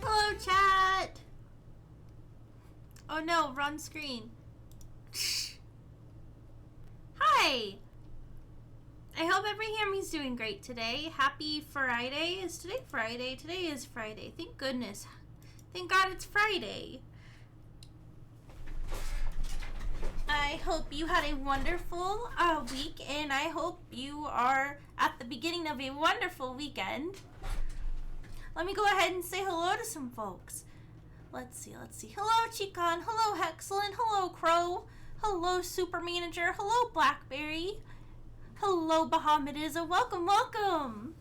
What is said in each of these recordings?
Hello, chat! Oh no, wrong screen. Hi! I hope every Hammie's doing great today. Happy Friday. Is today Friday? Today is Friday. Thank goodness. Thank God it's Friday. I hope you had a wonderful week, and I hope you are at the beginning of a wonderful weekend. Let me go ahead and say hello to some folks. Let's see. Hello, Chicon. Hello, Hexcellent. Hello, Crow. Hello, Super Manager. Hello, Blackberry. Hello, Bahamutiza. Welcome, welcome.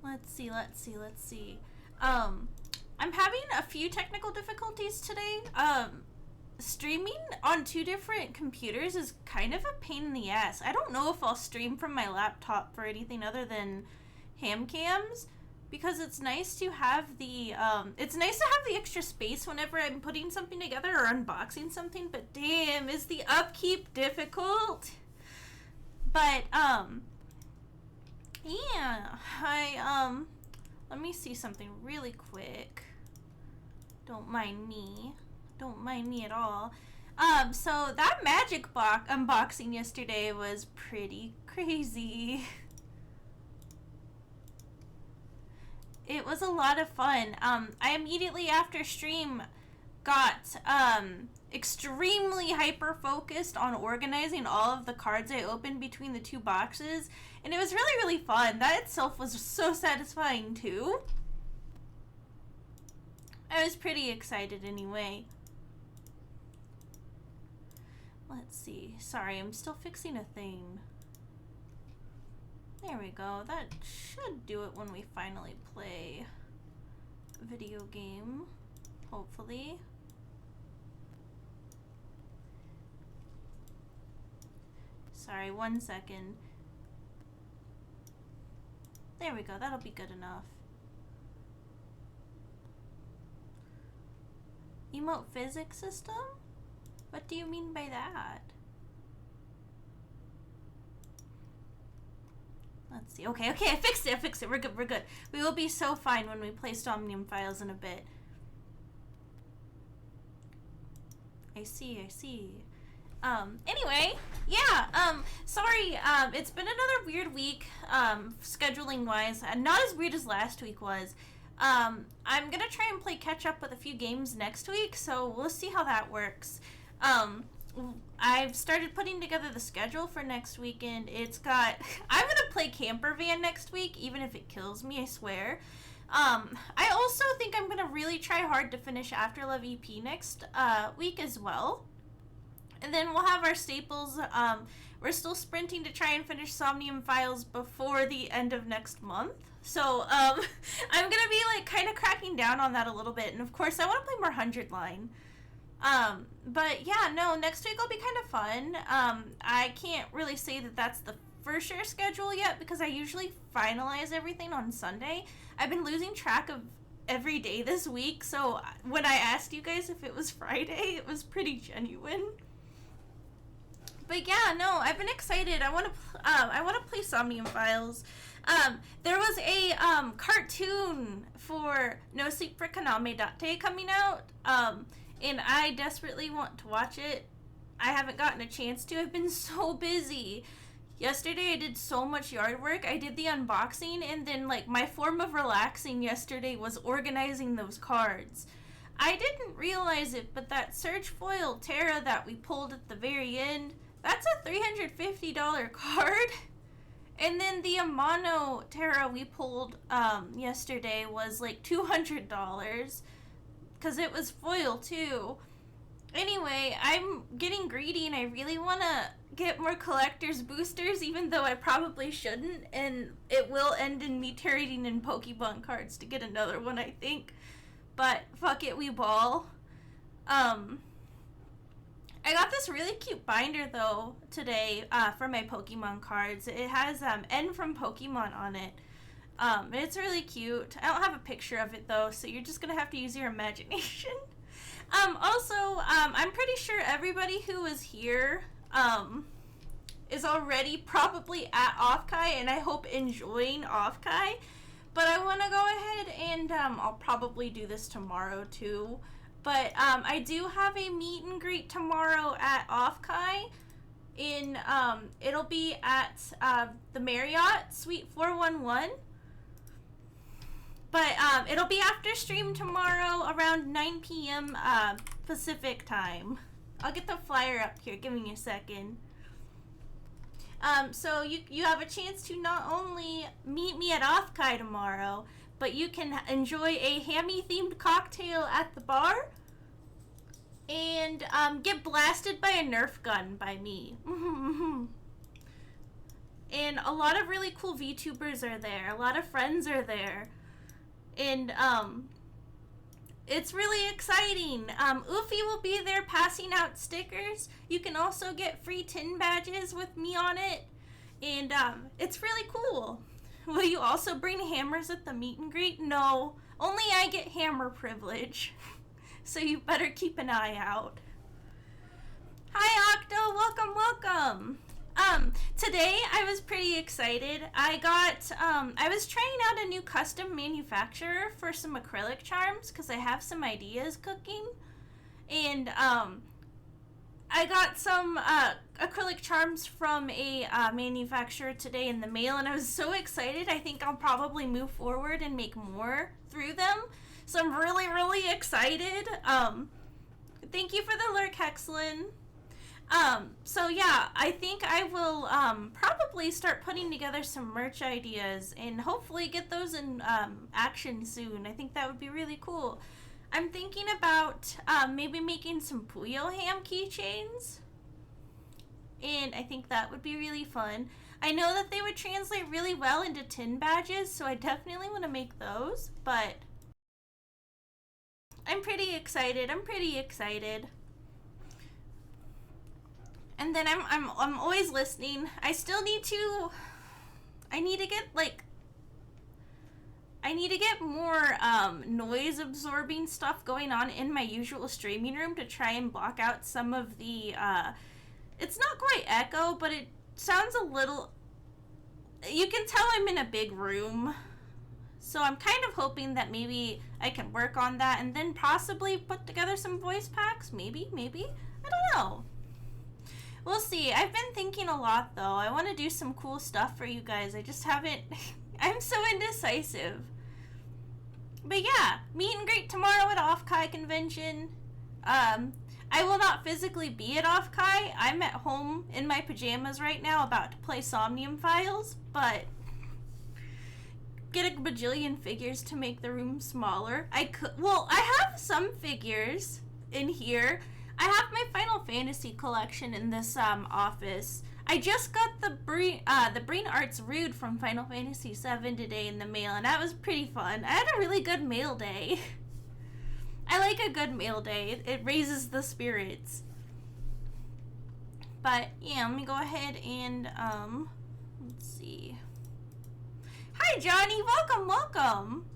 Let's see. I'm having a few technical difficulties today. Streaming on two different computers is kind of a pain in the ass. I don't know if I'll stream from my laptop for anything other than ham cams, because it's nice to have the extra space whenever I'm putting something together or unboxing something, but damn, is the upkeep difficult. But yeah, let me see something really quick. Don't mind me at all. So that magic box unboxing yesterday was pretty crazy. It was a lot of fun. I immediately after stream got extremely hyper focused on organizing all of the cards I opened between the two boxes, and it was really fun. That itself was so satisfying too. I was pretty excited anyway. Let's see. Sorry, I'm still fixing a thing. There we go. That should do it when we finally play a video game. Hopefully. Sorry, 1 second. There we go. That'll be good enough. Emote physics system? What do you mean by that? Let's see. Okay, I fixed it. We're good. We will be so fine when we play Somnium files in a bit. I see. Anyway, yeah, sorry, it's been another weird week, scheduling wise, and not as weird as last week was. I'm gonna try and play catch up with a few games next week, so we'll see how that works. I've started putting together the schedule for next weekend. I'm gonna play Camper Van next week, even if it kills me, I swear. I also think I'm gonna really try hard to finish Afterlove EP next week as well. And then we'll have our staples. We're still sprinting to try and finish Somnium files before the end of next month. So I'm gonna be like kind of cracking down on that a little bit. And of course I want to play more 100 line. But yeah, no, next week will be kind of fun. I can't really say that that's the for sure schedule yet, because I usually finalize everything on Sunday. I've been losing track of every day this week, so when I asked you guys if it was Friday, it was pretty genuine. But yeah, no, I've been excited. I want to play Somnium files. There was a cartoon for No Sleep for Kaname Date coming out, and I desperately want to watch it. I haven't gotten a chance to. I've been so busy. Yesterday I did so much yard work. I did the unboxing, and then like my form of relaxing yesterday was organizing those cards. I didn't realize it, but that Surge Foil Terra that we pulled at the very end, that's a $350 card. And then the Amano Terra we pulled yesterday was like $200 because it was foil too. Anyway, I'm getting greedy and I really want to get more collector's boosters, even though I probably shouldn't, and it will end in me trading in Pokemon cards to get another one, I think. But fuck it, we ball. I got this really cute binder though today for my Pokemon cards. It has N from Pokemon on it. And it's really cute. I don't have a picture of it though, so you're just gonna have to use your imagination. Also, I'm pretty sure everybody who is here is already probably at Offkai, and I hope enjoying Offkai. But I want to go ahead and I'll probably do this tomorrow too. But I do have a meet and greet tomorrow at Offkai. It'll be at the Marriott Suite 411. But it'll be after stream tomorrow around 9 p.m. Pacific time. I'll get the flyer up here. Give me a second. So you have a chance to not only meet me at Offkai tomorrow, but you can enjoy a Hammie themed cocktail at the bar and get blasted by a Nerf gun by me. And a lot of really cool VTubers are there. A lot of friends are there. And it's really exciting. Oofy will be there passing out stickers. You can also get free tin badges with me on it. And it's really cool. Will you also bring hammers at the meet and greet? No, only I get hammer privilege. So you better keep an eye out. Hi Octo, welcome, welcome. Today I was pretty excited. I was trying out a new custom manufacturer for some acrylic charms because I have some ideas cooking. And I got some acrylic charms from a manufacturer today in the mail, and I was so excited. I think I'll probably move forward and make more through them. So I'm really, really excited. Thank you for the lurk, Hexlin. So yeah, I think I will probably start putting together some merch ideas and hopefully get those in action soon. I think that would be really cool. I'm thinking about maybe making some Puyo Ham keychains, and I think that would be really fun. I know that they would translate really well into tin badges, so I definitely want to make those, but I'm pretty excited. And then I'm always listening. I need to get more noise absorbing stuff going on in my usual streaming room to try and block out some of the it's not quite echo, but it sounds a little, you can tell I'm in a big room. So I'm kind of hoping that maybe I can work on that and then possibly put together some voice packs. Maybe. I don't know. We'll see. I've been thinking a lot, though. I want to do some cool stuff for you guys. I just haven't... I'm so indecisive. But yeah, meet and greet tomorrow at Offkai convention. I will not physically be at Offkai. I'm at home in my pajamas right now about to play Somnium Files, but... get a bajillion figures to make the room smaller. I have some figures in here. I have my Final Fantasy collection in this office. I just got the Breen Arts Rude from Final Fantasy VII today in the mail, and that was pretty fun. I had a really good mail day. I like a good mail day. It raises the spirits. But yeah, let me go ahead and let's see. Hi Johnny, welcome.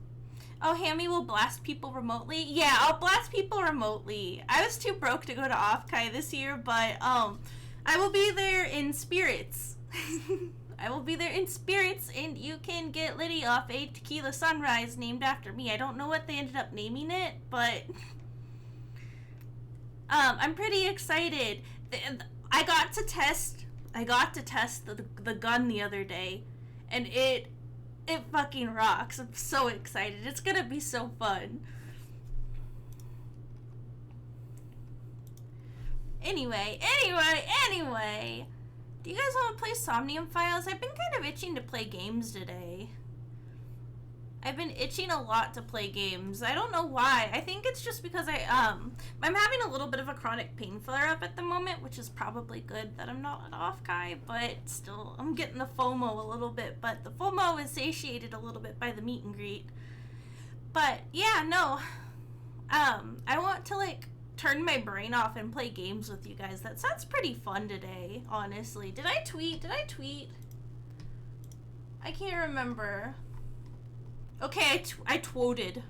Oh, Hammie will blast people remotely? Yeah, I'll blast people remotely. I was too broke to go to Offkai this year, but I will be there in spirits. I will be there in spirits, and you can get Liddy off a tequila sunrise named after me. I don't know what they ended up naming it, but I'm pretty excited. I got to test the gun the other day, and it fucking rocks. I'm so excited. It's gonna be so fun. Anyway. Do you guys want to play Somnium Files? I've been kind of itching to play games today. I've been itching a lot to play games. I don't know why. I think it's just because I'm having a little bit of a chronic pain flare-up at the moment, which is probably good that I'm not an off guy, but still, I'm getting the FOMO a little bit, but the FOMO is satiated a little bit by the meet and greet. But, yeah, no. I want to, like, turn my brain off and play games with you guys. That sounds pretty fun today, honestly. Did I tweet? I can't remember. Okay, I twoted.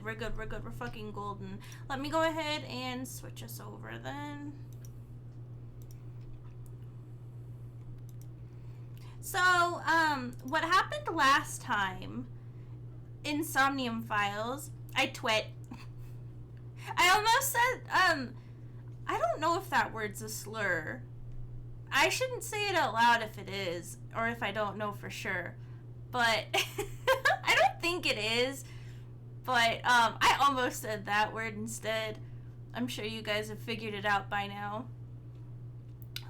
We're good. We're fucking golden. Let me go ahead and switch us over then. So, what happened last time in Somnium Files, I twit. I almost said, I don't know if that word's a slur. I shouldn't say it out loud if it is, or if I don't know for sure. But, I don't think it is. But, I almost said that word instead. I'm sure you guys have figured it out by now.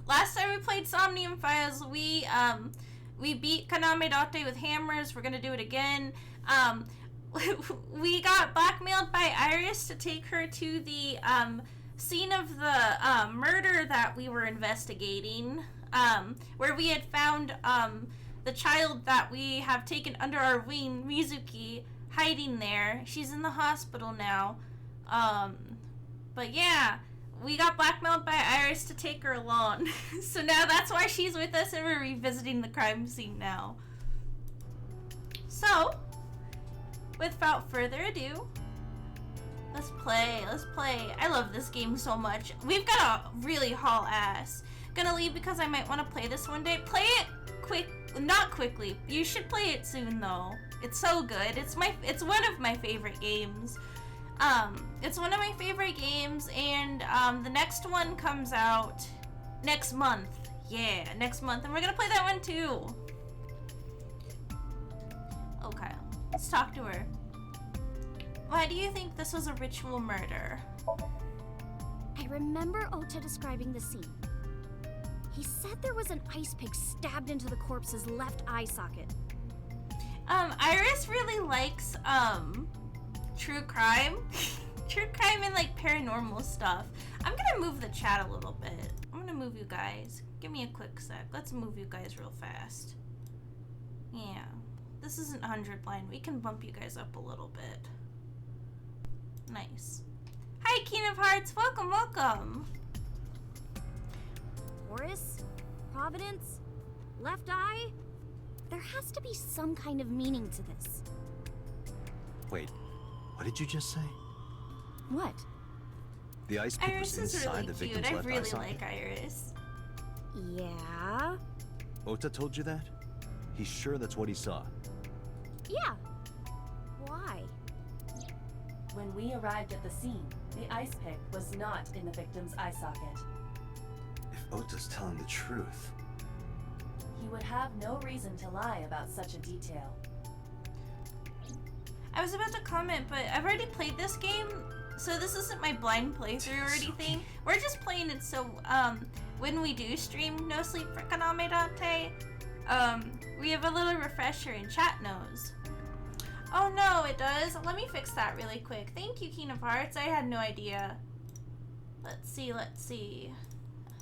Last time we played Somnium Files, we beat Kaname Date with hammers. We're gonna do it again. We got blackmailed by Iris to take her to the scene of the murder that we were investigating, where we had found the child that we have taken under our wing, Mizuki, hiding there. She's in the hospital now. But yeah, we got blackmailed by Iris to take her along. So now that's why she's with us, and we're revisiting the crime scene now. So, without further ado, let's play. I love this game so much. We've got a really haul ass. Gonna leave because I might want to play this one day. Play it not quickly. You should play it soon though. It's so good. It's one of my favorite games. It's one of my favorite games, and the next one comes out next month. Yeah, next month, and we're gonna play that one too. Okay. Let's talk to her. Why do you think this was a ritual murder? I remember Ota describing the scene. He said there was an ice pick stabbed into the corpse's left eye socket. Iris really likes, true crime. True crime and, like, paranormal stuff. I'm gonna move the chat a little bit. I'm gonna move you guys. Give me a quick sec. Let's move you guys real fast. Yeah. This isn't 100 blind. We can bump you guys up a little bit. Nice. Hi, King of Hearts. Welcome. Taurus? Providence? Left eye? There has to be some kind of meaning to this. Wait, what did you just say? What? The ice pick Iris was is inside really the cute. victim's I left eye really socket. like Iris. Yeah? Ota told you that? He's sure that's what he saw. Yeah. Why? When we arrived at the scene, the ice pick was not in the victim's eye socket. If Ota's telling the truth... He would have no reason to lie about such a detail. I was about to comment, but I've already played this game, so this isn't my blind playthrough or anything. We're just playing it so, when we do stream No Sleep for Kaname Date, we have a little refresher in chat knows. Oh no, it does? Let me fix that really quick. Thank you, King of Hearts. I had no idea. Let's see.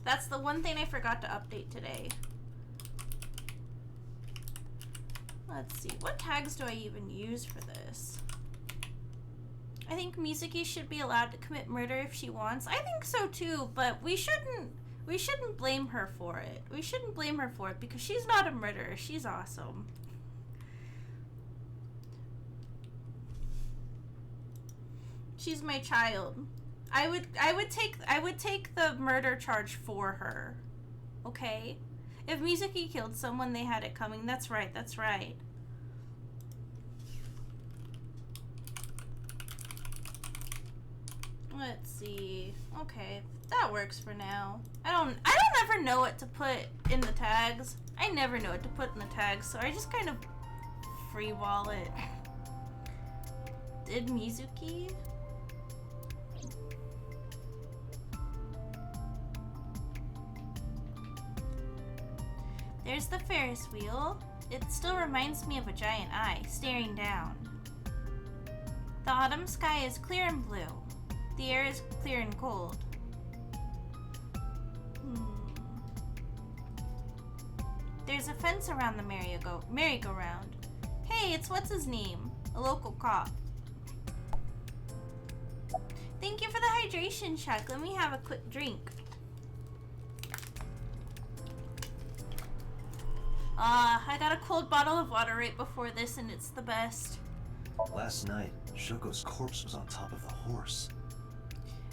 That's the one thing I forgot to update today. Let's see. What tags do I even use for this? I think Mizuki should be allowed to commit murder if she wants. I think so too, but we shouldn't blame her for it. We shouldn't blame her for it because she's not a murderer. She's awesome. She's my child. I would take the murder charge for her. Okay? If Mizuki killed someone, they had it coming. That's right, that's right. Let's see. Okay, that works for now. I don't ever know what to put in the tags. I never know what to put in the tags, so I just kind of freeball it. Did Mizuki? There's the Ferris wheel. It still reminds me of a giant eye staring down. The autumn sky is clear and blue. The air is clear and cold. There's a fence around the merry-go-round. Hey, it's what's his name? A local cop. Thank you for the hydration check. Let me have a quick drink. I got a cold bottle of water right before this, and it's the best. Last night, Shoko's corpse was on top of the horse.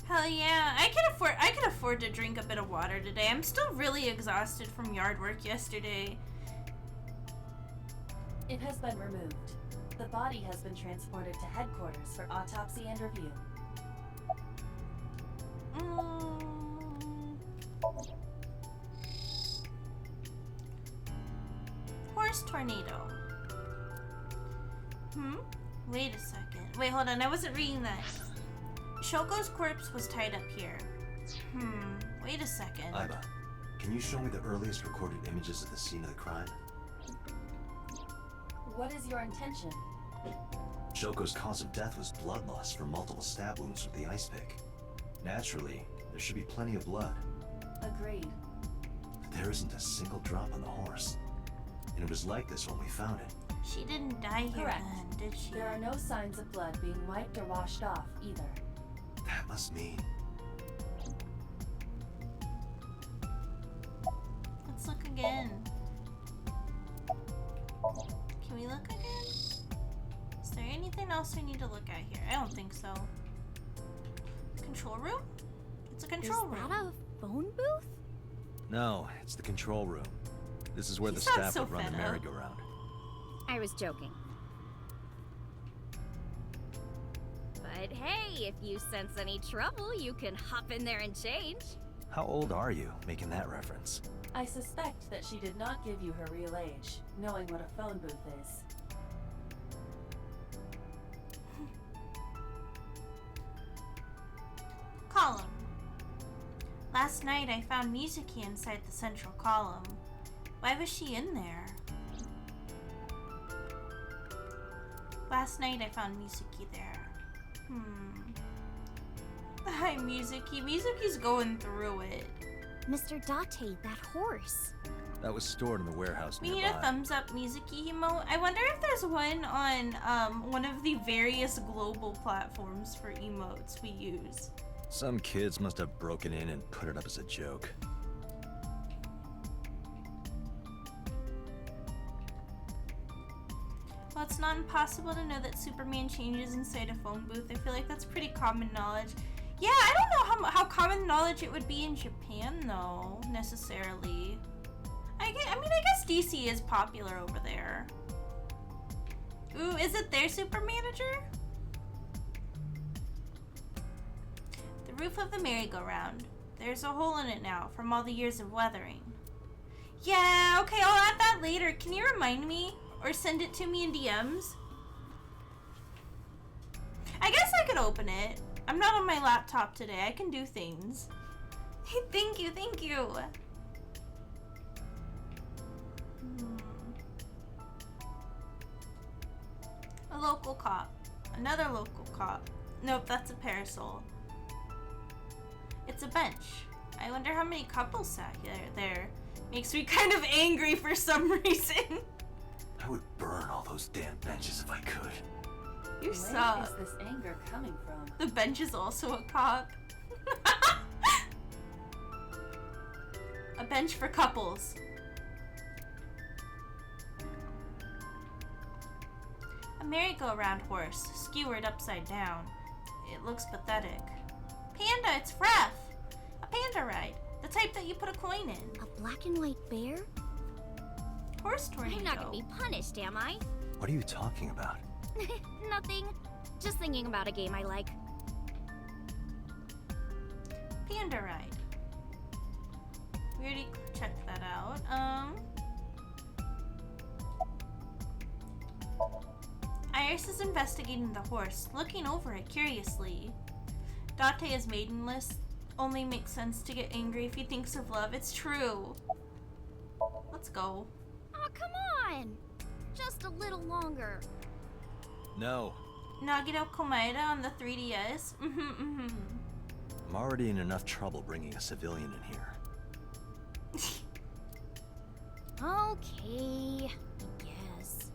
Hell yeah, I can afford to drink a bit of water today. I'm still really exhausted from yard work yesterday. It has been removed. The body has been transported to headquarters for autopsy and review. Horse tornado. Wait a second. Wait, hold on. I wasn't reading that. Shoko's corpse was tied up here. Wait a second. Aiba, can you show me the earliest recorded images of the scene of the crime? What is your intention? Shoko's cause of death was blood loss from multiple stab wounds with the ice pick. Naturally, there should be plenty of blood. Agreed. But there isn't a single drop on the horse. And it was like this when we found it. She didn't die here Correct. then, did she? There are no signs of blood being wiped or washed off either. That must mean... Let's look again. Can we look again? Is there anything else we need to look at here? I don't think so. Control room? It's a control room. Is that a phone booth? No, it's the control room. This is where He the sounds staff so would run the fed up. merry-go-round. I was joking. But hey, if you sense any trouble, you can hop in there and change. How old are you, making that reference? I suspect that she did not give you her real age, knowing what a phone booth is. Column. Last night I found Mizuki inside the central column. Why was she in there? Last night I found Mizuki there. Hi, Mizuki. Mizuki's going through it. Mr. Date, that horse. That was stored in the warehouse We nearby. need a thumbs up Mizuki emote. I wonder if there's one on one of the various global platforms for emotes we use. Some kids must have broken in and put it up as a joke. Well, it's not impossible to know that Superman changes inside a phone booth. I feel like that's pretty common knowledge. Yeah, I don't know how common knowledge it would be in Japan, though, necessarily. I mean, I guess DC is popular over there. Ooh, is it their super manager? The roof of the merry-go-round. There's a hole in it now from all the years of weathering. Yeah, okay, I'll add that later. Can you remind me? Or send it to me in DMs? I guess I could open it. I'm not on my laptop today. I can do things. Thank you, thank you. A local cop. Another local cop. Nope, that's a parasol. It's a bench. I wonder how many couples sat there. Makes me kind of angry for some reason. I would burn all those damn benches if I could. You Where suck. is this anger coming from? The bench is also a cop. A bench for couples. A merry-go-round horse, skewered upside down. It looks pathetic. Panda, it's Fref! A panda ride. The type that you put a coin in. A black and white bear? Horse tornado. I'm not gonna be punished, am I? What are you talking about? Nothing. Just thinking about a game I like. Panda ride. We already checked that out. Iris is investigating the horse, looking over it curiously. Date is maidenless. Only makes sense to get angry if he thinks of love. It's true. Let's go. Oh, come on! Just a little longer. No. Nagito Komaeda on the 3DS. I'm already in enough trouble bringing a civilian in here. Okay, I guess.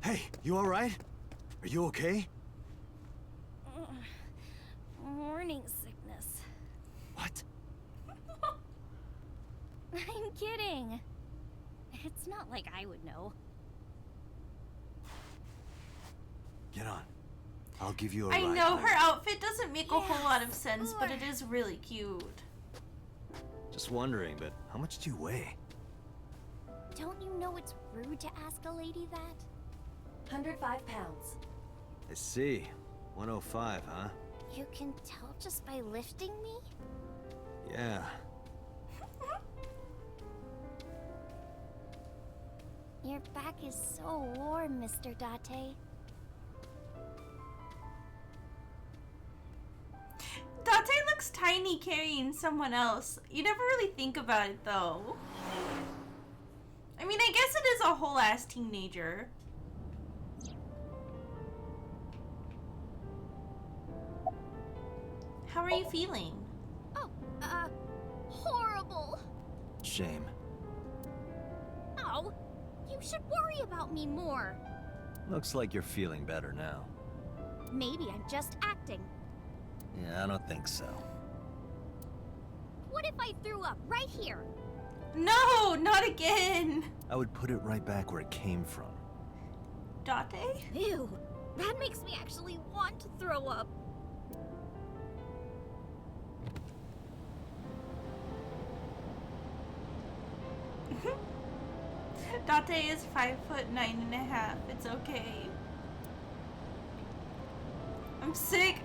Hey, you alright? Are you okay? Morning sickness. What? I'm kidding. It's not like I would know. Get on. I'll give you a ride. I know her outfit doesn't make a whole lot of Yes, sense, but sure. it is really cute. Just wondering, but how much do you weigh? Don't you know it's rude to ask a lady that? 105 pounds. I see. 105, huh? You can tell just by lifting me? Yeah. Your back is so warm, Mr. Date. Date looks tiny carrying someone else. You never really think about it though. I mean, I guess it is a whole ass teenager. How are you feeling? Oh, horrible. Shame. Oh, you should worry about me more. Looks like you're feeling better now. Maybe I'm just acting. Yeah, I don't think so. What if I threw up right here? No, not again. I would put it right back where it came from. Date? Ew, that makes me actually want to throw up. Date is 5'9.5". It's okay. I'm sick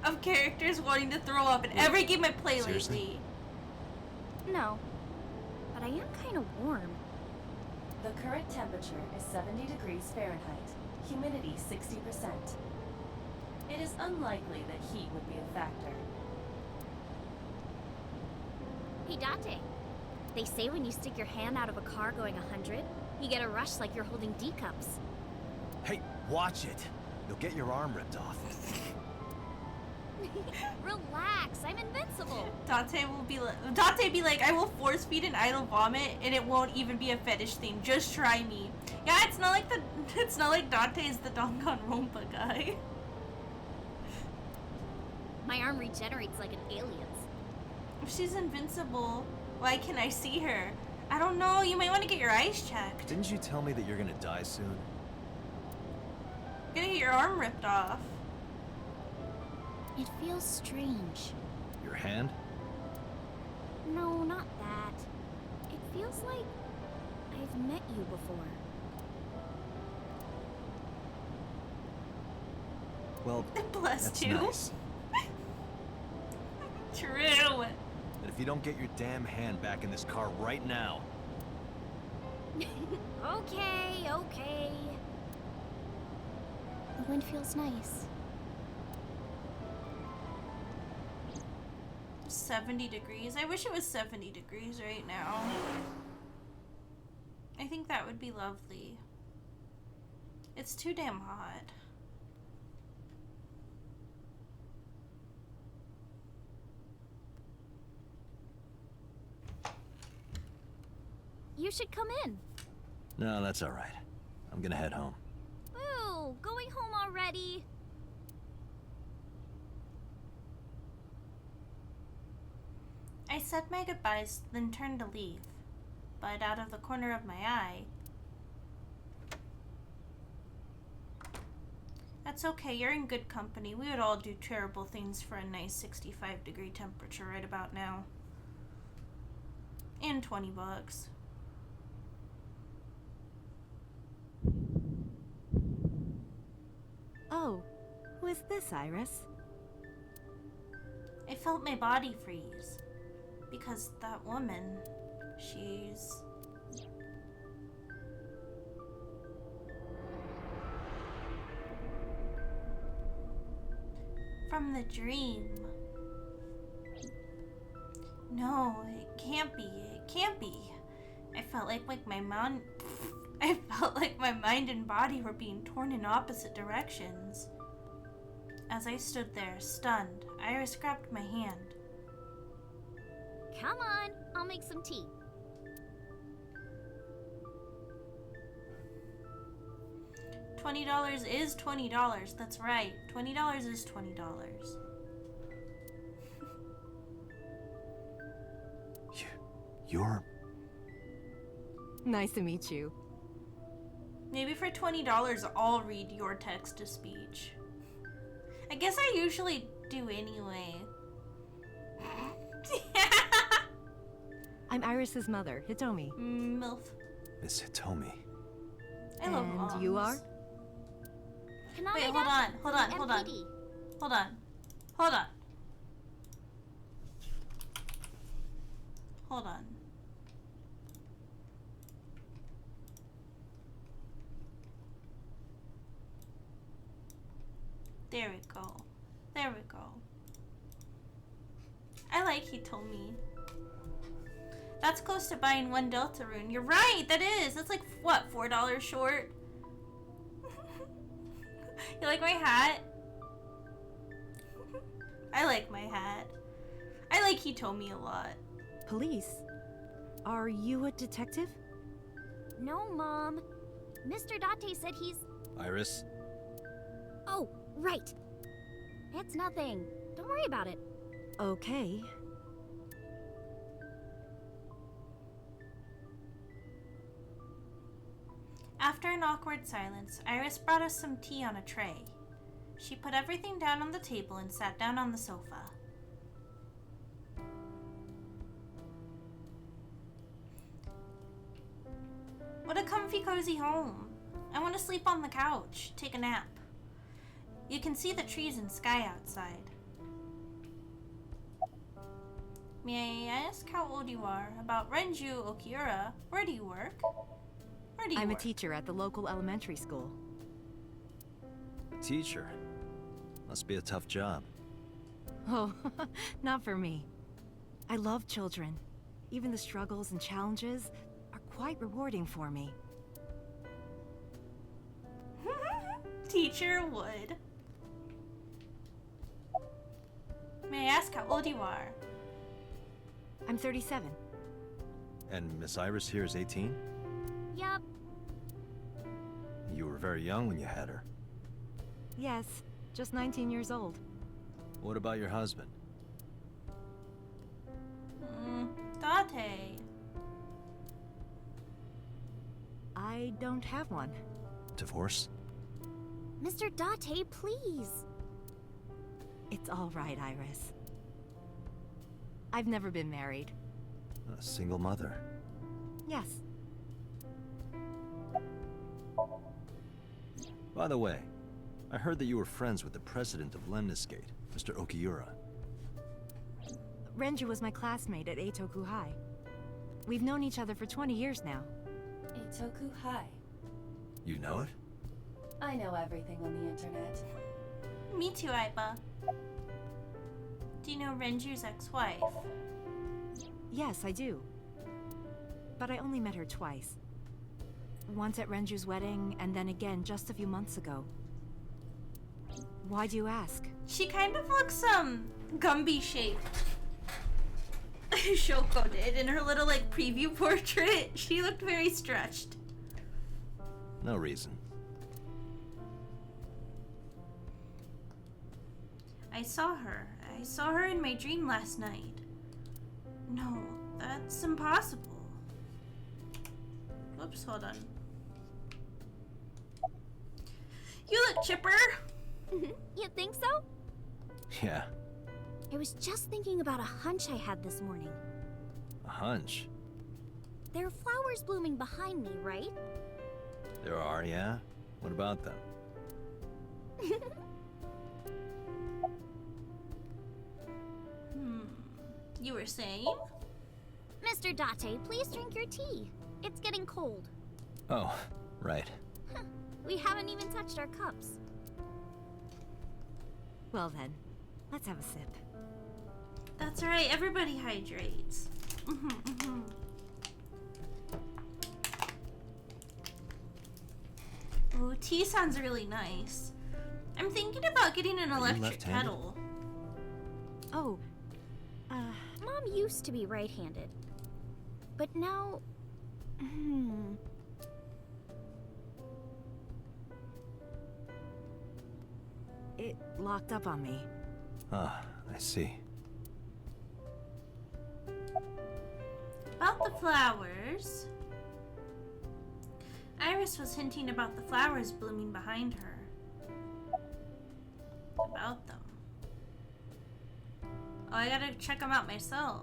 of characters wanting to throw up in every game I play Seriously? lately. No, but I am kind of warm. The current temperature is 70 degrees Fahrenheit. Humidity 60%. It is unlikely that heat would be a factor. Hey, Date. They say when you stick your hand out of a car going 100, you get a rush like you're holding D cups. Hey, watch it! You'll get your arm ripped off. Relax, I'm invincible. Date be like, I will force feed an idle vomit, and it won't even be a fetish thing. Just try me. Yeah, it's not like Date is the Danganronpa guy. My arm regenerates like an alien's. If she's invincible, why can't I see her? I don't know. You might want to get your eyes checked. Didn't you tell me that you're gonna die soon? You're gonna get your arm ripped off. It feels strange. Your hand? No, not that. It feels like I've met you before. Well, Bless that's you. nice. True. And if you don't get your damn hand back in this car right now... Okay, okay. The wind feels nice. 70 degrees. I wish it was 70 degrees right now. I think that would be lovely. It's too damn hot. You should come in. No, that's alright. I'm gonna head home. Boo! Going home already? I said my goodbyes, then turned to leave. But out of the corner of my eye, That's okay, you're in good company. We would all do terrible things for a nice 65-degree temperature right about now. And $20. Oh, who is this, Iris? I felt my body freeze. Because that woman, she's... from the dream. No, it can't be. It can't be. I felt like my mind... I felt like my mind and body were being torn in opposite directions. As I stood there, stunned, Iris grabbed my hand. Come on, I'll make some tea. $20 is $20. That's right. $20 is $20. You're... Nice to meet you. Maybe for $20 I'll read your text-to-speech. I guess I usually do anyway. I'm Iris's mother, Hitomi. MILF. Miss Hitomi. I love moms. And you are? Wait, hold on. Hold on. Hold on. There we go. There we go. I like Hitomi. That's close to buying one Delta rune. You're right, that is. That's like, what, $4 short? You like my hat? I like my hat. I like Hitomi a lot. Police? Are you a detective? No, Mom. Mr. Date said he's... Iris? Oh, right. It's nothing. Don't worry about it. Okay. After an awkward silence, Iris brought us some tea on a tray. She put everything down on the table and sat down on the sofa. What a comfy, cozy home. I want to sleep on the couch, take a nap. You can see the trees and sky outside. May I ask how old you are? About Renju Okiura. Where do you work? I'm a teacher at the local elementary school. Teacher? Must be a tough job. Oh, not for me. I love children. Even the struggles and challenges are quite rewarding for me. Teacher would. May I ask how old you are? I'm 37. And Miss Iris here is 18? Yup. You were very young when you had her. Yes, just 19 years old. What about your husband? Date. I don't have one. Divorce? Mr. Date, please. It's all right, Iris. I've never been married. A single mother. Yes. By the way, I heard that you were friends with the president of Lemniscate, Mr. Okiura. Renju was my classmate at Eitoku High. We've known each other for 20 years now. Eitoku High. You know it? I know everything on the internet. Me too, Aiba. Do you know Renju's ex-wife? Yes, I do. But I only met her twice. Once at Renju's wedding, and then again just a few months ago. Why do you ask? She kind of looks, Gumby shaped. Shoko did in her little, like, preview portrait. She looked very stretched. No reason. I saw her. I saw her in my dream last night. No, that's impossible. Whoops, hold on. You look chipper. You think so? Yeah, I was just thinking about a hunch I had this morning. a hunch. There are flowers blooming behind me, right? There are, yeah? What about them? You were saying? Mr. Date, please drink your tea. It's getting cold. Oh, right. We haven't even touched our cups. Well then, let's have a sip. That's right, everybody hydrates. Ooh, tea sounds really nice. I'm thinking about getting an electric left-handed? kettle. Oh, Mom used to be right-handed. But now... it locked up on me. Ah, I see. About the flowers. Iris was hinting about the flowers blooming behind her. About them. Oh, I gotta check them out myself.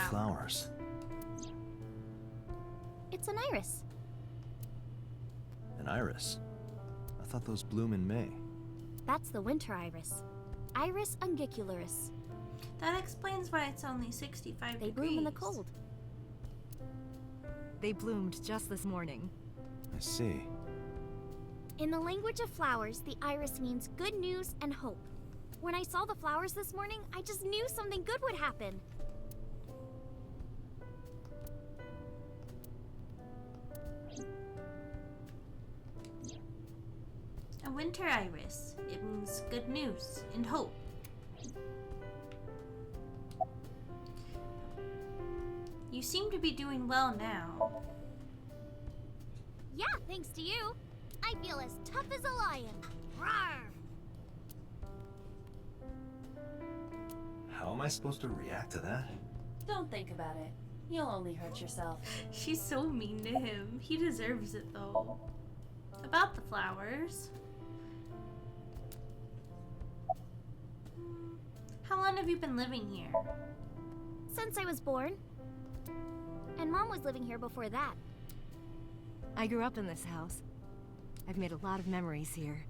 Flowers. It's an iris. An iris. I thought those bloom in May. That's the winter iris. Iris ungicularis. That explains why it's only 65 They degrees. bloom in the cold. They bloomed just this morning. I see. In the language of flowers, the iris means good news and hope. When I saw the flowers this morning, I just knew something good would happen. A winter iris. It means good news and hope. You seem to be doing well now. Yeah, thanks to you. I feel as tough as a lion. Rawr! How am I supposed to react to that? Don't think about it. You'll only hurt yourself. She's so mean to him. He deserves it though. About the flowers. How long have you been living here? Since I was born. And Mom was living here before that. I grew up in this house. I've made a lot of memories here.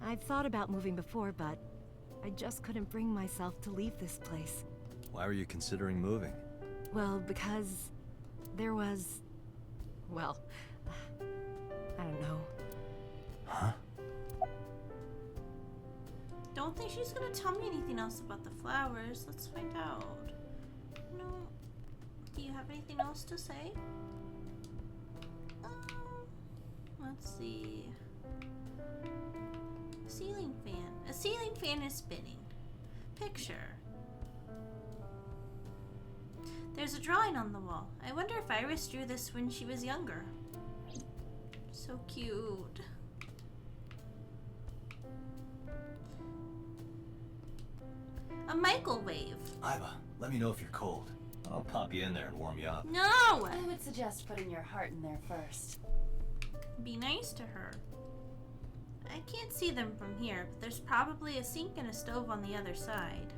I've thought about moving before, but I just couldn't bring myself to leave this place. Why were you considering moving? Well, because there was... well, I don't know. Huh? Don't think she's gonna tell me anything else about the flowers. Let's find out. No. Do you have anything else to say? Let's see. Ceiling fan. A ceiling fan is spinning. Picture. There's a drawing on the wall. I wonder if Iris drew this when she was younger. So cute. A microwave. Iva, let me know if you're cold. I'll pop you in there and warm you up. No! I would suggest putting your heart in there first. Be nice to her. I can't see them from here, but there's probably a sink and a stove on the other side.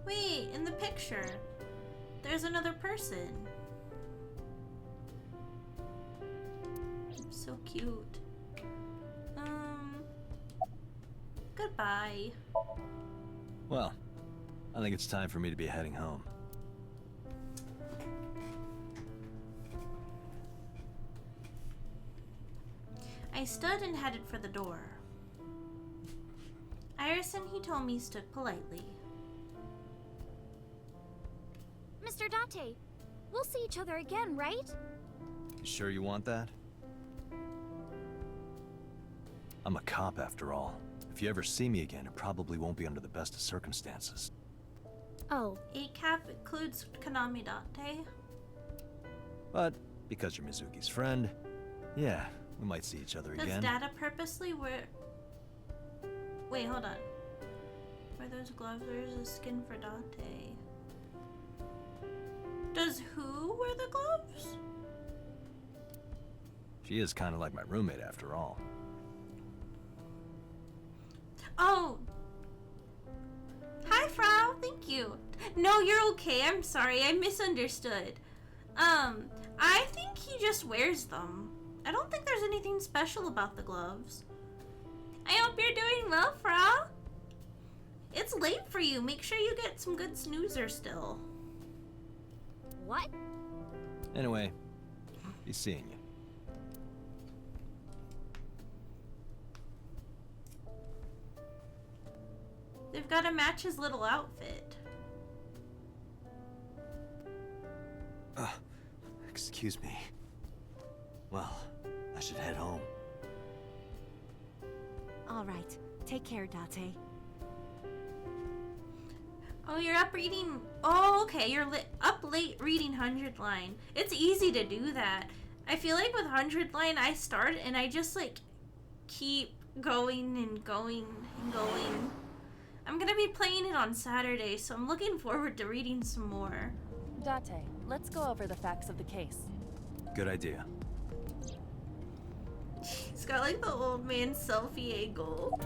Wait, in the picture, there's another person. So cute. Goodbye. Well, I think it's time for me to be heading home. I stood and headed for the door. Iris and he told me stood politely. Mr. Date, we'll see each other again, right? You sure you want that? I'm a cop after all. If you ever see me again, it probably won't be under the best of circumstances. Oh, ACAP includes Konami Date. But because you're Mizuki's friend, yeah, we might see each other Does again. Data purposely wear... Wait, hold on. Wear those gloves, there's a skin for Date. Does who wear the gloves? She is kind of like my roommate after all. Oh. Hi, Frau. Thank you. No, you're okay. I'm sorry. I misunderstood. I think he just wears them. I don't think there's anything special about the gloves. I hope you're doing well, Frau. It's late for you. Make sure you get some good snoozer still. What? Anyway, be seeing you. They've got to match his little outfit. Excuse me. Well, I should head home. All right. Take care, Date. Oh, you're up reading. Oh, okay. You're up late reading 100 line. It's easy to do that. I feel like with 100 line, I start and I just like keep going and going and going. I'm gonna be playing it on Saturday, so I'm looking forward to reading some more. Date, let's go over the facts of the case. Good idea. He's got like the old man selfie angle.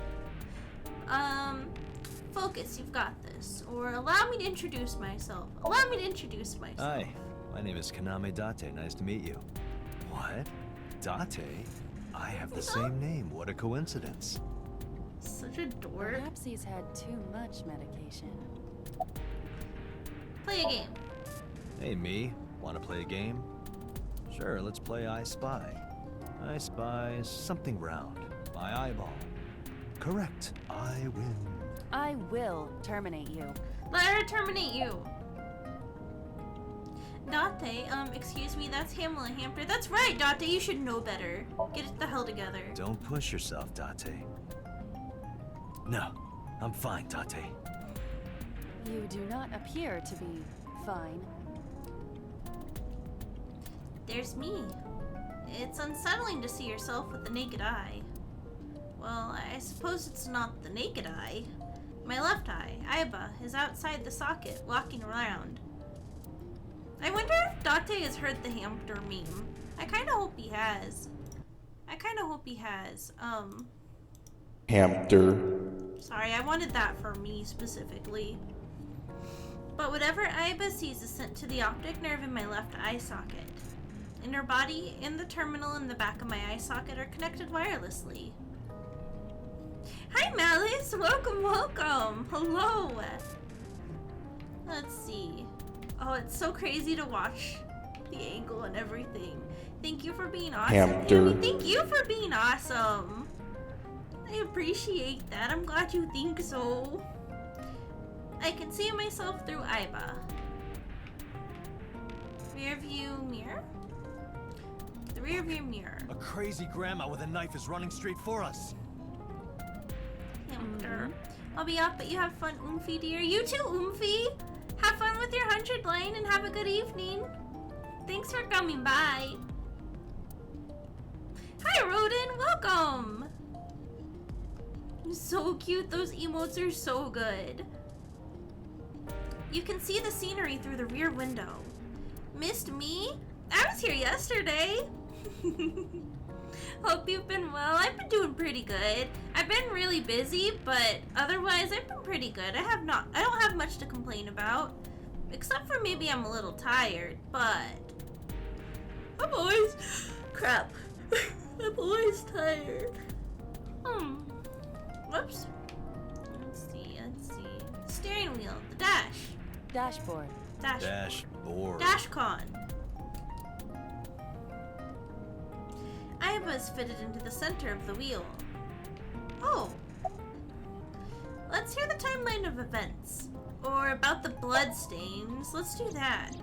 Focus, you've got this. Or allow me to introduce myself. Allow me to introduce myself. Hi, my name is Kaname Date. Nice to meet you. What? Date? I have the same name. What a coincidence. Such a dork. Perhaps he's had too much medication. Play a game. Hey, me. Want to play a game? Sure, let's play I Spy. I spy something round. My eyeball. Correct. I win. I will terminate you. Let her terminate you. Date, excuse me, that's Hamela Hampter. That's right, Date, you should know better. Get it the hell together. Don't push yourself, Date. No, I'm fine, Date. You do not appear to be fine. There's me. It's unsettling to see yourself with the naked eye. Well, I suppose it's not the naked eye. My left eye, Aiba, is outside the socket, walking around. I wonder if Date has heard the Hamster meme. I kinda hope he has. Hamster. Sorry, I wanted that for me specifically. But whatever Aiba sees is sent to the optic nerve in my left eye socket. In her body and the terminal in the back of my eye socket are connected wirelessly. Hi Malice! Welcome, welcome! Hello! Let's see. Oh, it's so crazy to watch the angle and everything. Thank you for being awesome. Hamster. Hammy. Thank you for being awesome. I appreciate that. I'm glad you think so. I can see myself through Aiba. Rear view mirror? The rear view mirror. A crazy grandma with a knife is running straight for us. Hamster. I'll be off, but you have fun, Oomphy dear. You too, Oomphy. Have fun with your 100 line and have a good evening. Thanks for coming by. Hi, Rodin. Welcome. So cute. Those emotes are so good. You can see the scenery through the rear window. Missed me? I was here yesterday. Hope you've been well. I've been doing pretty good. I've been really busy, but otherwise I've been pretty good. I don't have much to complain about. Except for maybe I'm a little tired, but I'm always crap. I'm always tired. Whoops. Let's see. Steering wheel, the dash. Dashboard. Dashboard. Dashcon. Aiba is fitted into the center of the wheel. Oh. Let's hear the timeline of events. Or about the bloodstains. Let's do that.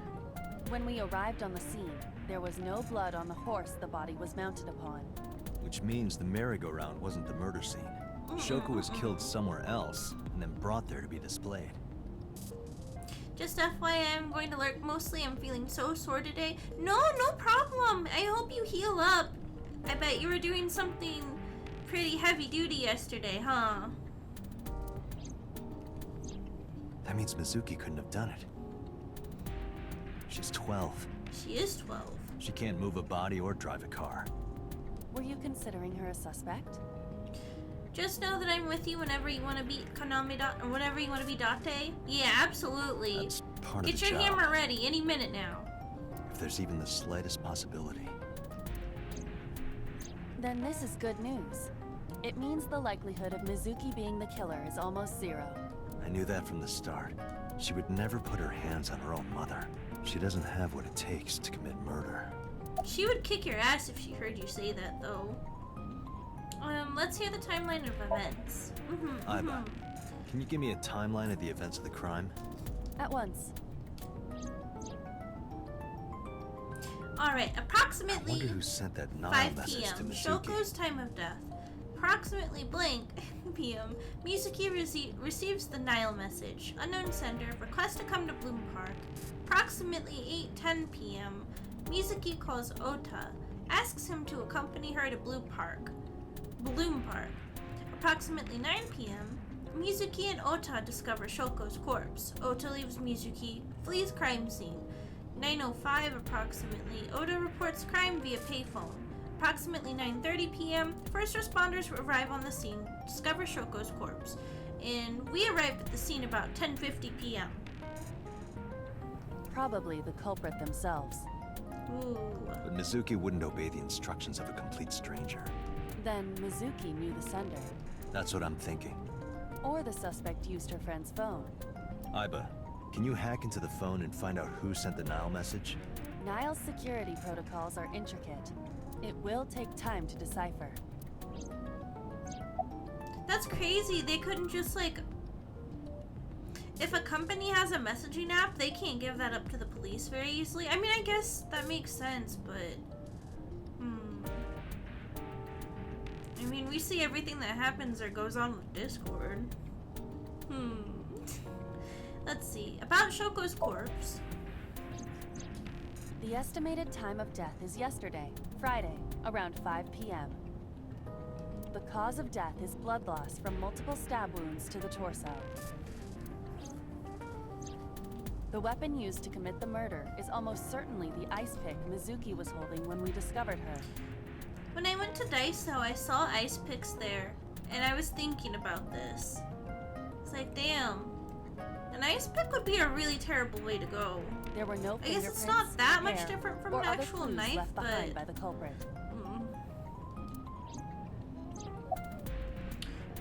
When we arrived on the scene, there was no blood on the horse the body was mounted upon. Which means the merry-go-round wasn't the murder scene. Shoko was killed somewhere else, and then brought there to be displayed. Just FYI, I'm going to lurk mostly. I'm feeling so sore today. No problem. I hope you heal up. I bet you were doing something pretty heavy duty yesterday, huh? That means Mizuki couldn't have done it. She's 12. She is 12. She can't move a body or drive a car. Were you considering her a suspect? Just know that I'm with you whenever you want to be or whenever you want to be Date. Yeah, absolutely. That's part of Get the your job. hammer ready any minute now. If there's even the slightest possibility. Then this is good news. It means the likelihood of Mizuki being the killer is almost zero. I knew that from the start. She would never put her hands on her own mother. She doesn't have what it takes to commit murder. She would kick your ass if she heard you say that, though. Let's hear the timeline of events. Iba, can you give me a timeline of the events of the crime? At once. Alright, I approximately wonder who sent that 5 Nile message to p.m. Mizuki. Shoko's time of death. Approximately blank p.m. Mizuki receives the Nile message. Unknown sender. Request to come to Bloom Park. Approximately 8:10 p.m. Mizuki calls Ota. Asks him to accompany her to Bloom Park. Approximately 9 p.m. Mizuki and Ota discover Shoko's corpse. Ota leaves Mizuki, flees crime scene. 9:05 approximately, Ota reports crime via payphone. Approximately 9:30 p.m., first responders arrive on the scene, discover Shoko's corpse, and we arrive at the scene about 10:50 p.m. Probably the culprit themselves. Ooh. But Mizuki wouldn't obey the instructions of a complete stranger. Then Mizuki knew the sender. That's what I'm thinking. Or the suspect used her friend's phone. Iba, can you hack into the phone and find out who sent the Nile message? Nile's security protocols are intricate. It will take time to decipher. That's crazy. They couldn't just, like... If a company has a messaging app, they can't give that up to the police very easily. I mean, I guess that makes sense, but... I mean, we see everything that happens or goes on with Discord. Let's see. About Shoko's corpse. The estimated time of death is yesterday, Friday, around 5 p.m. The cause of death is blood loss from multiple stab wounds to the torso. The weapon used to commit the murder is almost certainly the ice pick Mizuki was holding when we discovered her. When I went to Daiso, I saw ice picks there, and I was thinking about this. It's like, damn. An ice pick would be a really terrible way to go. There were no I guess fingerprints, it's not that much hair, different from or an other actual clues knife, left behind by but... the culprit.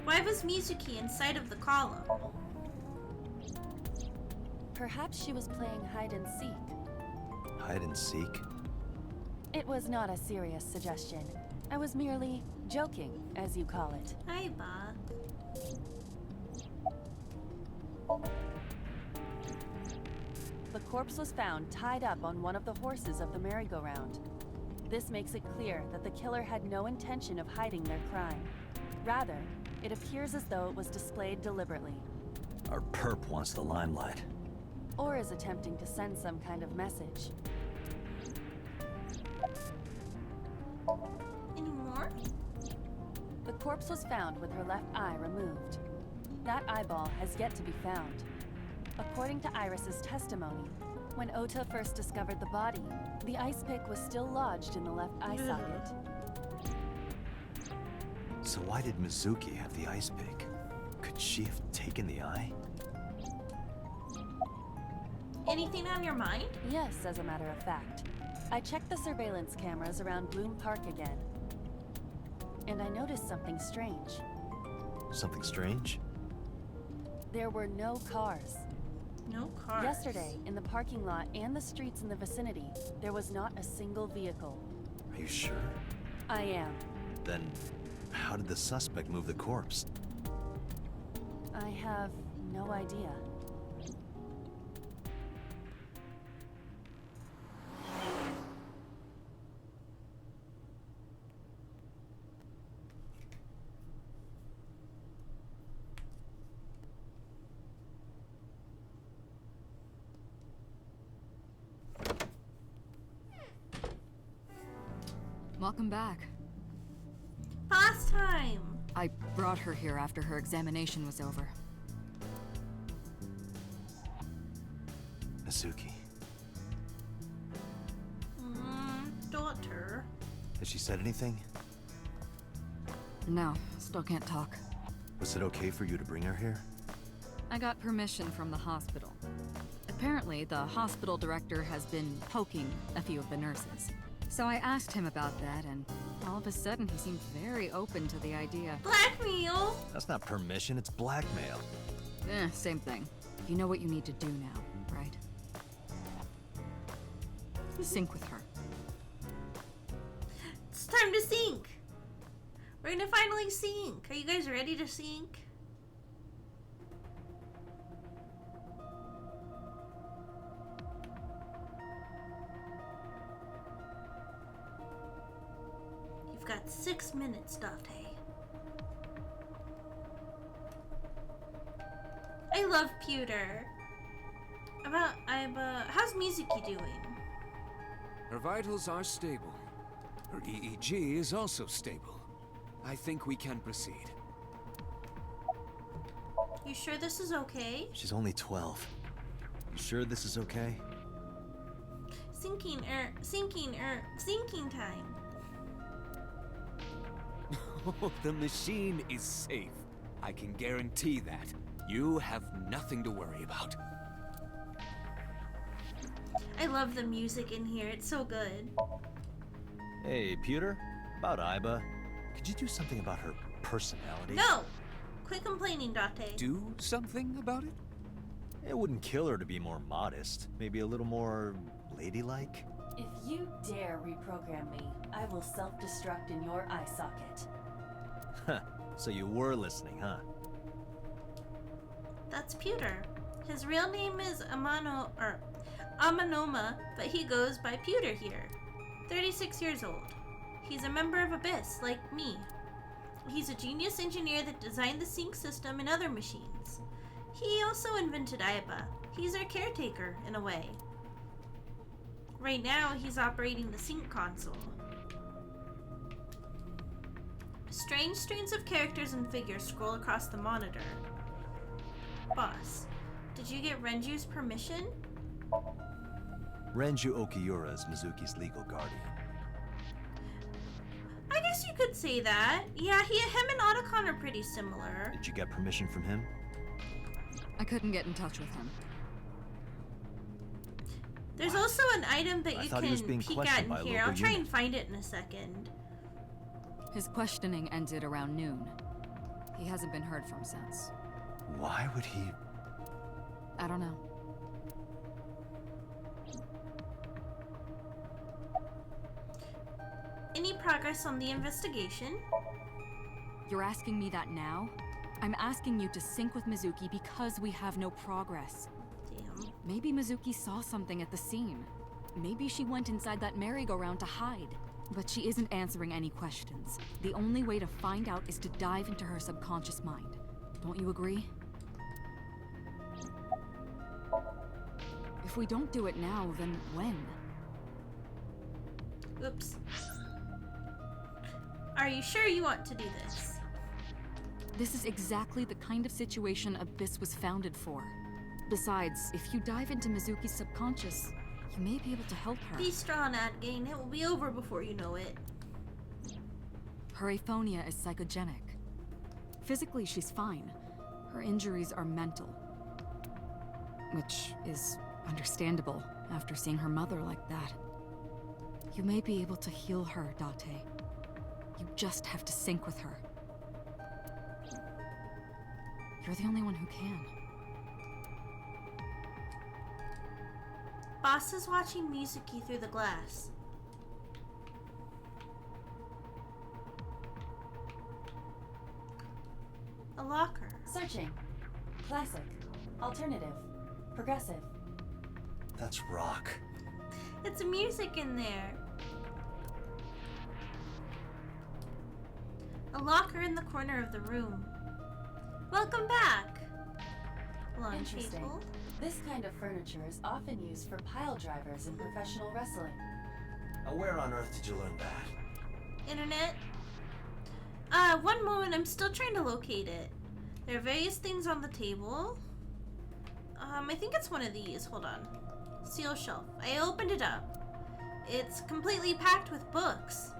Why was Mizuki inside of the column? Perhaps she was playing hide and seek. Hide and seek? It was not a serious suggestion. I was merely joking, as you call it. Hi, Bob. The corpse was found tied up on one of the horses of the merry-go-round. This makes it clear that the killer had no intention of hiding their crime. Rather, it appears as though it was displayed deliberately, Our perp wants the limelight. or is attempting to send some kind of message. Any more? The corpse was found with her left eye removed. That eyeball has yet to be found. According to Iris's testimony, when Ota first discovered the body, the ice pick was still lodged in the left eye socket. So why did Mizuki have the ice pick? Could she have taken the eye? Anything on your mind? Yes, as a matter of fact. I checked the surveillance cameras around Bloom Park again. And I noticed something strange. Something strange? There were no cars. No cars. Yesterday, in the parking lot and the streets in the vicinity, there was not a single vehicle. Are you sure? I am. Then, how did the suspect move the corpse? I have no idea. Welcome back. Past time. I brought her here after her examination was over. Mizuki. Daughter. Has she said anything? No, still can't talk. Was it okay for you to bring her here? I got permission from the hospital. Apparently, the hospital director has been poking a few of the nurses. So I asked him about that, and all of a sudden he seemed very open to the idea. Blackmail? That's not permission, it's blackmail. Same thing. You know what you need to do now, right? Sync with her. It's time to sync. We're gonna finally sync. Are you guys ready to sync? You've got 6 minutes, Date. I love Pewter. About Iba, how's Mizuki doing? Her vitals are stable. Her EEG is also stable. I think we can proceed. You sure this is okay? She's only 12. You sure this is okay? Syncing time. The machine is safe. I can guarantee that. You have nothing to worry about. I love the music in here. It's so good. Hey, Pewter? About Iba. Could you do something about her personality? No! Quit complaining, Date. Do something about it? It wouldn't kill her to be more modest. Maybe a little more ladylike? If you dare reprogram me, I will self-destruct in your eye socket. Huh. So you were listening, huh? That's Pewter. His real name is Amanoma, but he goes by Pewter here. 36 years old. He's a member of Abyss, like me. He's a genius engineer that designed the sync system and other machines. He also invented Iba. He's our caretaker, in a way. Right now, he's operating the sync console. Strange streams of characters and figures scroll across the monitor. Boss, did you get Renju's permission? Renju Okiura is Mizuki's legal guardian. I guess you could say that. Yeah, him and Otacon are pretty similar. Did you get permission from him? I couldn't get in touch with him. There's also an item that I you thought he was being can peek at questioned in by a here. I'll local try unit. and find it in a second. His questioning ended around noon. He hasn't been heard from since. Why would he... I don't know. Any progress on the investigation? You're asking me that now? I'm asking you to sync with Mizuki because we have no progress. Damn. Maybe Mizuki saw something at the scene. Maybe she went inside that merry-go-round to hide. But she isn't answering any questions. The only way to find out is to dive into her subconscious mind. Don't you agree? If we don't do it now, then when? Oops. Are you sure you want to do this? This is exactly the kind of situation Abyss was founded for. Besides, if you dive into Mizuki's subconscious, you may be able to help her. Be strong, Adgain. It will be over before you know it. Her aphonia is psychogenic. Physically, she's fine. Her injuries are mental. Which is understandable after seeing her mother like that. You may be able to heal her, Date. You just have to sync with her. You're the only one who can. Boss is watching Mizuki through the glass. A locker. Searching. Classic. Alternative. Progressive. That's rock. It's music in there. A locker in the corner of the room. Welcome back. Lawn Interesting. table. This kind of furniture is often used for pile drivers in professional wrestling. Now where on earth did you learn that? Internet. One moment, I'm still trying to locate it. There are various things on the table. I think it's one of these. Hold on. Seal shelf. I opened it up. It's completely packed with books.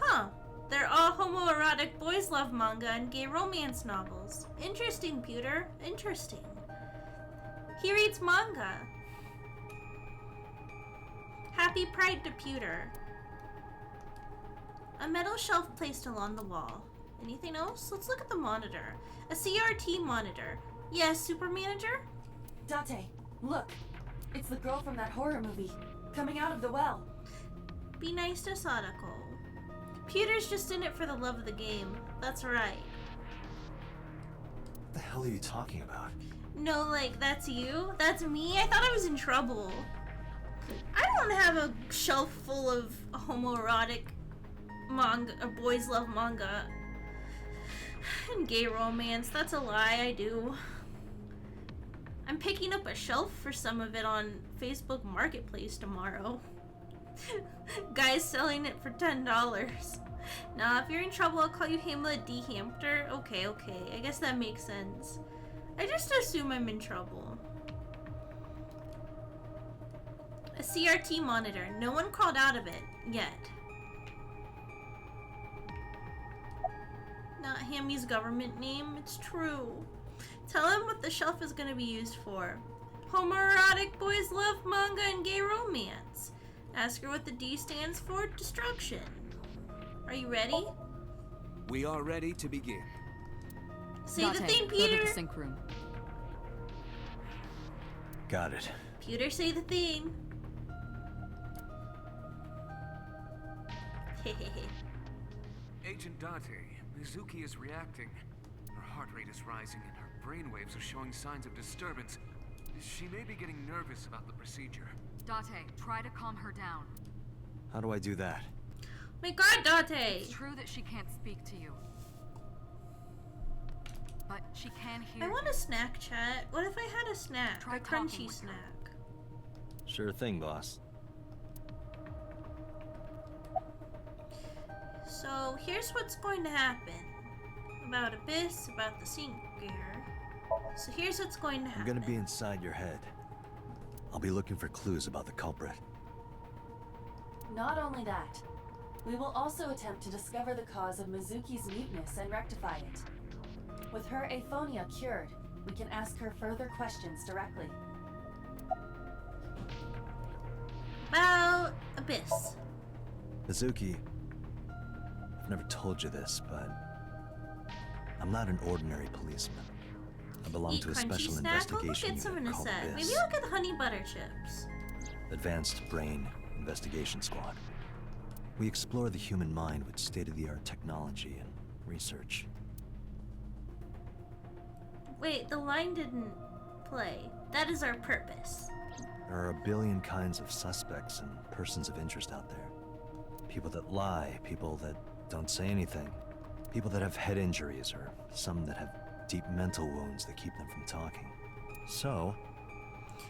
Huh. They're all homoerotic boys love manga and gay romance novels. Interesting, Pewter. Interesting. He reads manga. Happy Pride to Pewter. A metal shelf placed along the wall. Anything else? Let's look at the monitor. A CRT monitor. Yes, Super Manager? Date, look. It's the girl from that horror movie, coming out of the well. Be nice to Sadako. Pewter's just in it for the love of the game. That's right. What the hell are you talking about? No, like, that's you? That's me? I thought I was in trouble. I don't have a shelf full of homoerotic manga, boys love manga. And gay romance. That's a lie, I do. I'm picking up a shelf for some of it on Facebook Marketplace tomorrow. Guys selling it for $10. Nah, if you're in trouble, I'll call you Hamela D. Hampter. Okay, I guess that makes sense. I just assume I'm in trouble. A CRT monitor. No one crawled out of it yet. Not Hammie's government name. It's true. Tell him what the shelf is going to be used for. Homoerotic boys love manga and gay romance. Ask her what the D stands for. Destruction. Are you ready? We are ready to begin. Say the Date, thing, go to Peter. the sync room. Got it. Peter, say the thing. Hehehe. Agent Date, Mizuki is reacting. Her heart rate is rising and her brainwaves are showing signs of disturbance. She may be getting nervous about the procedure. Date, try to calm her down. How do I do that? My God, Date. It's true that she can't speak to you. But she can hear I you. want a snack, chat. What if I had a snack? Try A talking crunchy with her. snack. Sure thing, boss. So here's what's going to happen. About Abyss, about the sink gear. So here's what's going to I'm happen. gonna be inside your head. I'll be looking for clues about the culprit. Not only that, we will also attempt to discover the cause of Mizuki's muteness and rectify it. With her aphonia cured, we can ask her further questions directly. About Abyss. Mizuki, I've never told you this, but I'm not an ordinary policeman. I belong Eat to a crunchy special snack. We'll look investigation at some in unit a called sec. Abyss. Maybe look at the honey butter chips. Advanced Brain Investigation Squad. We explore the human mind with state-of-the-art technology and research. Wait, the line didn't play. That is our purpose. There are a billion kinds of suspects and persons of interest out there. People that lie, people that don't say anything, people that have head injuries, or some that have deep mental wounds that keep them from talking. So,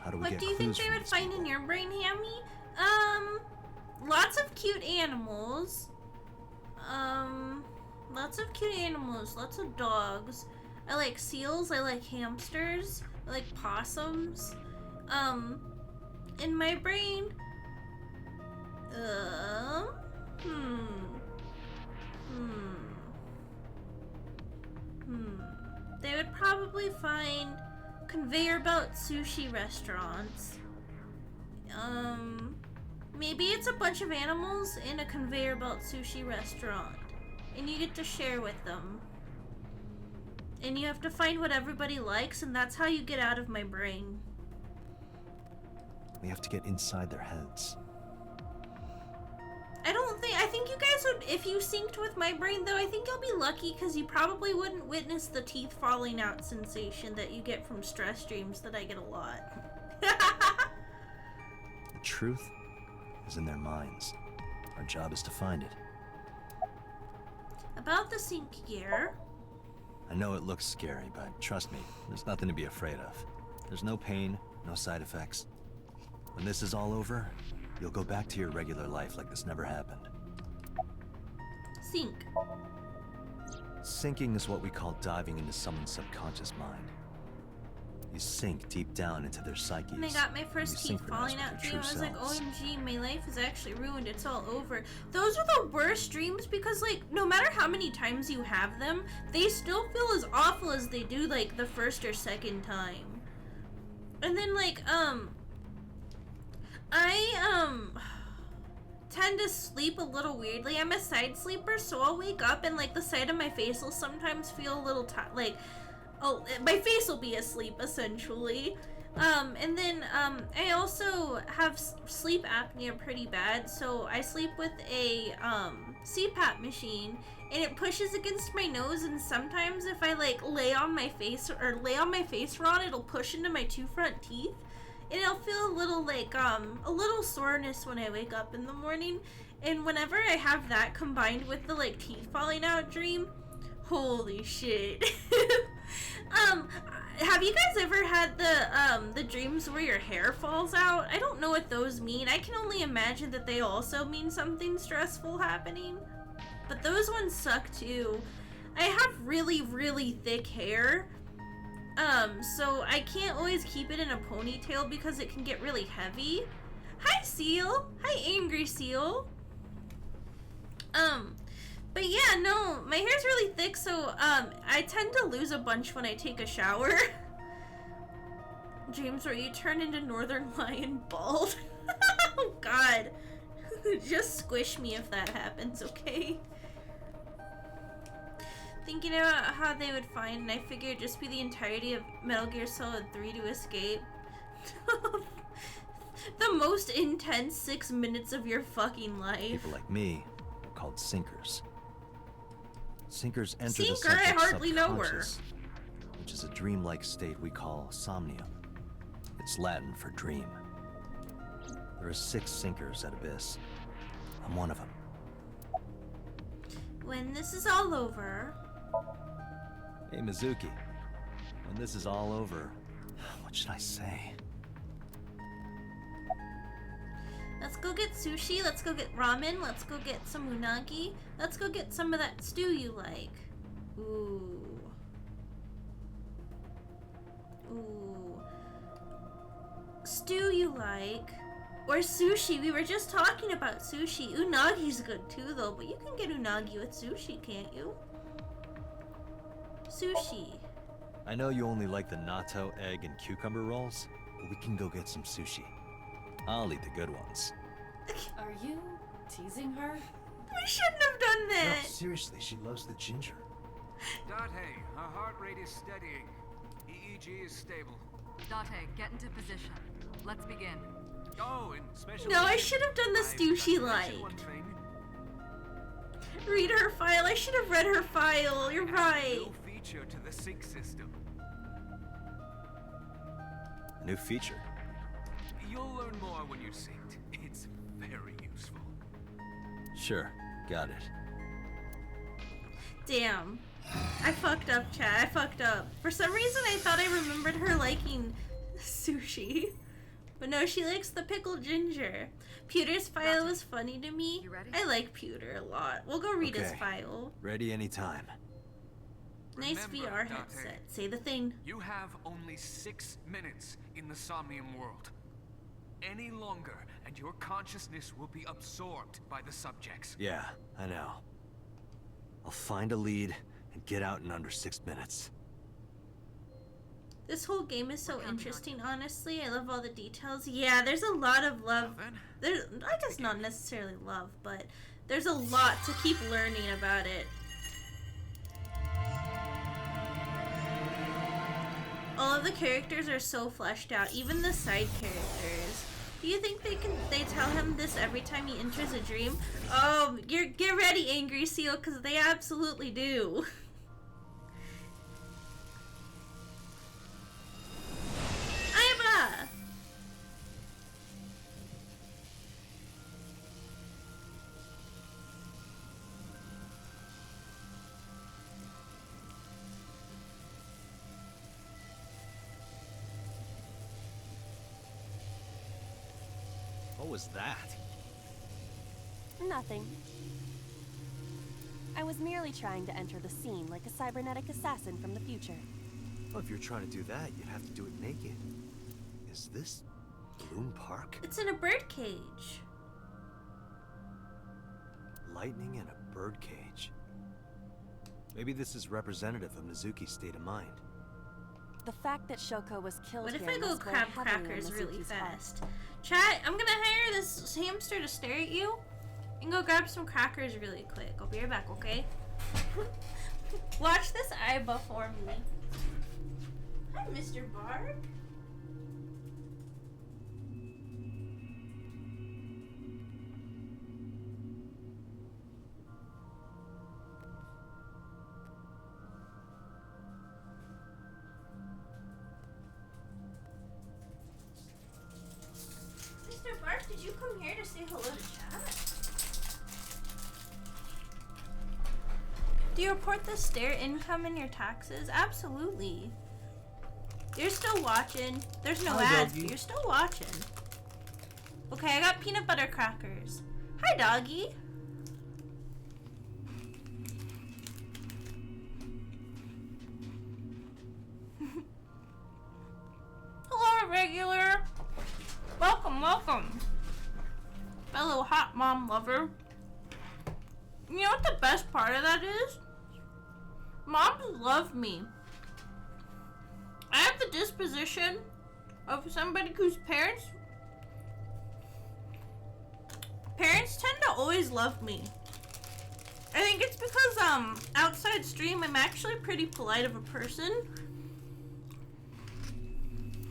how do we What get do you think clues they from would these find people? in your brain, Hammie? Lots of cute animals. Lots of cute animals. Lots of dogs. I like seals. I like hamsters. I like possums. In my brain, they would probably find conveyor belt sushi restaurants. Maybe it's a bunch of animals in a conveyor belt sushi restaurant, and you get to share with them. And you have to find what everybody likes, and that's how you get out of my brain. We have to get inside their heads. I think you guys would, if you synced with my brain though, I think you'll be lucky because you probably wouldn't witness the teeth falling out sensation that you get from stress dreams that I get a lot. The truth is in their minds. Our job is to find it. About the sink gear. I know it looks scary, but trust me, there's nothing to be afraid of. There's no pain, no side effects. When this is all over, you'll go back to your regular life like this never happened. Sink. Sinking is what we call diving into someone's subconscious mind. You sink deep down into their psyches. And I got my first and you teeth synchronize falling with out their dream. I true was like, selves. OMG, my life is actually ruined. It's all over. Those are the worst dreams because, like, no matter how many times you have them, they still feel as awful as they do, like, the first or second time. And then, like, I tend to sleep a little weirdly. I'm a side sleeper, so I'll wake up and, like, the side of my face will sometimes feel a little like, oh, my face will be asleep, essentially. And then, I also have sleep apnea pretty bad, so I sleep with a, CPAP machine, and it pushes against my nose, and sometimes if I, like, lay on my face wrong, it'll push into my two front teeth, and I'll feel a little, like, a little soreness when I wake up in the morning, and whenever I have that combined with the, like, teeth falling out dream, holy shit. Have you guys ever had the dreams where your hair falls out? I don't know what those mean. I can only imagine that they also mean something stressful happening. But those ones suck too. I have really, really thick hair. So I can't always keep it in a ponytail because it can get really heavy. Hi, Seal. Hi, Angry Seal. But yeah, no, my hair's really thick, so, I tend to lose a bunch when I take a shower. Dreams where you turn into Northern Lion bald. Oh, God. Just squish me if that happens, okay? Thinking about how they would find, and I figured it'd just be the entirety of Metal Gear Solid 3 to escape. The most intense 6 minutes of your fucking life. People like me are called sinkers. Sinkers enter Sinker? the subject's I hardly know her. subconscious, which is a dreamlike state we call Somnium. It's Latin for dream. There are 6 sinkers at Abyss. I'm one of them. When this is all over... Hey, Mizuki. When this is all over, what should I say? Let's go get sushi, let's go get ramen, let's go get some unagi, let's go get some of that stew you like. Ooh. Ooh. Stew you like. Or sushi, we were just talking about sushi. Unagi's good too though, but you can get unagi with sushi, can't you? Sushi. I know you only like the natto, egg, and cucumber rolls, but we can go get some sushi. I'll eat the good ones. Are you teasing her? We shouldn't have done No, that. seriously, she loves the ginger. Date, her heart rate is steadying. EEG is stable. Date, get into position. Let's begin. Oh, and special. No, I should have done the stew she I forgot to mention liked. one thing. Read her file. I should have read her file. You're Add a right. new feature to the sync system. A new feature. You'll learn more when you're synced. It's very useful. Sure, got it. Damn. I fucked up, chat. I fucked up. For some reason, I thought I remembered her liking sushi. But no, she likes the pickled ginger. Pewter's file was funny to me. You ready? I like Pewter a lot. We'll go read his Okay. file. Ready anytime. Nice Remember, VR Date, headset. Say the thing. You have only 6 minutes in the Somnium world. Any longer, and your consciousness will be absorbed by the subjects. Yeah, I know. I'll find a lead and get out in under 6 minutes. This whole game is so interesting, honestly. I love all the details. Yeah, there's a lot of love. Well then, There's, I guess not necessarily love, but there's a lot to keep learning about it. All of the characters are so fleshed out, even the side characters. Do you think they tell him this every time he enters a dream? Oh, get ready, Angry Seal, because they absolutely do. Iba! What was that? Nothing. I was merely trying to enter the scene like a cybernetic assassin from the future. Well, if you're trying to do that, you'd have to do it naked. Is this Bloom Park? It's in a bird cage. Lightning in a bird cage. Maybe this is representative of Mizuki's state of mind. The fact that Shoko was killed What if here I go must weigh crab heavily on crackers really Mizuki's heart. fast? Chat, I'm gonna hire this hamster to stare at you and go grab some crackers really quick. I'll be right back, okay? Watch this eye before me. Hi, Mr. Bark. Mr. Bark, did you come here to say hello to chat? Do you report the stare income in your taxes? Absolutely. You're still watching. There's no Hi, ads, doggy. but you're still watching. Okay, I got peanut butter crackers. Hi, doggy. Hello, regular. Welcome, welcome. Fellow hot mom lover. You know what the best part of that is? Moms love me. I have the disposition of somebody whose parents tend to always love me. I think it's because outside stream I'm actually pretty polite of a person.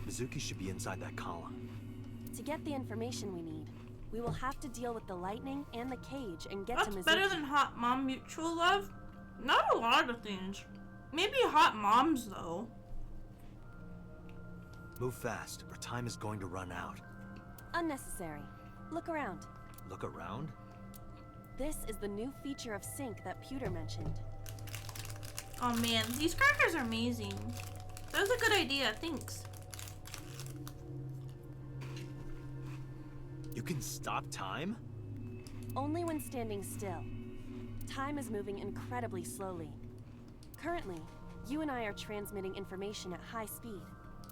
Mizuki should be inside that column. To get the information we need, we will have to deal with the lightning and the cage and get to That's Mizuki. better than hot mom mutual love. Not a lot of things. Maybe hot moms though. Move fast, or time is going to run out. Unnecessary. Look around. Look around? This is the new feature of Sync that Pewter mentioned. Oh man, these crackers are amazing. That was a good idea, thanks. You can stop time? Only when standing still. Time is moving incredibly slowly. Currently, you and I are transmitting information at high speed,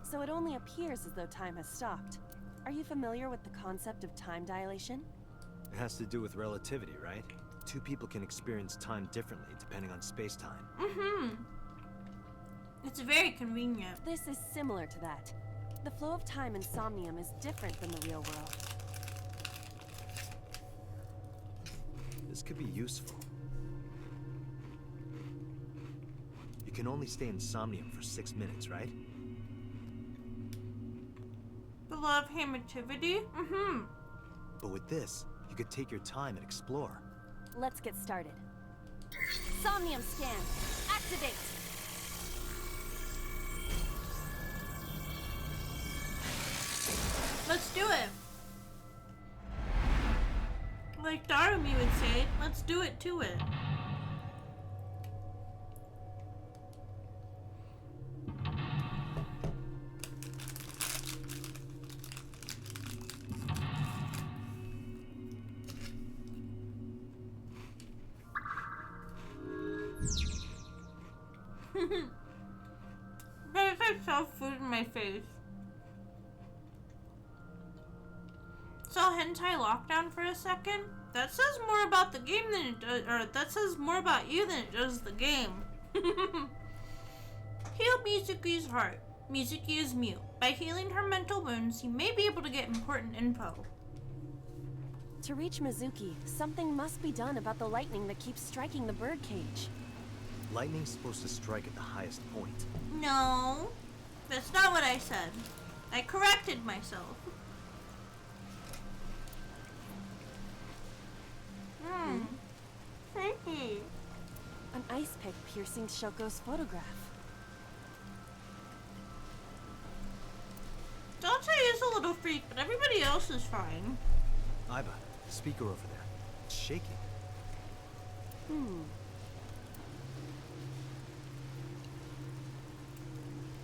so it only appears as though time has stopped. Are you familiar with the concept of time dilation? It has to do with relativity, right? Two people can experience time differently depending on space-time. Mm-hmm. It's very convenient. This is similar to that. The flow of time in Somnium is different than the real world. This could be useful. You can only stay in Somnium for 6 minutes, right? The law of hamativity? Mm-hmm. But with this, you could take your time and explore. Let's get started. Somnium scan. Activate. Let's do it. Like Darumi would say, let's do it to it. I just saw food in my face. Saw hentai lockdown for a second. That says more about the game than it does, or that says more about you than it does the game. Heal Mizuki's heart. Mizuki is mute. By healing her mental wounds, you may be able to get important info. To reach Mizuki, something must be done about the lightning that keeps striking the birdcage. Lightning's supposed to strike at the highest point. No, that's not what I said. I corrected myself. Thank you. An ice pick piercing Shoko's photograph. Dante is a little freak, but everybody else is fine. Iba, the speaker over there. It's shaking.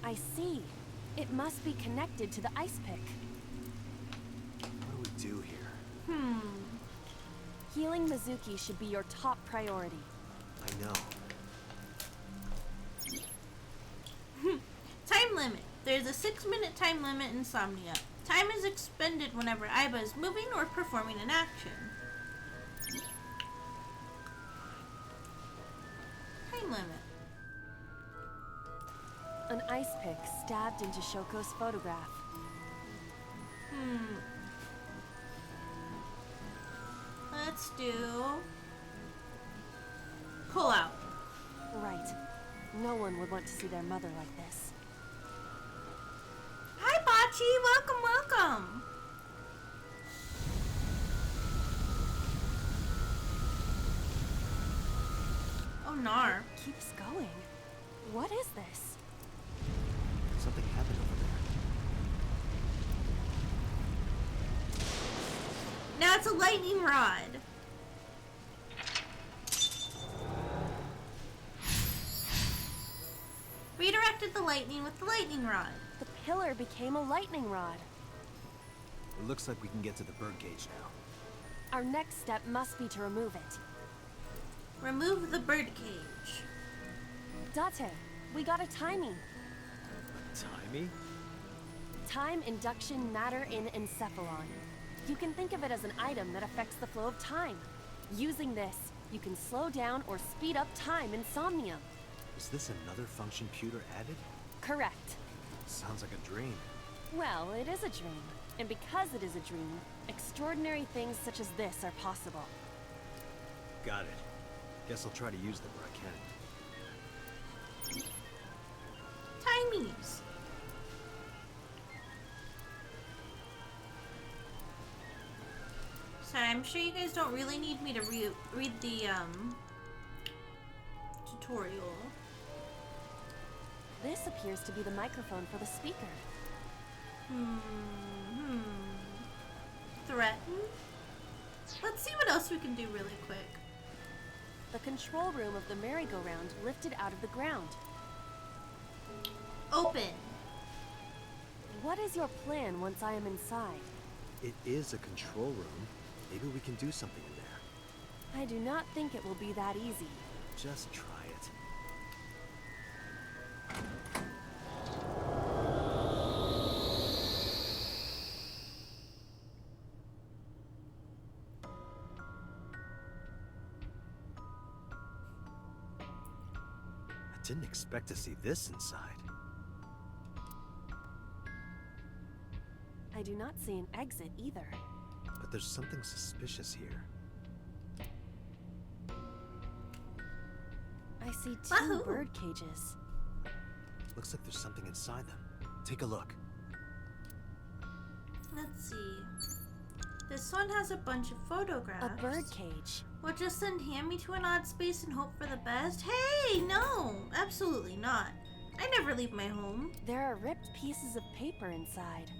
I see. It must be connected to the ice pick. What do we do here? Healing Mizuki should be your top priority. I know. There's a 6-minute time limit in Somnium. Time is expended whenever Aiba is moving or performing an action. Time limit. An ice pick stabbed into Shoko's photograph. Let's do... pull out. Right. No one would want to see their mother like this. Hi, Bachi! Welcome, welcome! Oh, Nar. It keeps going. What is this? Something happened over there. Now it's a lightning rod. Redirected the lightning with the lightning rod. The pillar became a lightning rod. It looks like we can get to the birdcage now. Our next step must be to remove it. Remove the birdcage. Date, we got a timing. Timey? Time induction matter in encephalon. You can think of it as an item that affects the flow of time. Using this, you can slow down or speed up time in Somnium. Is this another function Pewter added? Correct. Sounds like a dream. Well, it is a dream. And because it is a dream, extraordinary things such as this are possible. Got it. Guess I'll try to use them where I can. Timies. Sorry, I'm sure you guys don't really need me to read the tutorial. This appears to be the microphone for the speaker. Threaten? Let's see what else we can do really quick. The control room of the merry-go-round lifted out of the ground. Open. What is your plan once I am inside? It is a control room. Maybe we can do something in there. I do not think it will be that easy. Just try it. I didn't expect to see this inside. I do not see an exit either. But there's something suspicious here. I see two Wahoo! bird cages. Looks like there's something inside them. Take a look. Let's see. This one has a bunch of photographs. A bird cage. We'll just send Hammie to an odd space and hope for the best. Hey, no, absolutely not. I never leave my home. There are ripped pieces of paper inside.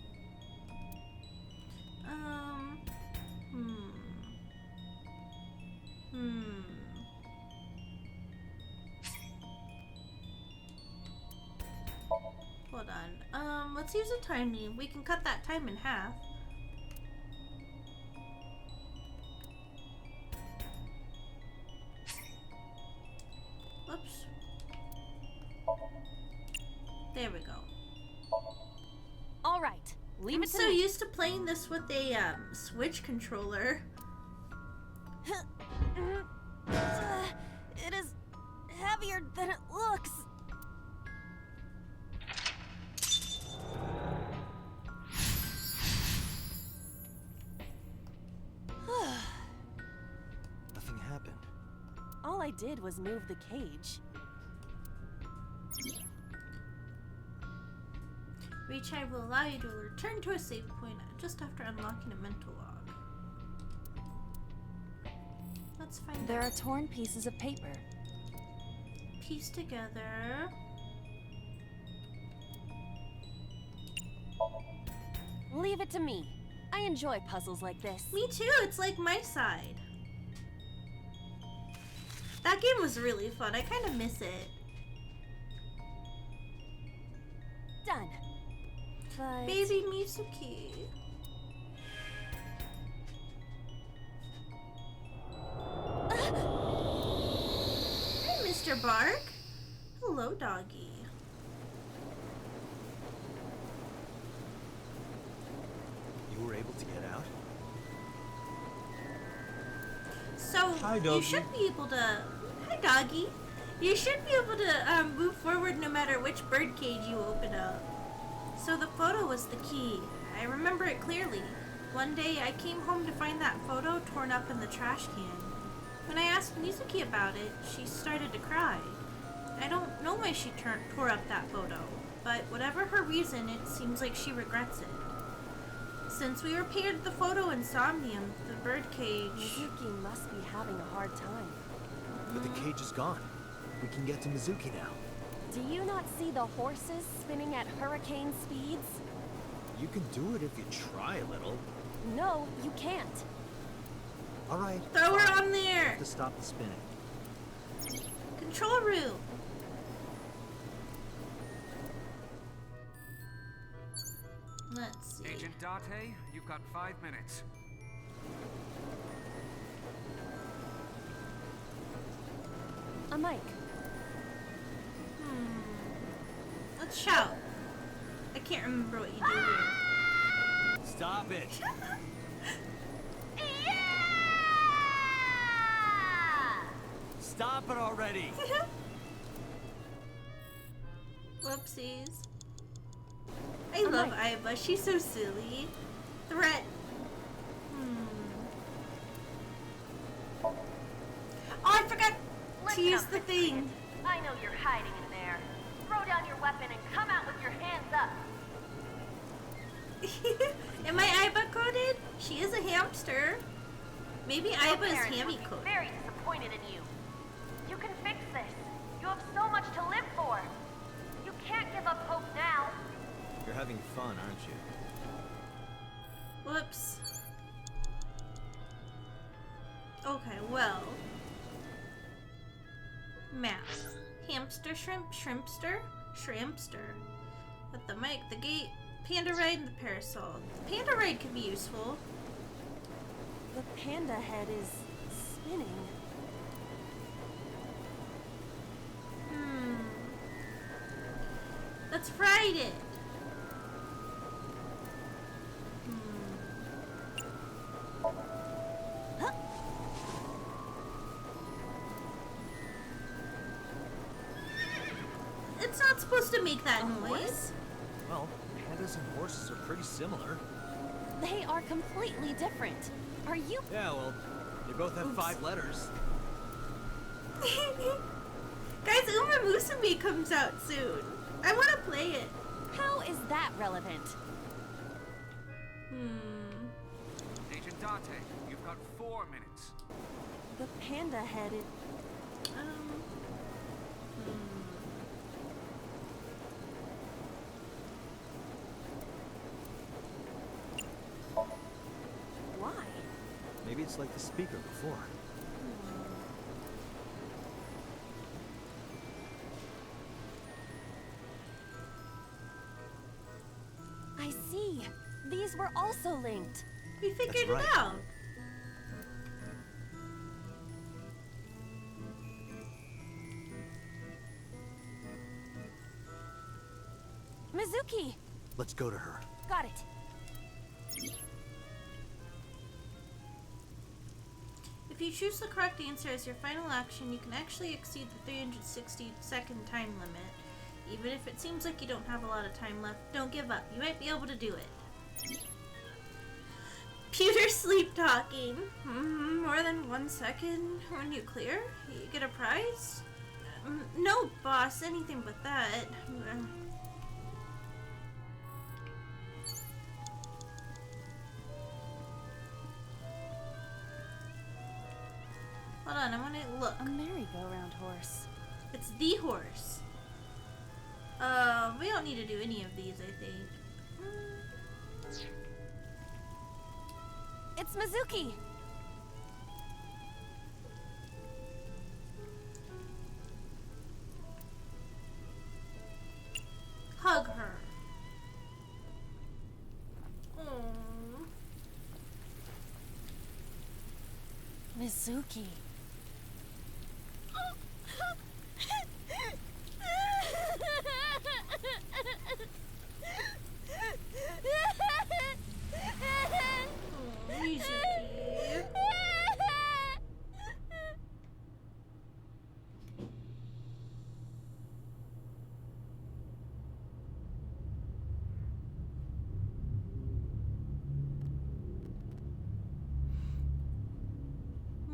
Hold on. Let's use a timing. We can cut that time in half. Whoops. There we go. All right, leave I'm it to so me. used to playing this with a Switch controller. It is heavier than it looks. Nothing happened. All I did was move the cage. Retry will allow you to return to a save point just after unlocking a mental log. Let's find There out. are torn pieces of paper. Piece together. Leave it to me. I enjoy puzzles like this. Me too, it's like my side. That game was really fun. I kind of miss it. Done. But Baby Mitsuki. Hi, Mr. Bark. Hello, doggy. Hi, you doggy. should be able to. Hi, doggy. You should be able to move forward no matter which bird cage you open up. So the photo was the key. I remember it clearly. One day I came home to find that photo torn up in the trash can. When I asked Mizuki about it, she started to cry. I don't know why she tore up that photo, but whatever her reason, it seems like she regrets it. Since we repaired the photo in Somnium, the bird cage... Mizuki must be having a hard time. But the cage is gone. We can get to Mizuki now. Do you not see the horses spinning at hurricane speeds? You can do it if you try a little. No, you can't. All right. Throw her fine. on there! Have to stop the spinning. Control room! Let's see. Agent Date, you've got 5 minutes. A mic. Let's shout. I can't remember what you do here. Stop it. Stop it already. Whoopsies. I love Aiba. She's so silly. Threat. Oh, I forgot to use the thing. I know you're hiding in there. Throw down your weapon and come out with your hands up. Am I Aiba coded? She is a hamster. Maybe Aiba is Parents Hammie would be coded. very disappointed in you. You can fix this. You have so much to live for. You can't give up hope now. You're having fun, aren't you? Whoops. Okay, well. Map. Hamster, shrimpster. At the mic, the gate, panda ride, and the parasol. The panda ride could be useful. The panda head is spinning. Let's ride it. It's not supposed to make that noise. Well, pandas and horses are pretty similar. They are completely different. Are you... Yeah, well, they both have 5 letters. Guys, Uma Musume comes out soon. I want to play it. How is that relevant? Agent Date, you've got 4 minutes. The panda head is... Why? Maybe it's like the speaker before. I see. These were also linked. We figured That's right. it out. Mizuki! Let's go to her. Got it. If you choose the correct answer as your final action, you can actually exceed the 360-second time limit. Even if it seems like you don't have a lot of time left, don't give up. You might be able to do it. Pewter sleep talking. More than 1 second when you clear, you get a prize? No, boss, anything but that. Hold on, I want to look. A merry-go-round horse. It's the horse. We don't need to do any of these, I think. It's Mizuki! Hug her. Aww. Mizuki.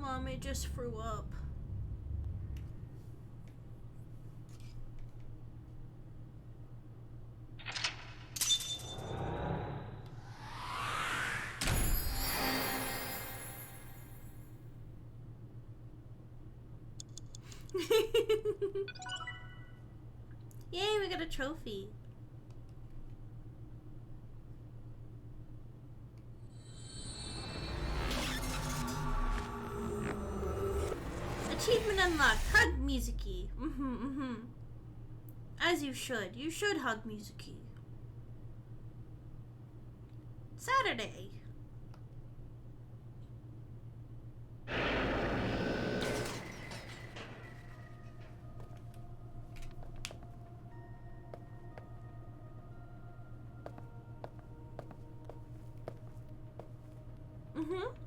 Mommy just threw up. Yay, we got a trophy. Achievement unlocked. Hug Mizuki. As you should. You should hug Mizuki. Saturday.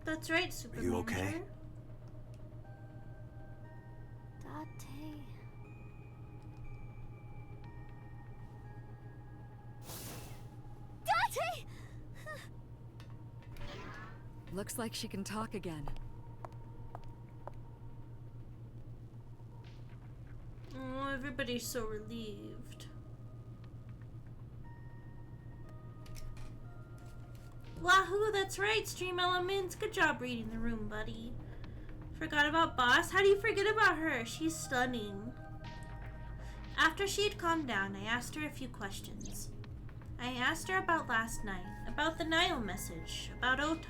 That's right, Super Are you okay? Looks like she can talk again. Oh, everybody's so relieved. Wahoo, that's right, Stream Elements. Good job reading the room, buddy. Forgot about Boss? How do you forget about her? She's stunning. After she had calmed down, I asked her a few questions. I asked her about last night, about the Nile message, about Ota,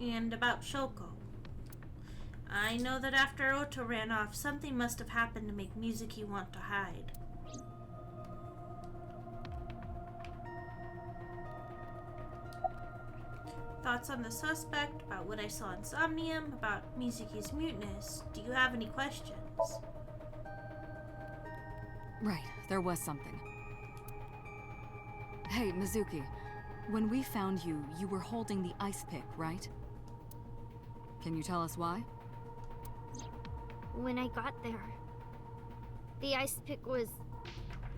and about Shoko. I know that after Ota ran off, something must have happened to make Mizuki want to hide. Thoughts on the suspect, about what I saw in Somnium, about Mizuki's muteness. Do you have any questions? Right, there was something. Hey, Mizuki. When we found you, you were holding the ice pick, right? Can you tell us why? When I got there, the ice pick was...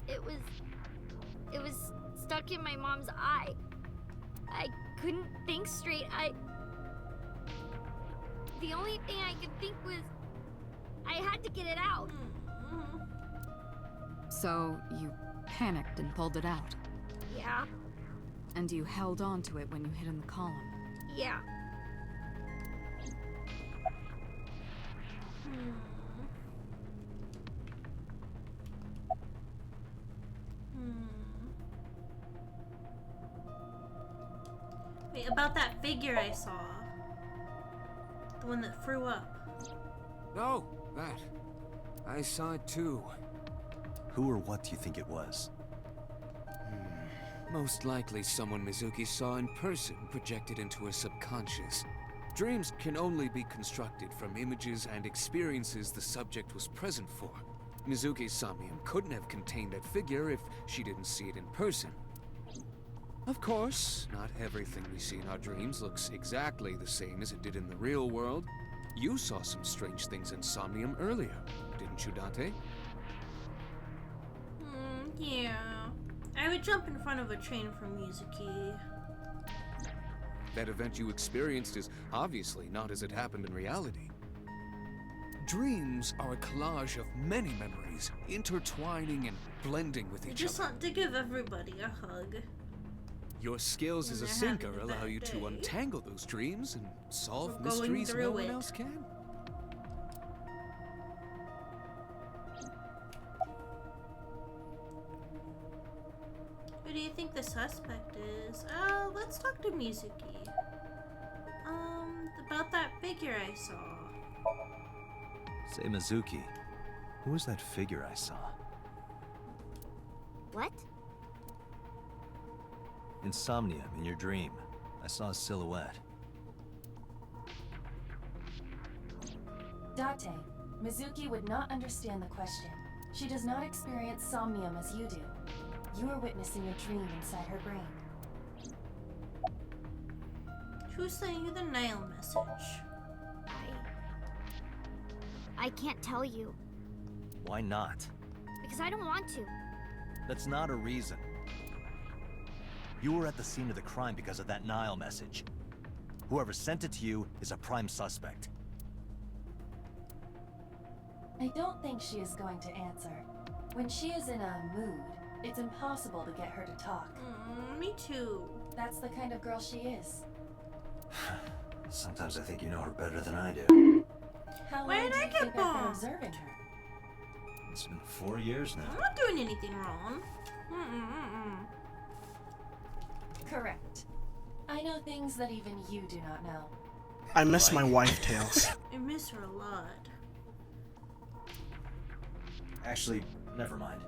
It was stuck in my mom's eye. I couldn't think straight. The only thing I could think was... I had to get it out. So, you panicked and pulled it out? Yeah. And you held on to it when you hid in the column? Yeah. Wait, about that figure I saw. The one that threw up. No, that. I saw it too. Who or what do you think it was? Most likely someone Mizuki saw in person projected into her subconscious. Dreams can only be constructed from images and experiences the subject was present for. Mizuki's Somnium couldn't have contained that figure if she didn't see it in person. Of course, not everything we see in our dreams looks exactly the same as it did in the real world. You saw some strange things in Somnium earlier, didn't you, Dante? Yeah. I would jump in front of a train for Mizuki. That event you experienced is obviously not as it happened in reality. Dreams are a collage of many memories, intertwining and blending with I each just other. want to give everybody a hug. Your skills as a they're sinker having a allow bad you to day. untangle those dreams and solve We're going mysteries no through one it. else can. Who do you think the suspect is? Let's talk to Mizuki. About that figure I saw. Say, Mizuki, who was that figure I saw? What? In Somnium, in your dream, I saw a silhouette. Date, Mizuki would not understand the question. She does not experience Somnium as you do. You are witnessing a dream inside her brain. Who sent you the Nile message? I can't tell you. Why not? Because I don't want to. That's not a reason. You were at the scene of the crime because of that Nile message. Whoever sent it to you is a prime suspect. I don't think she is going to answer. When she is in a mood, it's impossible to get her to talk. Me too. That's the kind of girl she is. Sometimes I think you know her better than I do. How Why long did do I you get think I've been bombed? observing her? It's been 4 years I'm now. not doing anything wrong. Correct. I know things that even you do not know. I miss my wife, Tails. I miss her a lot. Actually, never mind.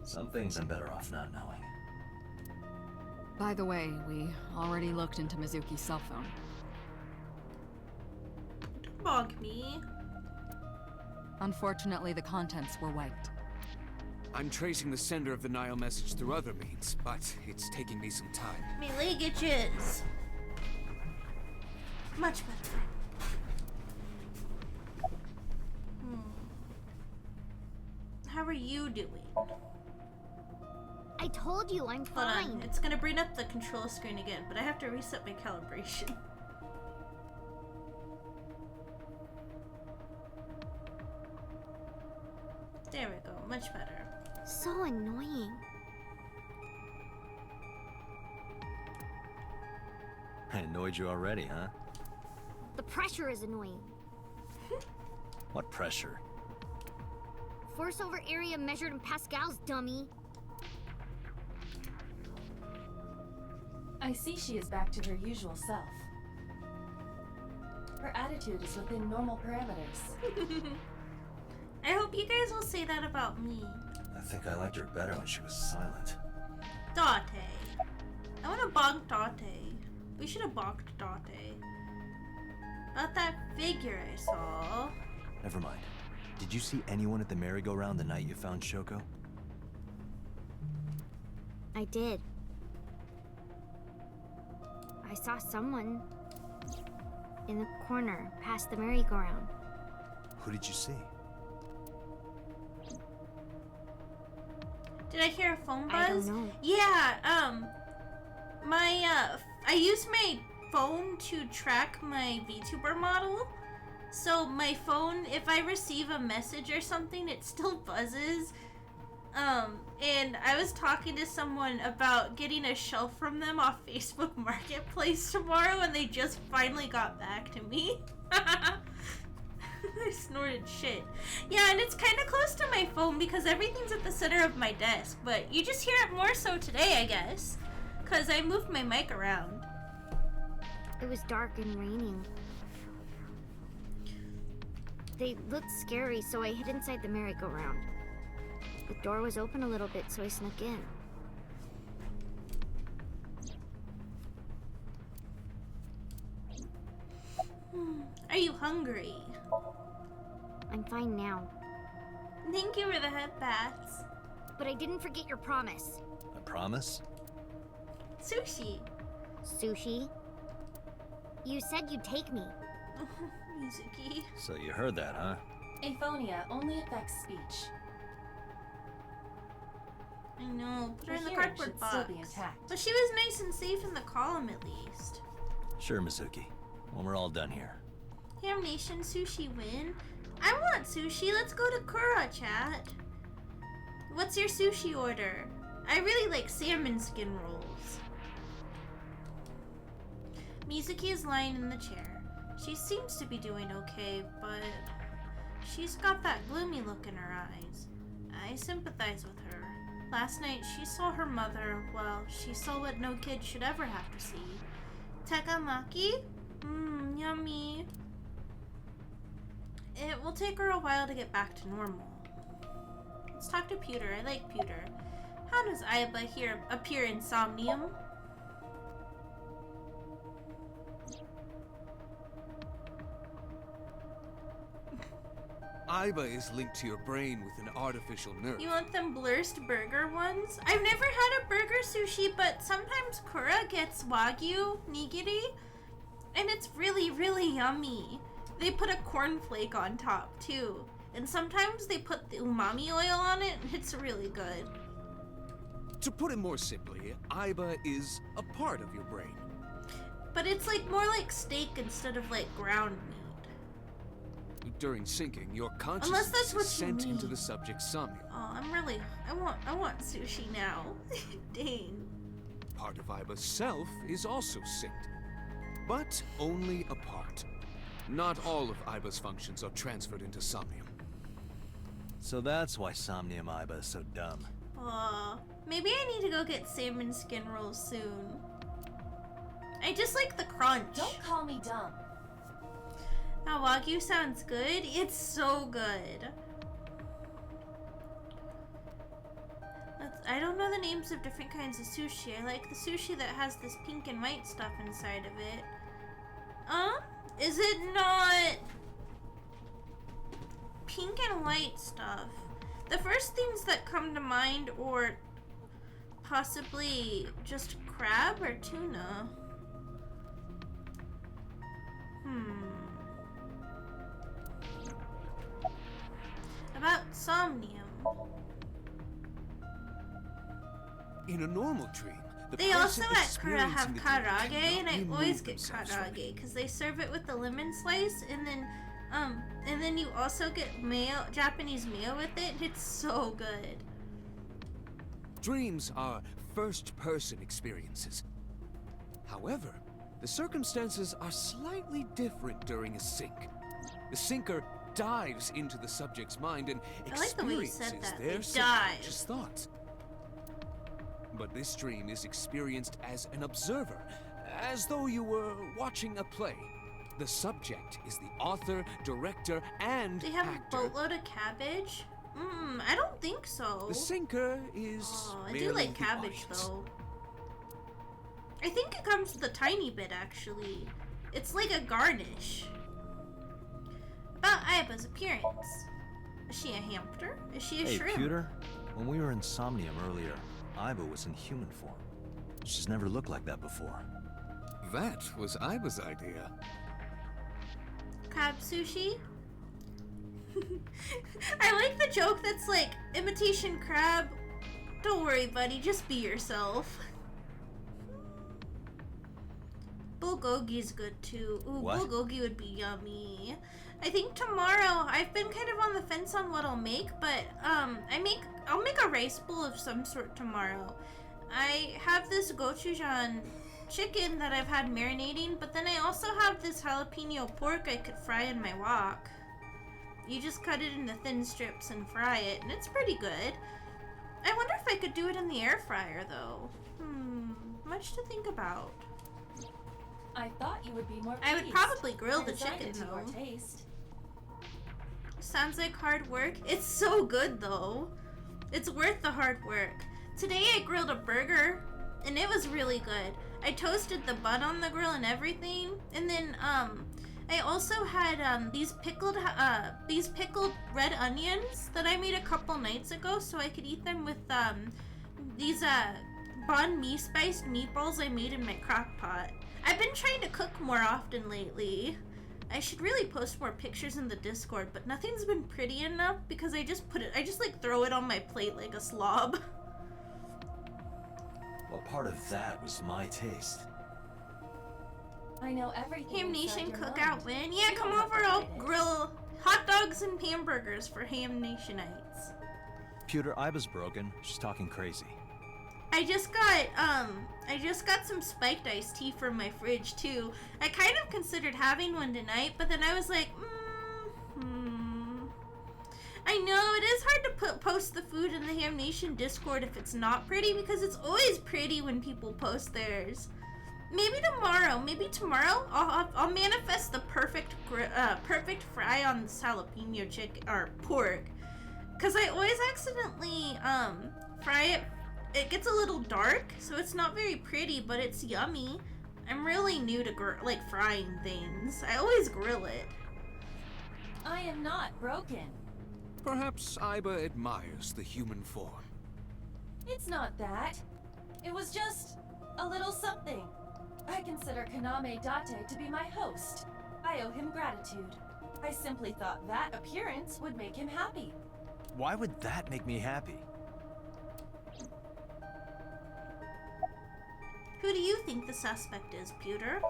Some things I'm better off not knowing. By the way, we already looked into Mizuki's cell phone. Don't bog me. Unfortunately, the contents were wiped. I'm tracing the sender of the Nile message through other means, but it's taking me some time. Melee gitches. Much better. How are you doing? I told you I'm Hold fine. on, it's gonna bring up the control screen again, but I have to reset my calibration. There we go, much better. So annoying. I annoyed you already, huh? The pressure is annoying. What pressure? Force over area measured in pascals, dummy. I see she is back to her usual self. Her attitude is within normal parameters. I hope you guys will say that about me. I think I liked her better when she was silent. Date. I wanna bonk Date. We should have bonked Date. About that figure I saw. Never mind. Did you see anyone at the merry-go-round the night you found Shoko? I did. I saw someone in the corner past the merry-go-round. Who did you see? Did I hear a phone buzz? I don't know. Yeah, I use my phone to track my VTuber model. So my phone, if I receive a message or something, it still buzzes. And I was talking to someone about getting a shelf from them off Facebook Marketplace tomorrow, and they just finally got back to me. I snorted shit. Yeah, and it's kind of close to my phone because everything's at the center of my desk, but you just hear it more so today, I guess, because I moved my mic around. It was dark and raining. They looked scary, so I hid inside the merry-go-round. The door was open a little bit, so I snuck in. Are you hungry? I'm fine now. Thank you for the head baths. But I didn't forget your promise. A promise? Sushi. Sushi? You said you'd take me. Mizuki. So you heard that, huh? Aphonia only affects speech. I know. Put her in the hearing cardboard should box. still be intact. But she was nice and safe in the column, at least. Sure, Mizuki. When we're all done here. Ham Nation sushi win. I want sushi. Let's go to Kura, chat. What's your sushi order? I really like salmon skin rolls. Mizuki is lying in the chair. She seems to be doing okay, but she's got that gloomy look in her eyes. I sympathize with her. Last night, she saw her mother. Well, she saw what no kid should ever have to see. Takamaki? Mmm, yummy. It will take her a while to get back to normal. Let's talk to Pewter. I like Pewter. How does Aiba here appear in Somnium? Aiba is linked to your brain with an artificial nerve. You want them blurst burger ones? I've never had a burger sushi, but sometimes Kura gets wagyu nigiri, and it's really, really yummy. They put a cornflake on top, too. And sometimes they put the umami oil on it, and it's really good. To put it more simply, Aiba is a part of your brain. But it's like more like steak instead of like ground meat. During syncing, your Unless consciousness that's what is you sent mean. into the subject's somnium. Oh, I want sushi now. Dang. Part of Iba's self is also synced, but only a part. Not all of Iba's functions are transferred into Somnium. So that's why Somnium Iba is so dumb. Maybe I need to go get salmon skin rolls soon. I just like the crunch. Don't call me dumb. Now Wagyu sounds good. It's so good. I don't know the names of different kinds of sushi. I like the sushi that has this pink and white stuff inside of it. Is it not pink and white stuff? The first things that come to mind, or possibly just crab or tuna. About Somnium. In a normal dream, They also at Kura have experiencing the dream karage, cannot and I remove always get themselves from it. karage because they serve it with the lemon slice, and then you also get mayo, Japanese mayo with it. It's so good. Dreams are first-person experiences. However, the circumstances are slightly different during a sync. The syncer dives into the subject's mind and I like the way you said experiences that. their They subconscious thoughts. But this dream is experienced as an observer, as though you were watching a play. The subject is the author, director, and They have actor. a boatload of cabbage. I don't think so. The syncer is I do merely like the cabbage audience. though. I think it comes with a tiny bit actually. It's like a garnish. About Iba's appearance. Is she a hamster? Is she a Hey, shrimp? Pewter, when we were in Somnium earlier, Iba was in human form. She's never looked like that before. That was Iba's idea. Crab sushi? I like the joke that's like, imitation crab. Don't worry, buddy, just be yourself. Bulgogi's good too. Ooh, What? bulgogi would be yummy. I think tomorrow, I've been kind of on the fence on what I'll make, but I'll make a rice bowl of some sort tomorrow. I have this gochujang chicken that I've had marinating, but then I also have this jalapeno pork I could fry in my wok. You just cut it into thin strips and fry it, and it's pretty good. I wonder if I could do it in the air fryer, though. Much to think about. I thought you would be more I would pleased. probably grill I the designed chicken, it to your though. taste. Sounds like hard work. It's so good, though. It's worth the hard work. Today I grilled a burger, and it was really good. I toasted the bun on the grill and everything, and then I also had these pickled red onions that I made a couple nights ago, so I could eat them with these banh mi spiced meatballs I made in my crock pot. I've been trying to cook more often lately. I should really post more pictures in the Discord, but nothing's been pretty enough because I just like throw it on my plate like a slob. Well, part of that was my taste. I know everything. Ham inside Nation your cookout mind. win. Yeah, You come don't have over. to I'll hide it. grill hot dogs and hamburgers for Ham Nationites. Pewter, Iba's broken. She's talking crazy. I just got some spiked iced tea from my fridge too. I kind of considered having one tonight, but then I was like, I know it is hard to post the food in the Ham Nation Discord if it's not pretty, because it's always pretty when people post theirs. Maybe tomorrow I'll manifest the perfect fry on this jalapeno chicken or pork, because I always accidentally fry it. It gets a little dark, so it's not very pretty, but it's yummy. I'm really new to frying things. I always grill it. I am not broken. Perhaps Iba admires the human form. It's not that. It was just a little something. I consider Kaname Date to be my host. I owe him gratitude. I simply thought that appearance would make him happy. Why would that make me happy? Who do do you think the suspect is, Pewter?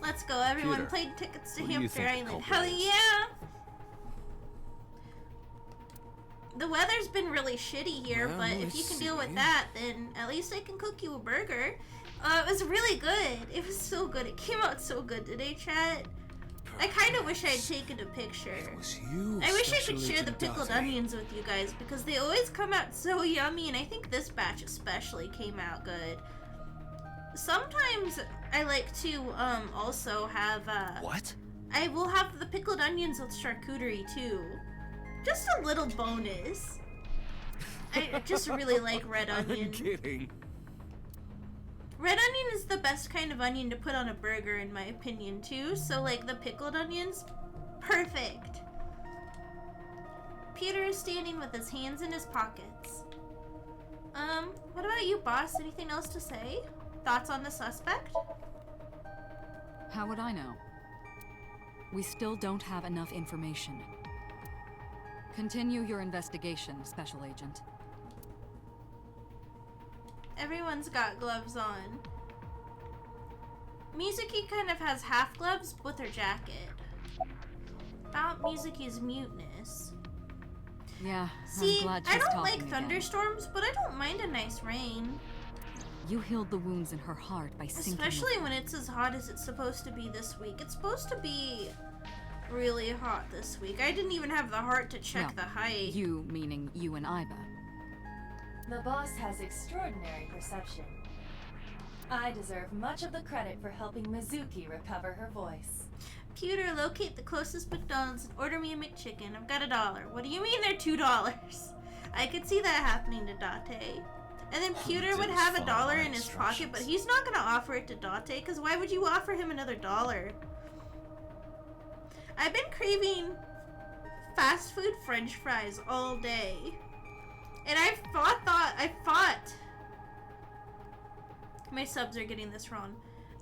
Let's go, everyone. Pewter, Played tickets to what do you Hamster think the Island. culprit Hell is? yeah! The weather's been really shitty here, Well, but if you can deal with see. that, then at least I can cook you a burger. It was really good. It was so good. It came out so good today, chat. I kind of wish I had taken a picture. It was you, I wish I Special could share the Agent pickled Date. onions with you guys because they always come out so yummy, and I think this batch especially came out good. Sometimes I like to also have What? I will have the pickled onions with charcuterie too. Just a little bonus. I just really like red onion. I'm kidding. Red onion is the best kind of onion to put on a burger in my opinion too, so like the pickled onions, perfect. Peter is standing with his hands in his pockets. What about you, boss? Anything else to say? Thoughts on the suspect? How would I know? We still don't have enough information. Continue your investigation, Special Agent. Everyone's got gloves on. Mizuki kind of has half gloves with her jacket. About Mizuki's muteness. Yeah, See, I'm glad I she's don't talking like again. thunderstorms, but I don't mind a nice rain. You healed the wounds in her heart by sinking Especially with when it's as hot as it's supposed to be this week. It's supposed to be really hot this week. I didn't even have the heart to check No, the height. You meaning you and Iba. The boss has extraordinary perception. I deserve much of the credit for helping Mizuki recover her voice. Pewter, locate the closest McDonald's and order me a McChicken. I've got $1. What do you mean they're $2? I could see that happening to Date. And then Pewter would Just have follow my $1 in his pocket, but instructions. he's not gonna offer it to Date, because why would you offer him another $1? I've been craving fast food french fries all day. And I fought. My subs are getting this wrong.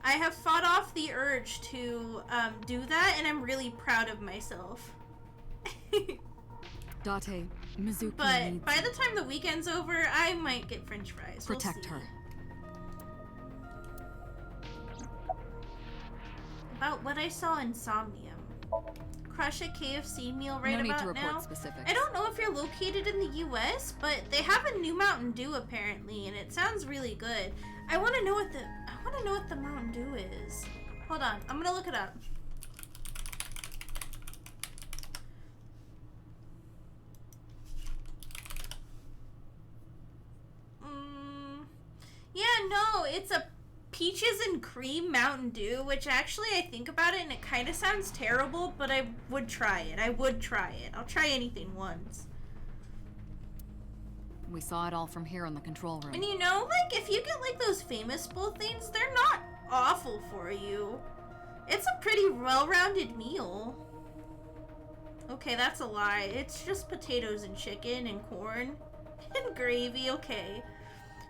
I have fought off the urge to do that, and I'm really proud of myself. Date, Mizuki But needs by the time the weekend's over, I might get french fries. We'll protect see. her. About what I saw in Somnium. Crush a KFC meal right No need about to report now. specifics. I don't know if you're located in the US, but they have a new Mountain Dew apparently, and it sounds really good. I want to know what the Mountain Dew is. Hold on, I'm gonna look it up. Yeah, no, it's a peaches and cream Mountain Dew, which actually I think about it and it kind of sounds terrible, but I would try it. I'll try anything once. We saw it all from here in the control room. And you know, like, if you get, like, those famous bowl things, they're not awful for you. It's a pretty well-rounded meal. Okay, that's a lie. It's just potatoes and chicken and corn and gravy, okay.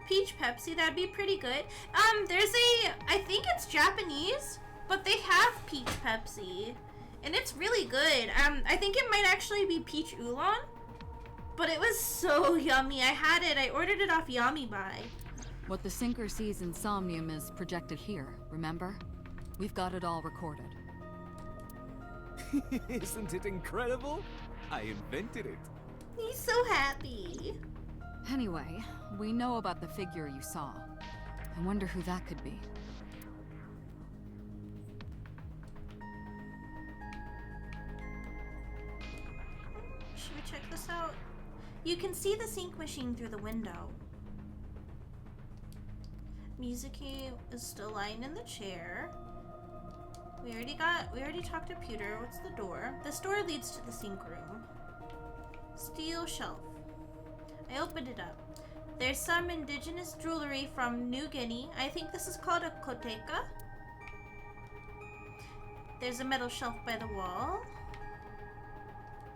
Peach Pepsi, that'd be pretty good. I think it's Japanese, but they have Peach Pepsi. And it's really good. I think it might actually be Peach Oolong. But it was so yummy. I ordered it off YummyBuy. What the Sinker sees in Somnium is projected here, remember? We've got it all recorded. Isn't it incredible? I invented it. He's so happy. Anyway, we know about the figure you saw. I wonder who that could be. Should we check this out? You can see the sync machine through the window. Mizuki is still lying in the chair. We already talked to Pewter. What's the door? This door leads to the sink room. Steel shelf. I opened it up. There's some indigenous jewelry from New Guinea. I think this is called a koteka. There's a metal shelf by the wall.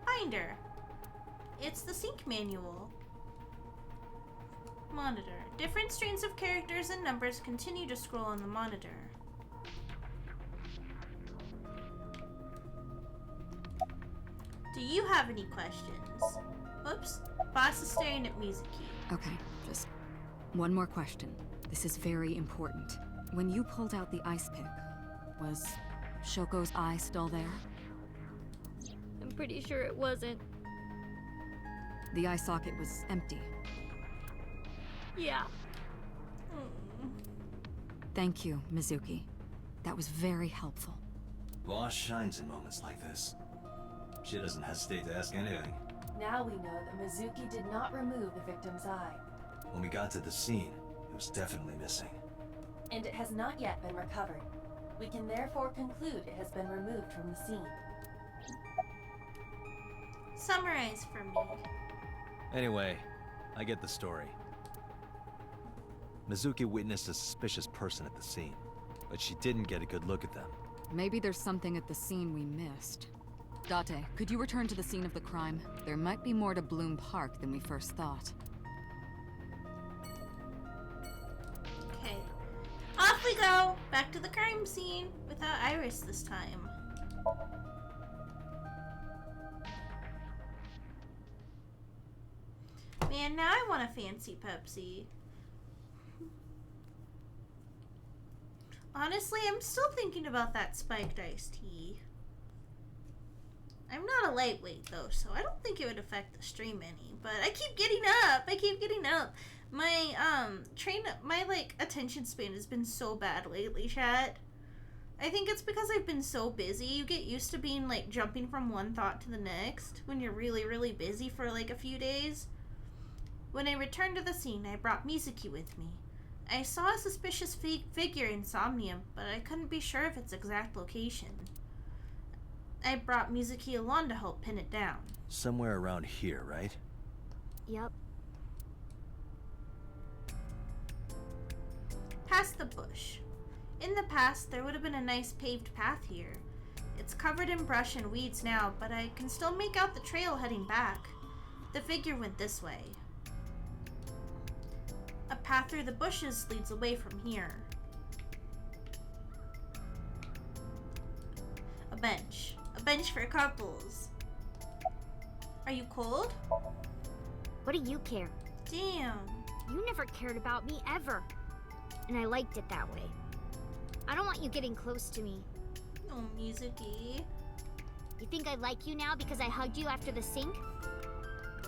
Binder. It's the sync manual. Monitor. Different strings of characters and numbers continue to scroll on the monitor. Do you have any questions? Oops. Boss is staring at Mizuki. Okay, just one more question. This is very important. When you pulled out the ice pick, was Shoko's eye still there? I'm pretty sure it wasn't. The eye socket was empty. Yeah. Thank you, Mizuki. That was very helpful. Boss shines in moments like this. She doesn't hesitate to ask anything. Now we know that Mizuki did not remove the victim's eye. When we got to the scene, it was definitely missing. And it has not yet been recovered. We can therefore conclude it has been removed from the scene. Summarize for me. Anyway, I get the story. Mizuki witnessed a suspicious person at the scene, but she didn't get a good look at them. Maybe there's something at the scene we missed. Date, could you return to the scene of the crime? There might be more to Bloom Park than we first thought. Okay. Off we go! Back to the crime scene. Without Iris this time. Man, now I want a fancy Pepsi. Honestly, I'm still thinking about that spiked iced tea. I'm not a lightweight though, so I don't think it would affect the stream any. But I keep getting up. My like attention span has been so bad lately, chat. I think it's because I've been so busy. You get used to being like jumping from one thought to the next when you're really, really busy for like a few days. When I returned to the scene, I brought Mizuki with me. I saw a suspicious figure in Somnium, but I couldn't be sure of its exact location. I brought Mizuki along to help pin it down. Somewhere around here, right? Yep. Past the bush. In the past, there would have been a nice paved path here. It's covered in brush and weeds now, but I can still make out the trail heading back. The figure went this way. A path through the bushes leads away from here. A bench. A bench for couples. Are you cold? What do you care? Damn. You never cared about me ever. And I liked it that way. I don't want you getting close to me. Oh, Mizuki. You think I like you now because I hugged you after the sink?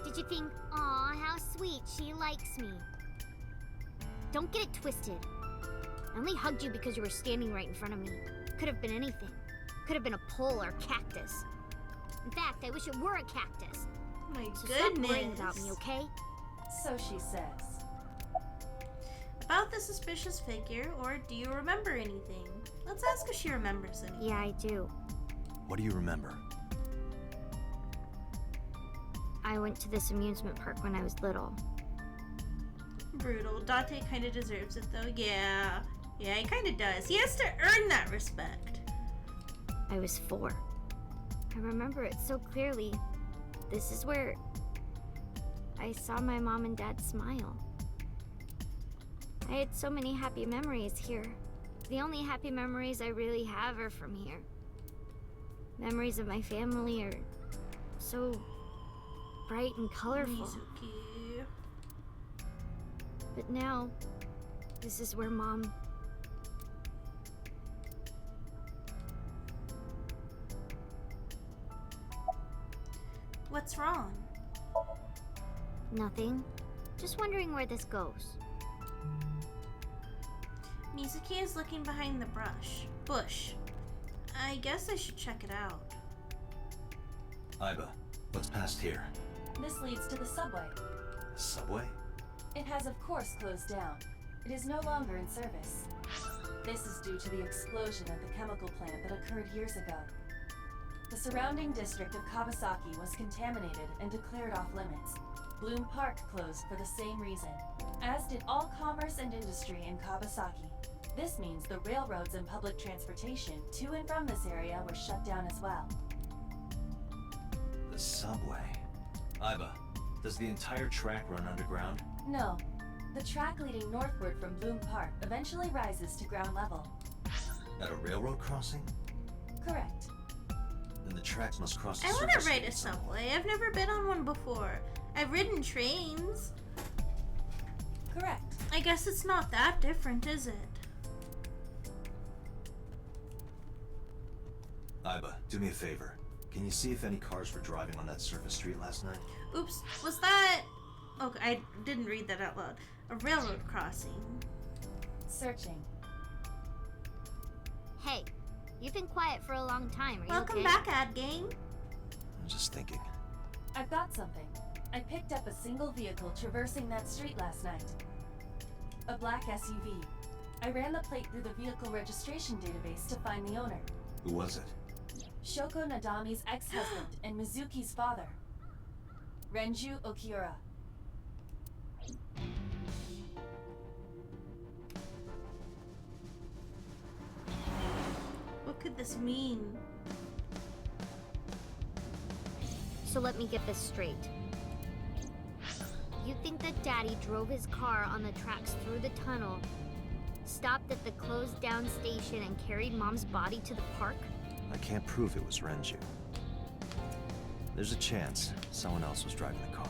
Did you think, aw, how sweet, she likes me? Don't get it twisted. I only hugged you because you were standing right in front of me. Could have been anything. Could have been a pole or a cactus. In fact, I wish it were a cactus. My So goodness. stop worrying about me, okay? So she says. About the suspicious figure, or do you remember anything? Let's ask if she remembers anything. Yeah, I do. What do you remember? I went to this amusement park when I was little. Brutal. Date kind of deserves it, though. Yeah, he kind of does. He has to earn that respect. I was 4. I remember it so clearly. This is where I saw my mom and dad smile. I had so many happy memories here. The only happy memories I really have are from here. Memories of my family are so bright and colorful. Mizuki. But now, this is where Mom... What's wrong? Nothing. Just wondering where this goes. Mizuki is looking behind the bush. I guess I should check it out. Iba, what's past here? This leads to the subway. The subway? It has of course closed down. It is no longer in service. This is due to the explosion at the chemical plant that occurred years ago. The surrounding district of Kawasaki was contaminated and declared off limits. Bloom Park closed for the same reason, as did all commerce and industry in Kawasaki. This means the railroads and public transportation to and from this area were shut down as well. The subway. Iba, does the entire track run underground? No. The track leading northward from Bloom Park eventually rises to ground level. At a railroad crossing? Correct. Then the tracks must cross the I want surface to ride a at some point. subway. I've never been on one before. I've ridden trains. Correct. I guess it's not that different, is it? Iba, do me a favor. Can you see if any cars were driving on that surface street last night? Oops, was that... Okay, I didn't read that out loud. A railroad crossing. Searching. Hey, you've been quiet for a long time. Are you Welcome okay? back, Ad Gang. I'm just thinking. I've got something. I picked up a single vehicle traversing that street last night. A black SUV. I ran the plate through the vehicle registration database to find the owner. Who was it? Shoko Nadami's ex-husband and Mizuki's father. Renju Okiura. What could this mean? So let me get this straight. You think that Daddy drove his car on the tracks through the tunnel, stopped at the closed down station, and carried Mom's body to the park? I can't prove it was Renju. There's a chance someone else was driving the car.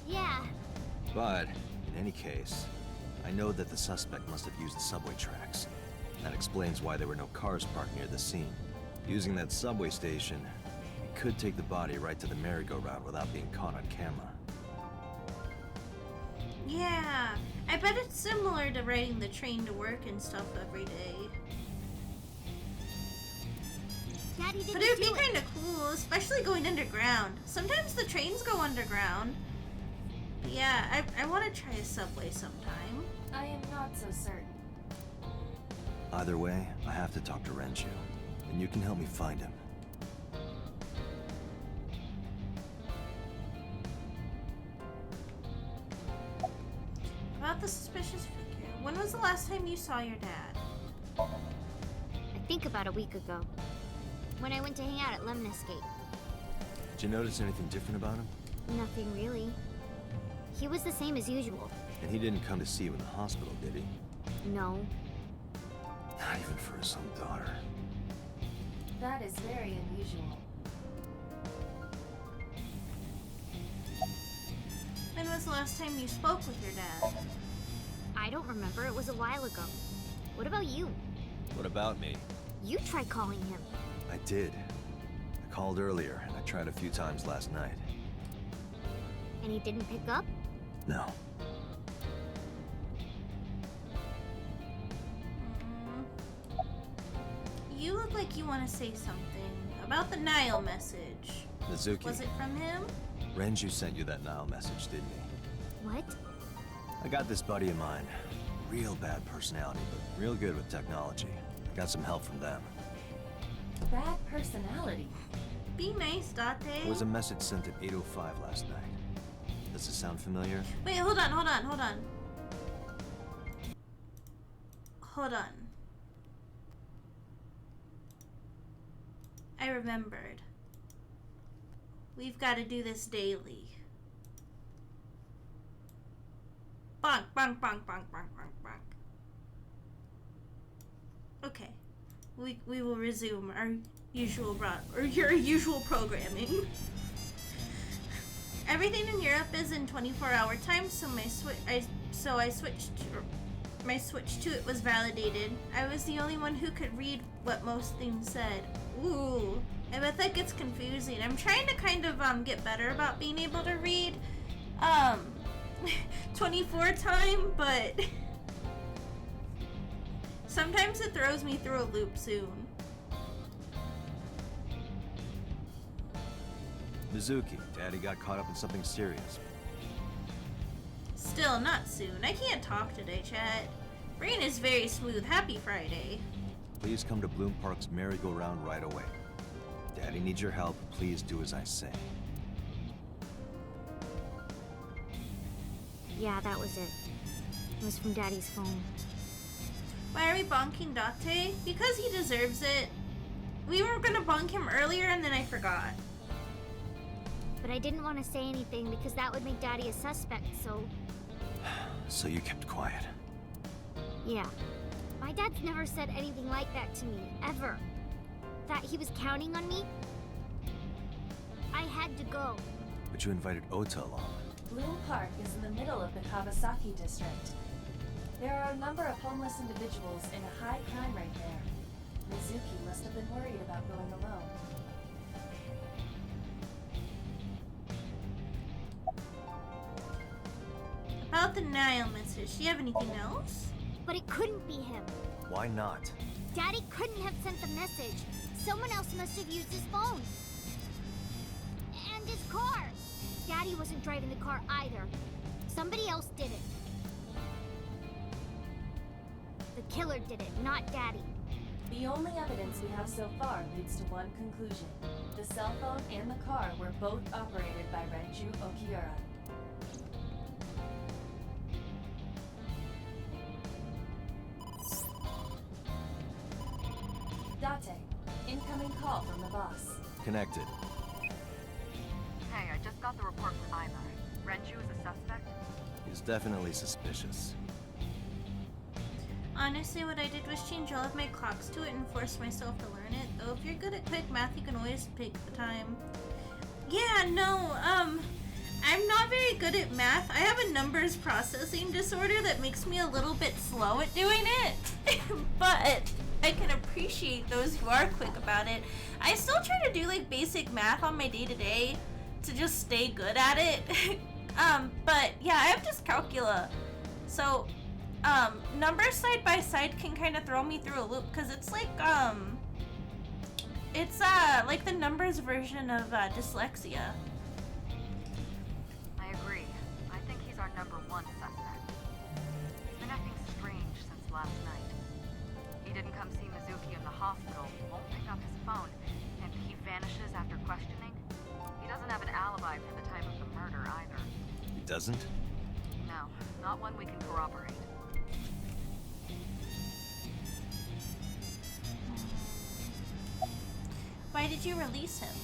Yeah. But, in any case, I know that the suspect must have used the subway tracks. That explains why there were no cars parked near the scene. Using that subway station, it could take the body right to the merry-go-round without being caught on camera. Yeah, I bet it's similar to riding the train to work and stuff every day. Daddy didn't But it would be do it. kind of cool, especially going underground. Sometimes the trains go underground. But yeah, I want to try a subway sometime. I am not so certain. Either way, I have to talk to Renju, and you can help me find him. About the suspicious figure, when was the last time you saw your dad? I think about a week ago, when I went to hang out at Lemniscape. Did you notice anything different about him? Nothing really. He was the same as usual. And he didn't come to see you in the hospital, did he? No. Not even for his own daughter. That is very unusual. When was the last time you spoke with your dad? I don't remember. It was a while ago. What about you? What about me? You tried calling him. I did. I called earlier, and I tried a few times last night. And he didn't pick up? No. You look like you want to say something about the Nile message. Mizuki, Was it from him? Renju sent you that Nile message, didn't he? What? I got this buddy of mine. Real bad personality, but real good with technology. I got some help from them. Bad personality. Be nice, Date. There was a message sent at 8:05 last night. Does it sound familiar? Wait, hold on. Hold on. I remembered. We've got to do this daily. Bonk, bonk, bonk, bonk, bonk, bonk, bonk. Okay. We will resume our usual your usual programming. Everything in Europe is in 24-hour time, so I switched. My switch to it was validated. I was the only one who could read what most things said. Ooh, I bet that gets confusing. I'm trying to kind of get better about being able to read 24 time, but sometimes it throws me through a loop soon. Mizuki, Daddy got caught up in something serious. Still, not soon. I can't talk today, chat. Brain is very smooth. Happy Friday. Please come to Bloom Park's merry-go-round right away. Daddy needs your help. Please do as I say. Yeah, that was it. It was from Daddy's phone. Why are we bonking Date? Because he deserves it. We were gonna bonk him earlier and then I forgot. But I didn't want to say anything because that would make Daddy a suspect, so... So you kept quiet. Yeah. My dad's never said anything like that to me, ever. That he was counting on me? I had to go. But you invited Ota along. Bloom Park is in the middle of the Kawasaki district. There are a number of homeless individuals in a high crime rate there. Mizuki must have been worried about going alone. About the Nile message, do you have anything else? But it couldn't be him. Why not? Daddy couldn't have sent the message. Someone else must have used his phone. And his car. Daddy wasn't driving the car either. Somebody else did it. The killer did it, not Daddy. The only evidence we have so far leads to one conclusion. The cell phone and the car were both operated by Renju Okiura. Date, incoming call from the boss. Connected. Hey, I just got the report from Ima. Renju is a suspect? He's definitely suspicious. Honestly, what I did was change all of my clocks to it and force myself to learn it. Though if you're good at quick math, you can always pick the time. Yeah, no, I'm not very good at math. I have a numbers processing disorder that makes me a little bit slow at doing it. But I can appreciate those who are quick about it. I still try to do like basic math on my day-to-day to just stay good at it. But yeah, I have dyscalculia. So, numbers side by side can kind of throw me through a loop because it's like the numbers version of dyslexia. I agree. I think he's our #1 suspect. He's been acting strange since last night. He didn't come see Mizuki in the hospital, won't pick up his phone, and he vanishes after questioning. He doesn't have an alibi for the time of the murder either. He doesn't? No, not one we can corroborate. Why did you release him?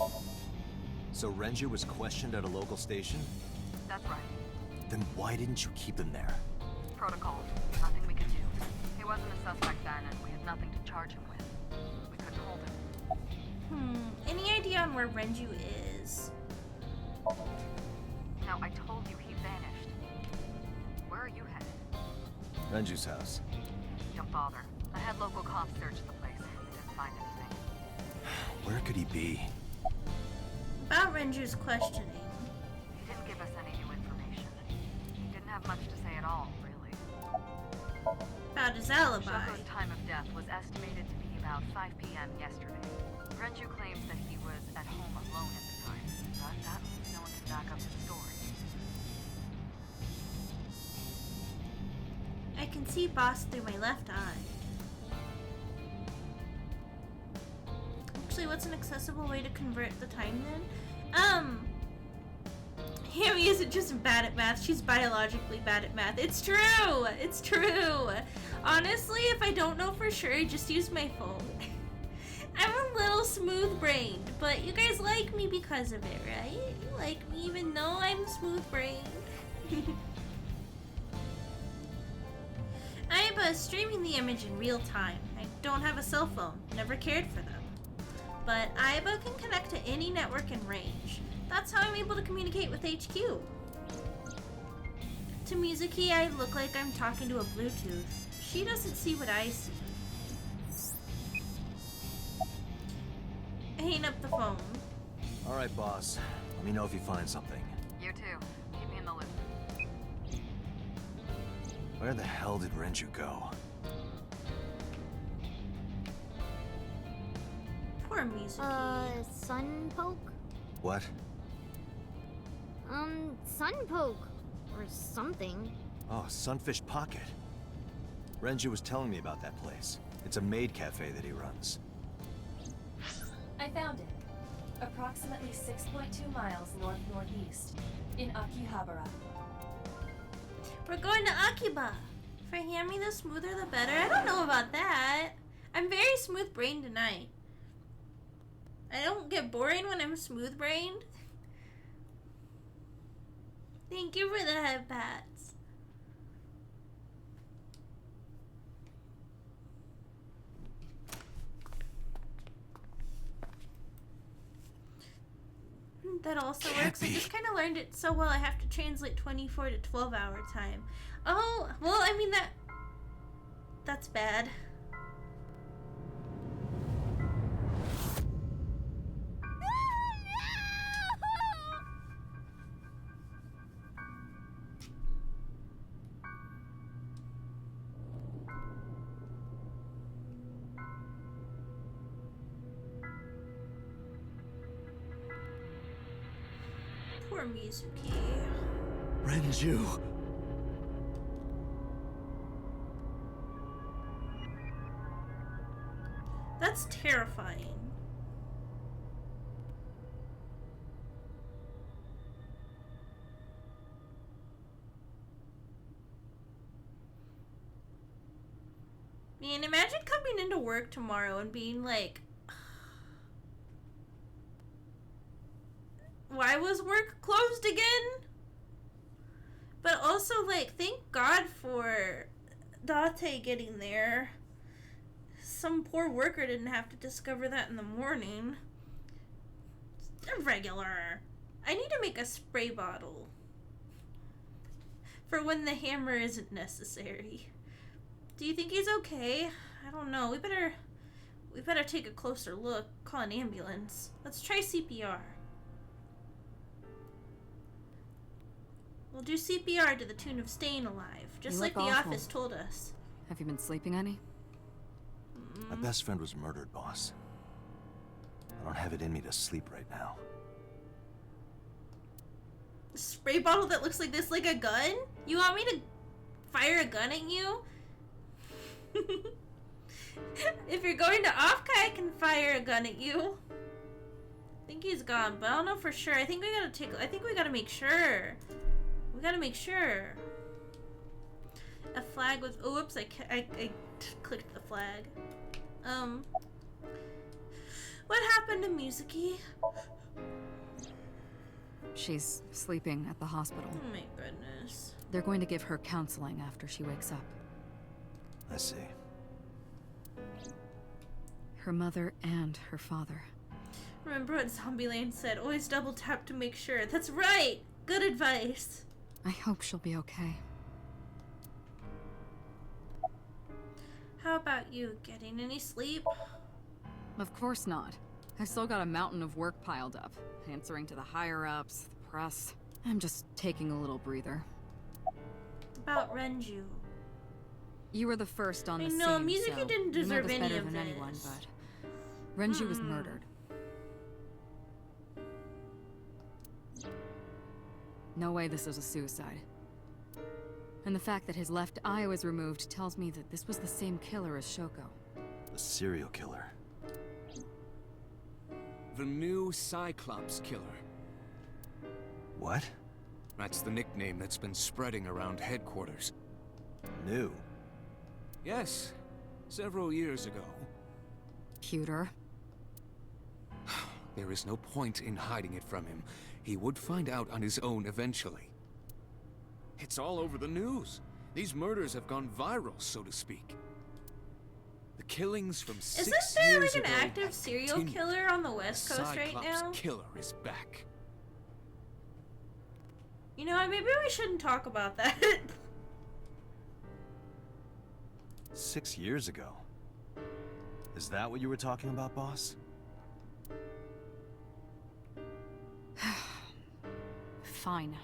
So Renju was questioned at a local station? That's right. Then why didn't you keep him there? Protocol. Nothing we could do. He wasn't a suspect then, and we had nothing to charge him with. We couldn't hold him. Any idea on where Renju is? No, I told you he vanished. Where are you headed? Renju's house. Don't bother. I had local cops search the place. They didn't find anything. Where could he be? About Renju's questioning. He didn't give us any new information. He didn't have much to say at all, really. About his alibi. Shoko's time of death was estimated to be about 5 p.m. yesterday. Renju claims that he was at home alone at the time, but that means no one can back up his story. I can see Boss through my left eye. Actually, what's an accessible way to convert the time then? Hammie isn't just bad at math, she's biologically bad at math. It's true! It's true! Honestly, if I don't know for sure, I just use my phone. I'm a little smooth-brained, but you guys like me because of it, right? You like me even though I'm smooth-brained. I'm streaming the image in real time. I don't have a cell phone, never cared for them. But Aiba can connect to any network in range. That's how I'm able to communicate with HQ. To Mizuki, I look like I'm talking to a Bluetooth. She doesn't see what I see. I hang up the phone. Alright, boss. Let me know if you find something. You too. Keep me in the loop. Where the hell did Renju go? Poor Mizuki. Sunpoke? What? Sunpoke. Or something. Oh, Sunfish Pocket. Renju was telling me about that place. It's a maid cafe that he runs. I found it. Approximately 6.2 miles north-northeast, in Akihabara. We're going to Akiba. For Hammie, the smoother the better. I don't know about that. I'm very smooth-brained tonight. I don't get boring when I'm smooth-brained. Thank you for the head pats. That also works. I just kind of learned it so well I have to translate 24 to 12-hour time. Oh, well, I mean that's bad. Mizuki. Renju. That's terrifying. Man, imagine coming into work tomorrow and being like, why was work closed again? But also, like, thank God for Date getting there. Some poor worker didn't have to discover that in the morning. Irregular. I need to make a spray bottle for when the hammer isn't necessary. Do you think he's okay? I don't know. We better take a closer look. Call an ambulance. Let's try CPR. We'll do CPR to the tune of Staying Alive, just like the office told us. Have you been sleeping any? My best friend was murdered, boss. I don't have it in me to sleep right now. A spray bottle that looks like this, like a gun? You want me to fire a gun at you? If you're going to Ofka, I can fire a gun at you. I think he's gone, but I don't know for sure. I think we gotta make sure. We gotta make sure. A flag was. Oh, whoops! I clicked the flag. What happened to Mizuki? She's sleeping at the hospital. Oh my goodness. They're going to give her counseling after she wakes up. I see. Her mother and her father. Remember what Zombieland said? Always double tap to make sure. That's right! Good advice. I hope she'll be okay. How about you? Getting any sleep? Of course not. I've still got a mountain of work piled up. Answering to the higher-ups, the press. I'm just taking a little breather. About Renju. You were the first on the scene, know, Mizuki so didn't you know deserve this any better of than this. anyone, but Renju was murdered. No way this was a suicide. And the fact that his left eye was removed tells me that this was the same killer as Shoko. The serial killer. The new Cyclops killer. What? That's the nickname that's been spreading around headquarters. New? Yes, several years ago. Cuter. There is no point in hiding it from him. He would find out on his own eventually. It's all over the news. These murders have gone viral, so to speak. The killings from 6 Isn't there years like an ago active serial continue. killer on the West Coast right Cyclops now? killer is back. You know, maybe we shouldn't talk about that. 6 years ago. Is that what you were talking about, boss? Fine.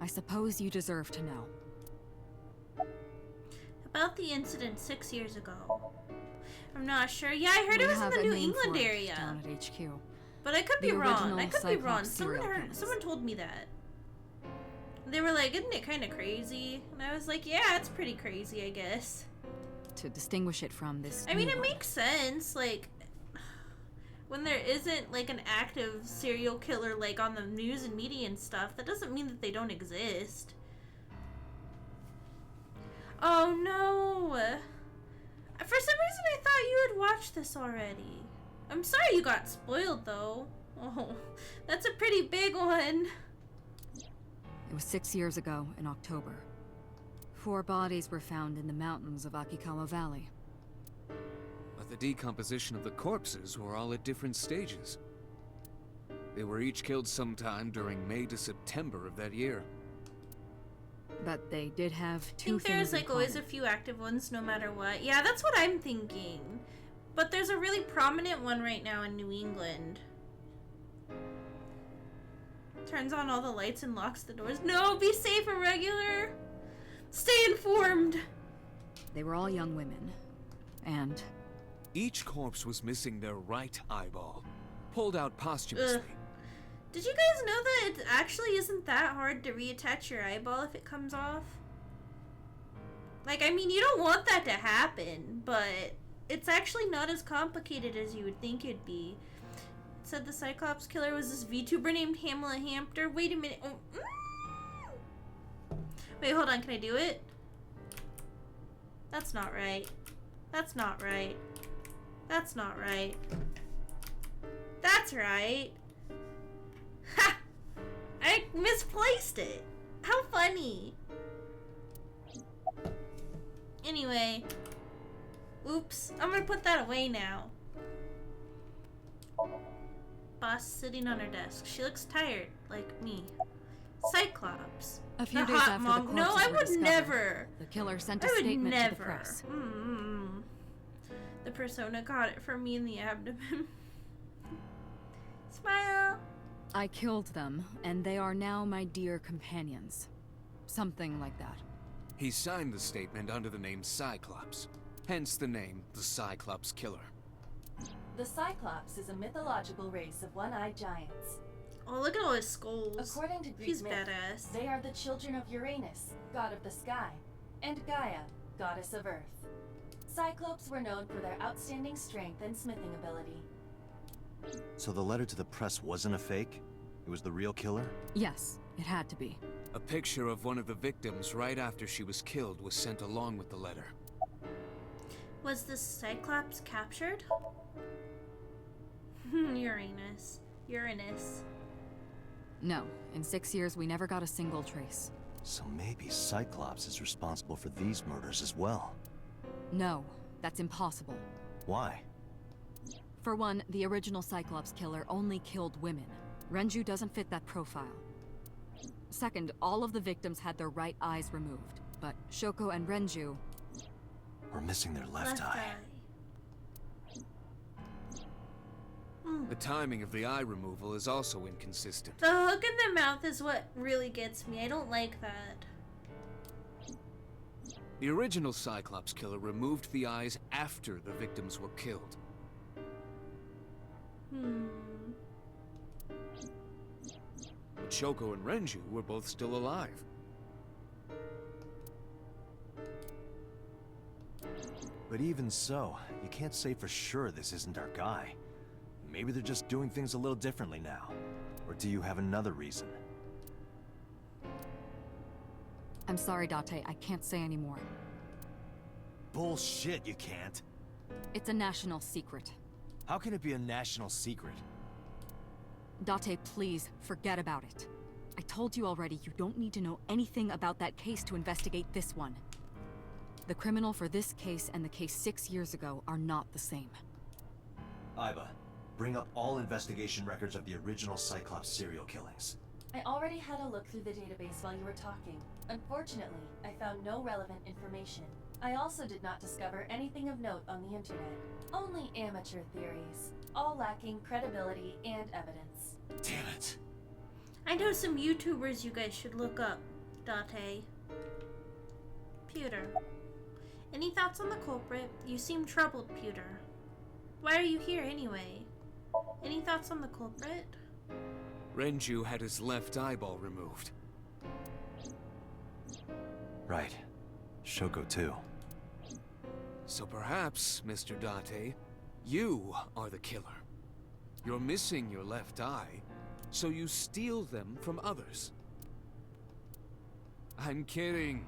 I suppose you deserve to know. About the incident 6 years ago. I'm not sure. Yeah, I heard We it was in have the a New name England for it area. down at HQ. But I could The be wrong. I original could be wrong. Cyclops serial killers. Someone told me that. They were like, isn't it kind of crazy? And I was like, yeah, it's pretty crazy, I guess. To distinguish it from this I mean, new it one. makes sense. Like, when there isn't like an active serial killer like on the news and media and stuff, that doesn't mean that they don't exist. Oh no! For some reason I thought you had watched this already. I'm sorry you got spoiled though. Oh, that's a pretty big one. It was 6 years ago in October. 4 bodies were found in the mountains of Akikawa Valley. But the decomposition of the corpses were all at different stages. They were each killed sometime during May to September of that year. But they did have I two think there's things in like always a common. few active ones no matter what. Yeah, that's what I'm thinking. But there's a really prominent one right now in New England. Turns on all the lights and locks the doors. No, be safe, Irregular. Stay informed. They were all young women. And Each corpse was missing their right eyeball, pulled out posthumously. Did you guys know that it actually isn't that hard to reattach your eyeball if it comes off? Like, I mean, you don't want that to happen, but it's actually not as complicated as you would think it'd be. It said the Cyclops killer was this VTuber named Hamela Hampter. Wait a minute. Wait, hold on. Can I do it? That's not right. That's not right. That's not right. That's right. Ha! I misplaced it. How funny. Anyway. Oops. I'm gonna put that away now. Boss sitting on her desk. She looks tired, like me. Cyclops. A few The days hot after mom. the No, corpses I were would discovered, never. the killer sent a I would statement never. to the press. The persona got it from me in the abdomen. Smile. I killed them, and they are now my dear companions. Something like that. He signed the statement under the name Cyclops, hence the name the Cyclops Killer. The Cyclops is a mythological race of one-eyed giants. Oh, look at all his skulls. According to Greek He's myth, badass. they are the children of Uranus, god of the sky, and Gaia, goddess of earth. Cyclopes were known for their outstanding strength and smithing ability. So the letter to the press wasn't a fake? It was the real killer? Yes, it had to be. A picture of one of the victims right after she was killed was sent along with the letter. Was the Cyclops captured? Uranus. No, in 6 years we never got a single trace. So maybe Cyclops is responsible for these murders as well. No, that's impossible. Why? For one, the original Cyclops killer only killed women. Renju doesn't fit that profile. Second, all of the victims had their right eyes removed, but Shoko and Renju... We're missing their left eye. The timing of the eye removal is also inconsistent. The hook in the mouth is what really gets me. I don't like that. The original Cyclops Killer removed the eyes after the victims were killed. But Shoko and Renju were both still alive. But even so, you can't say for sure this isn't our guy. Maybe they're just doing things a little differently now. Or do you have another reason? I'm sorry, Date, I can't say anymore. Bullshit, you can't. It's a national secret. How can it be a national secret? Date, please, forget about it. I told you already, you don't need to know anything about that case to investigate this one. The criminal for this case and the case 6 years ago are not the same. Iba, bring up all investigation records of the original Cyclops serial killings. I already had a look through the database while you were talking. Unfortunately, I found no relevant information. I also did not discover anything of note on the internet. Only amateur theories, all lacking credibility and evidence. Damn it. I know some YouTubers you guys should look up. Date. Pewter. Any thoughts on the culprit? You seem troubled, Pewter. Why are you here anyway? Any thoughts on the culprit? Renju had his left eyeball removed. Right. Shoko too. So perhaps, Mr. Date, you are the killer. You're missing your left eye, so you steal them from others. I'm kidding.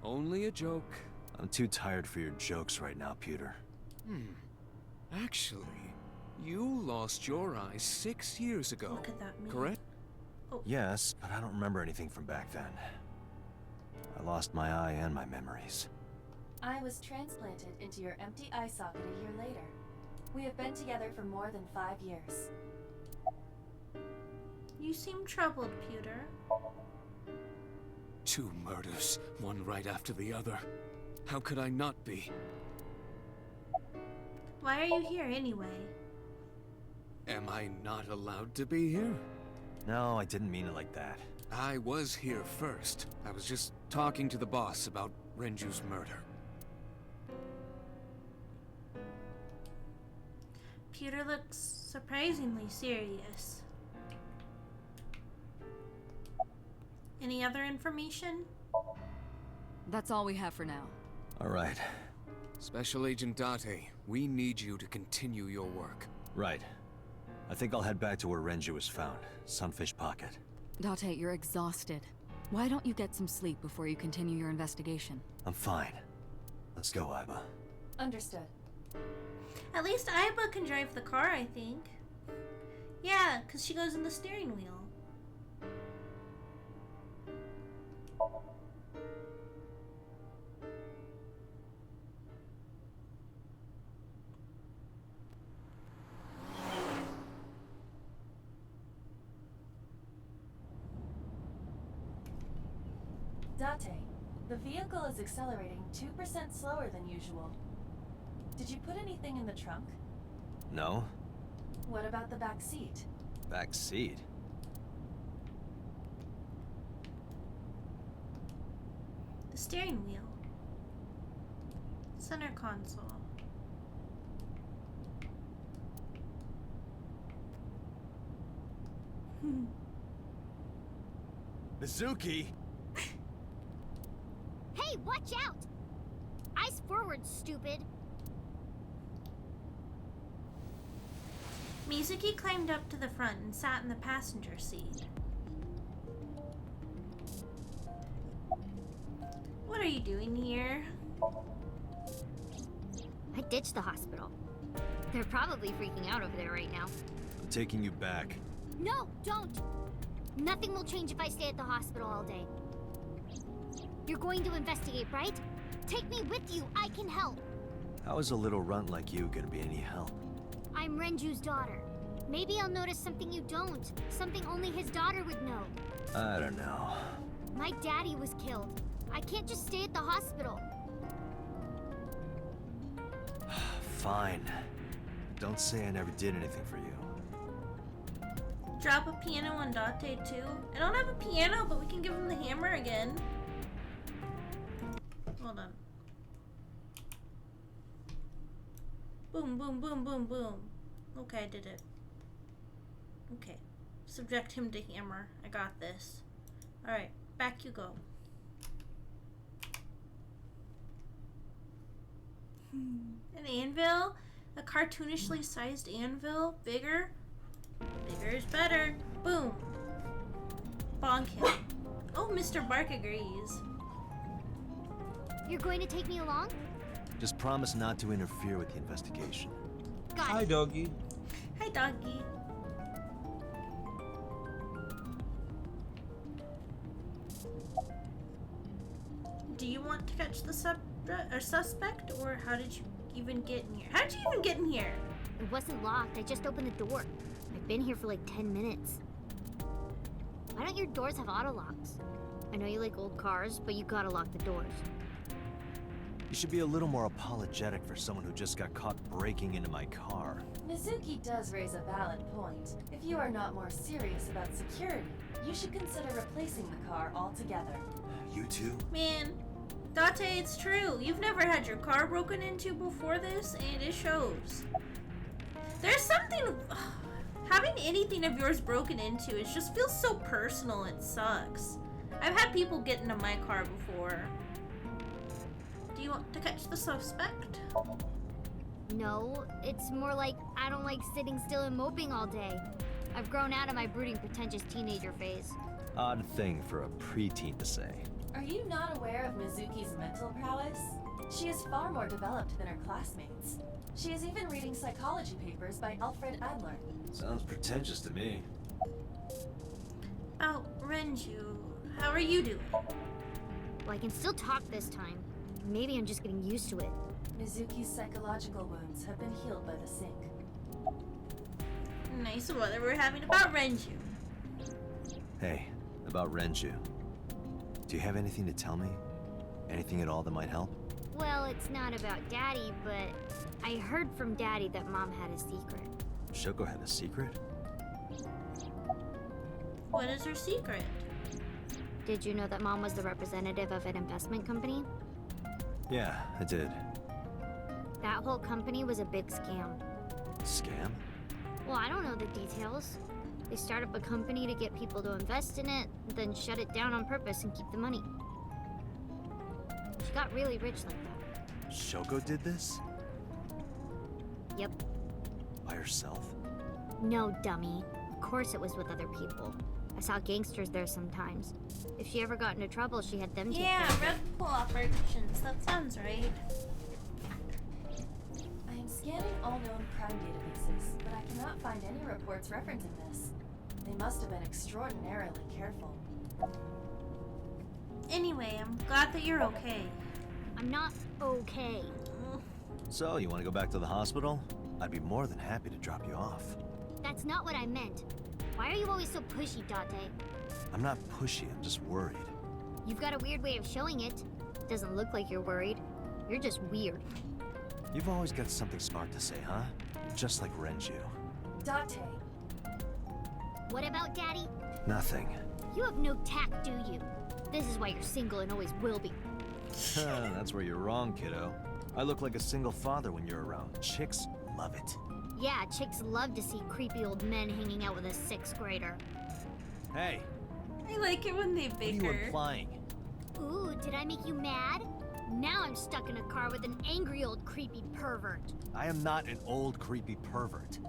Only a joke. I'm too tired for your jokes right now, Pewter. Actually, you lost your eye 6 years ago, Look at that, me. correct? Yes, but I don't remember anything from back then. I lost my eye and my memories. I was transplanted into your empty eye socket a year later. We have been together for more than 5 years. You seem troubled, Pewter. 2 murders, one right after the other. How could I not be? Why are you here anyway? Am I not allowed to be here? No, I didn't mean it like that. I was here first. I was just talking to the boss about Renju's murder. Pewter looks surprisingly serious. Any other information? That's all we have for now. All right. Special Agent Date, we need you to continue your work. Right. I think I'll head back to where Renju was found. Sunfish Pocket. Date, you're exhausted. Why don't you get some sleep before you continue your investigation? I'm fine. Let's go, Iba. Understood. At least Iba can drive the car, I think. Yeah, because she goes in the steering wheel. Date, the vehicle is accelerating 2% slower than usual. Did you put anything in the trunk? No? What about the back seat? Back seat? The steering wheel. Center console. Mizuki! Hey, watch out! Eyes forward, stupid. Mizuki climbed up to the front and sat in the passenger seat. What are you doing here? I ditched the hospital. They're probably freaking out over there right now. I'm taking you back. No, don't! Nothing will change if I stay at the hospital all day. You're going to investigate, right? Take me with you, I can help. How is a little runt like you gonna be any help? I'm Renju's daughter. Maybe I'll notice something you don't. Something only his daughter would know. I don't know. My daddy was killed. I can't just stay at the hospital. Fine. Don't say I never did anything for you. Drop a piano on Date too? I don't have a piano, but we can give him the hammer again. Hold on. Boom, boom, boom, boom, boom. Okay, I did it. Okay. Subject him to hammer. I got this. Alright, back you go. An anvil? A cartoonishly sized anvil? Bigger? Bigger is better. Boom. Bonk him. Oh, Mr. Bark agrees. You're going to take me along? Just promise not to interfere with the investigation. Got Hi, it. doggy. Hi, doggy. Do you want to catch the suspect, or how did you even get in here? How did you even get in here? It wasn't locked. I just opened the door. I've been here for like 10 minutes. Why don't your doors have auto locks? I know you like old cars, but you gotta lock the doors. You should be a little more apologetic for someone who just got caught breaking into my car. Mizuki does raise a valid point. If you are not more serious about security, you should consider replacing the car altogether. You too? Man, Date, it's true. You've never had your car broken into before this, and it shows. There's something... having anything of yours broken into, it just feels so personal, it sucks. I've had people get into my car before. Do you want to catch the suspect? No, it's more like I don't like sitting still and moping all day. I've grown out of my brooding, pretentious teenager phase. Odd thing for a preteen to say. Are you not aware of Mizuki's mental prowess? She is far more developed than her classmates. She is even reading psychology papers by Alfred Adler. Sounds pretentious to me. Oh, Renju, how are you doing? Well, I can still talk this time. Maybe I'm just getting used to it. Mizuki's psychological wounds have been healed by the sink. Nice weather we're having about Renju. Hey, about Renju. Do you have anything to tell me? Anything at all that might help? Well, it's not about Daddy, but I heard from Daddy that Mom had a secret. Shoko had a secret? What is her secret? Did you know that Mom was the representative of an investment company? Yeah, I did. That whole company was a big scam. Scam? Well, I don't know the details. They start up a company to get people to invest in it, then shut it down on purpose and keep the money. She got really rich like that. Shoko did this? Yep. By herself? No, dummy. Of course it was with other people. I saw gangsters there sometimes. If she ever got into trouble, she had them take Yeah, care of red pool operations. That sounds right. I am scanning all known crime databases, but I cannot find any reports referencing this. They must have been extraordinarily careful. Anyway, I'm glad that you're okay. I'm not okay. So, you want to go back to the hospital? I'd be more than happy to drop you off. That's not what I meant. Why are you always so pushy, Date? I'm not pushy, I'm just worried. You've got a weird way of showing it. Doesn't look like you're worried. You're just weird. You've always got something smart to say, huh? Just like Renju. Date. What about Daddy? Nothing. You have no tact, do you? This is why you're single and always will be. That's where you're wrong, kiddo. I look like a single father when you're around. Chicks love it. Yeah, chicks love to see creepy old men hanging out with a 6th grader. Hey, I like it when they what are bicker. you implying? Ooh, did I make you mad? Now I'm stuck in a car with an angry old creepy pervert. I am not an old creepy pervert.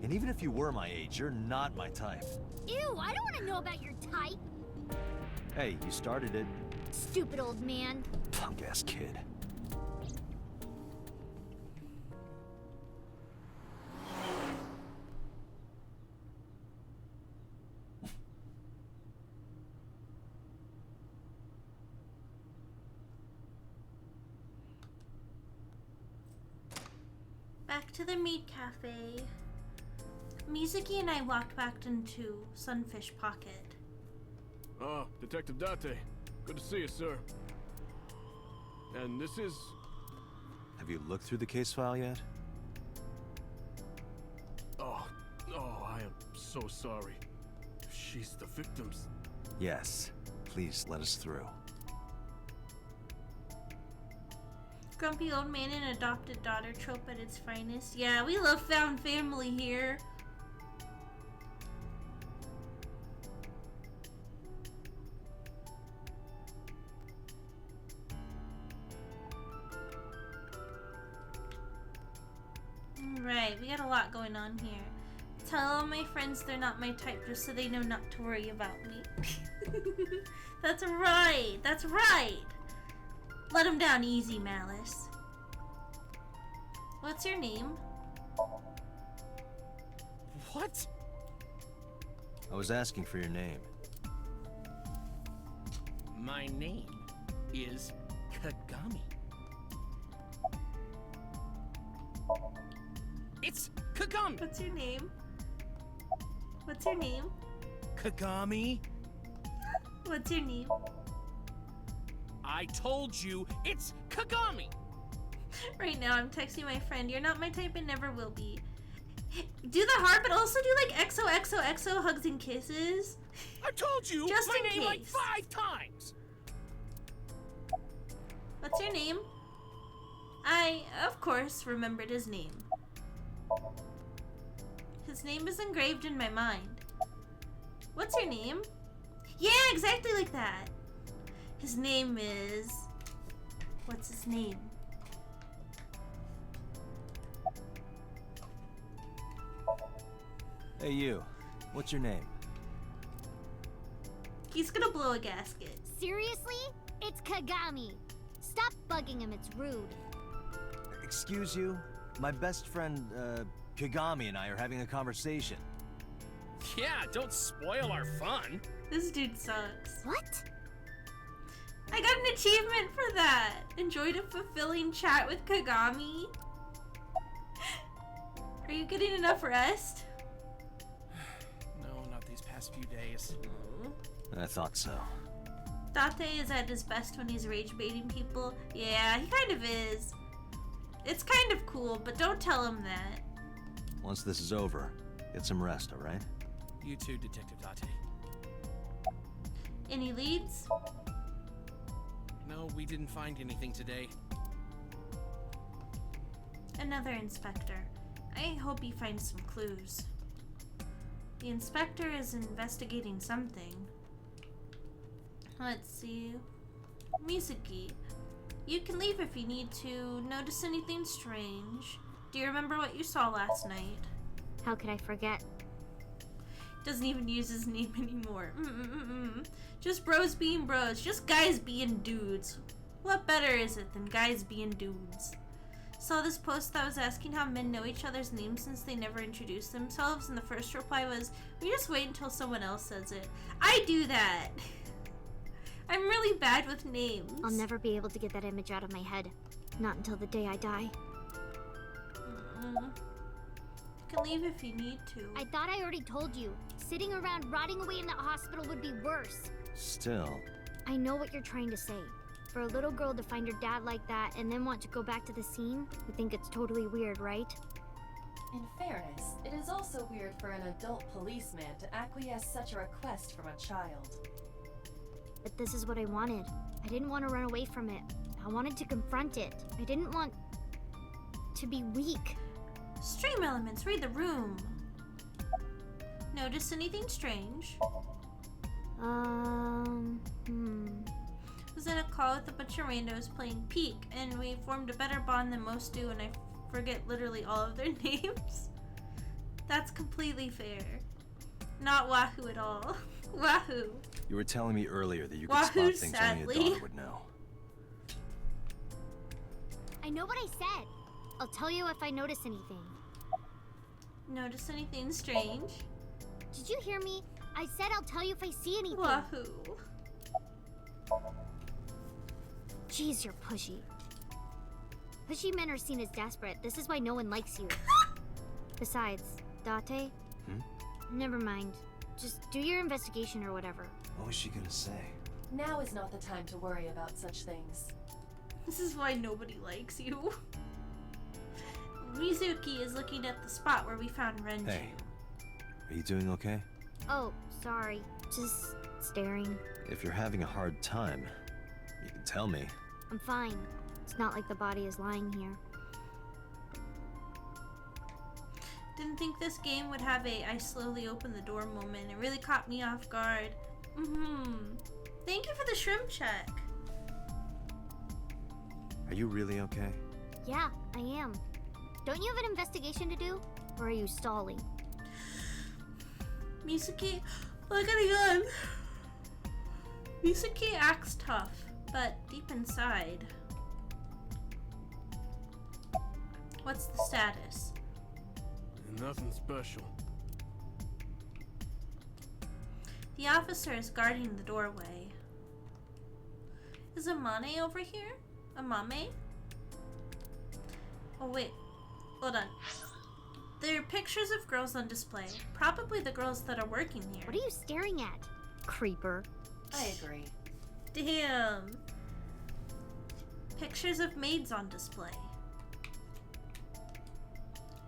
And even if you were my age, you're not my type. Ew, I don't want to know about your type. Hey, you started it. Stupid old man. Punk-ass kid. Back to the meat cafe. Mizuki and I walked back into Sunfish Pocket. Ah, Detective Date. Good to see you, sir. And this is... Have you looked through the case file yet? Oh, I am so sorry. She's the victim's... Yes. Please let us through. Grumpy old man and adopted daughter trope at its finest. Yeah, we love found family here. Alright, we got a lot going on here. Tell all my friends they're not my type just so they know not to worry about me. That's right, that's right! Let him down easy, Malice. What's your name? What? I was asking for your name. My name is Kagami. It's Kagami! What's your name? What's your name? Kagami? What's your name? I told you, it's Kagami! Right now, I'm texting my friend. You're not my type and never will be. Do the heart, but also do like XOXOXO hugs and kisses. I told you Just my in name like case. 5 times! What's your name? I, of course, remembered his name. His name is engraved in my mind. What's your name? Yeah, exactly like that. His name is... What's his name? Hey, you. What's your name? He's gonna blow a gasket. Seriously? It's Kagami. Stop bugging him, it's rude. Excuse you? My best friend, Kagami and I are having a conversation. Yeah, don't spoil our fun. This dude sucks. What? I got an achievement for that. Enjoyed a fulfilling chat with Kagami. Are you getting enough rest? No, not these past few days. I thought so. Date is at his best when he's rage baiting people. Yeah, he kind of is. It's kind of cool, but don't tell him that. Once this is over, get some rest, alright? You too, Detective Date. Any leads? No, we didn't find anything today. Another inspector. I hope he finds some clues. The inspector is investigating something. Let's see. Mizuki, you can leave if you need to. Notice anything strange? Do you remember what you saw last night? How could I forget? Doesn't even use his name anymore. Just bros being bros. Just guys being dudes. What better is it than guys being dudes? Saw this post that was asking how men know each other's names since they never introduced themselves, and the first reply was, we just wait until someone else says it. I do that. I'm really bad with names. I'll never be able to get that image out of my head. Not until the day I die. You can leave if you need to. I thought I already told you. Sitting around rotting away in that hospital would be worse. Still. I know what you're trying to say. For a little girl to find her dad like that and then want to go back to the scene, you think it's totally weird, right? In fairness, it is also weird for an adult policeman to acquiesce such a request from a child. But this is what I wanted. I didn't want to run away from it. I wanted to confront it. I didn't want to be weak. Stream elements, read the room. Notice anything strange? Was in a call with a bunch of randos playing Peak, and we formed a better bond than most do, and I forget literally all of their names. That's completely fair. Not Wahoo at all. Wahoo. You were telling me earlier that you could Wahoo, spot things sadly. only a daughter would know. I know what I said. I'll tell you if I notice anything. Notice anything strange? Did you hear me? I said I'll tell you if I see anything. Wahoo. Jeez, you're pushy. Pushy men are seen as desperate. This is why no one likes you. Besides, Date? Never mind. Just do your investigation or whatever. What was she gonna say? Now is not the time to worry about such things. This is why nobody likes you. Mizuki is looking at the spot where we found Renju. Hey, are you doing okay? Oh, sorry. Just staring. If you're having a hard time, you can tell me. I'm fine. It's not like the body is lying here. Didn't think this game would have a I slowly open the door moment. It really caught me off guard. Thank you for the shrimp check. Are you really okay? Yeah, I am. Don't you have an investigation to do? Or are you stalling? Mizuki, look at a gun. Mizuki acts tough, but deep inside. What's the status? Nothing special. The officer is guarding the doorway. Is Amane over here? Amame? Oh wait, hold on. There are pictures of girls on display. Probably the girls that are working here. What are you staring at? Creeper. I agree. Damn. Pictures of maids on display.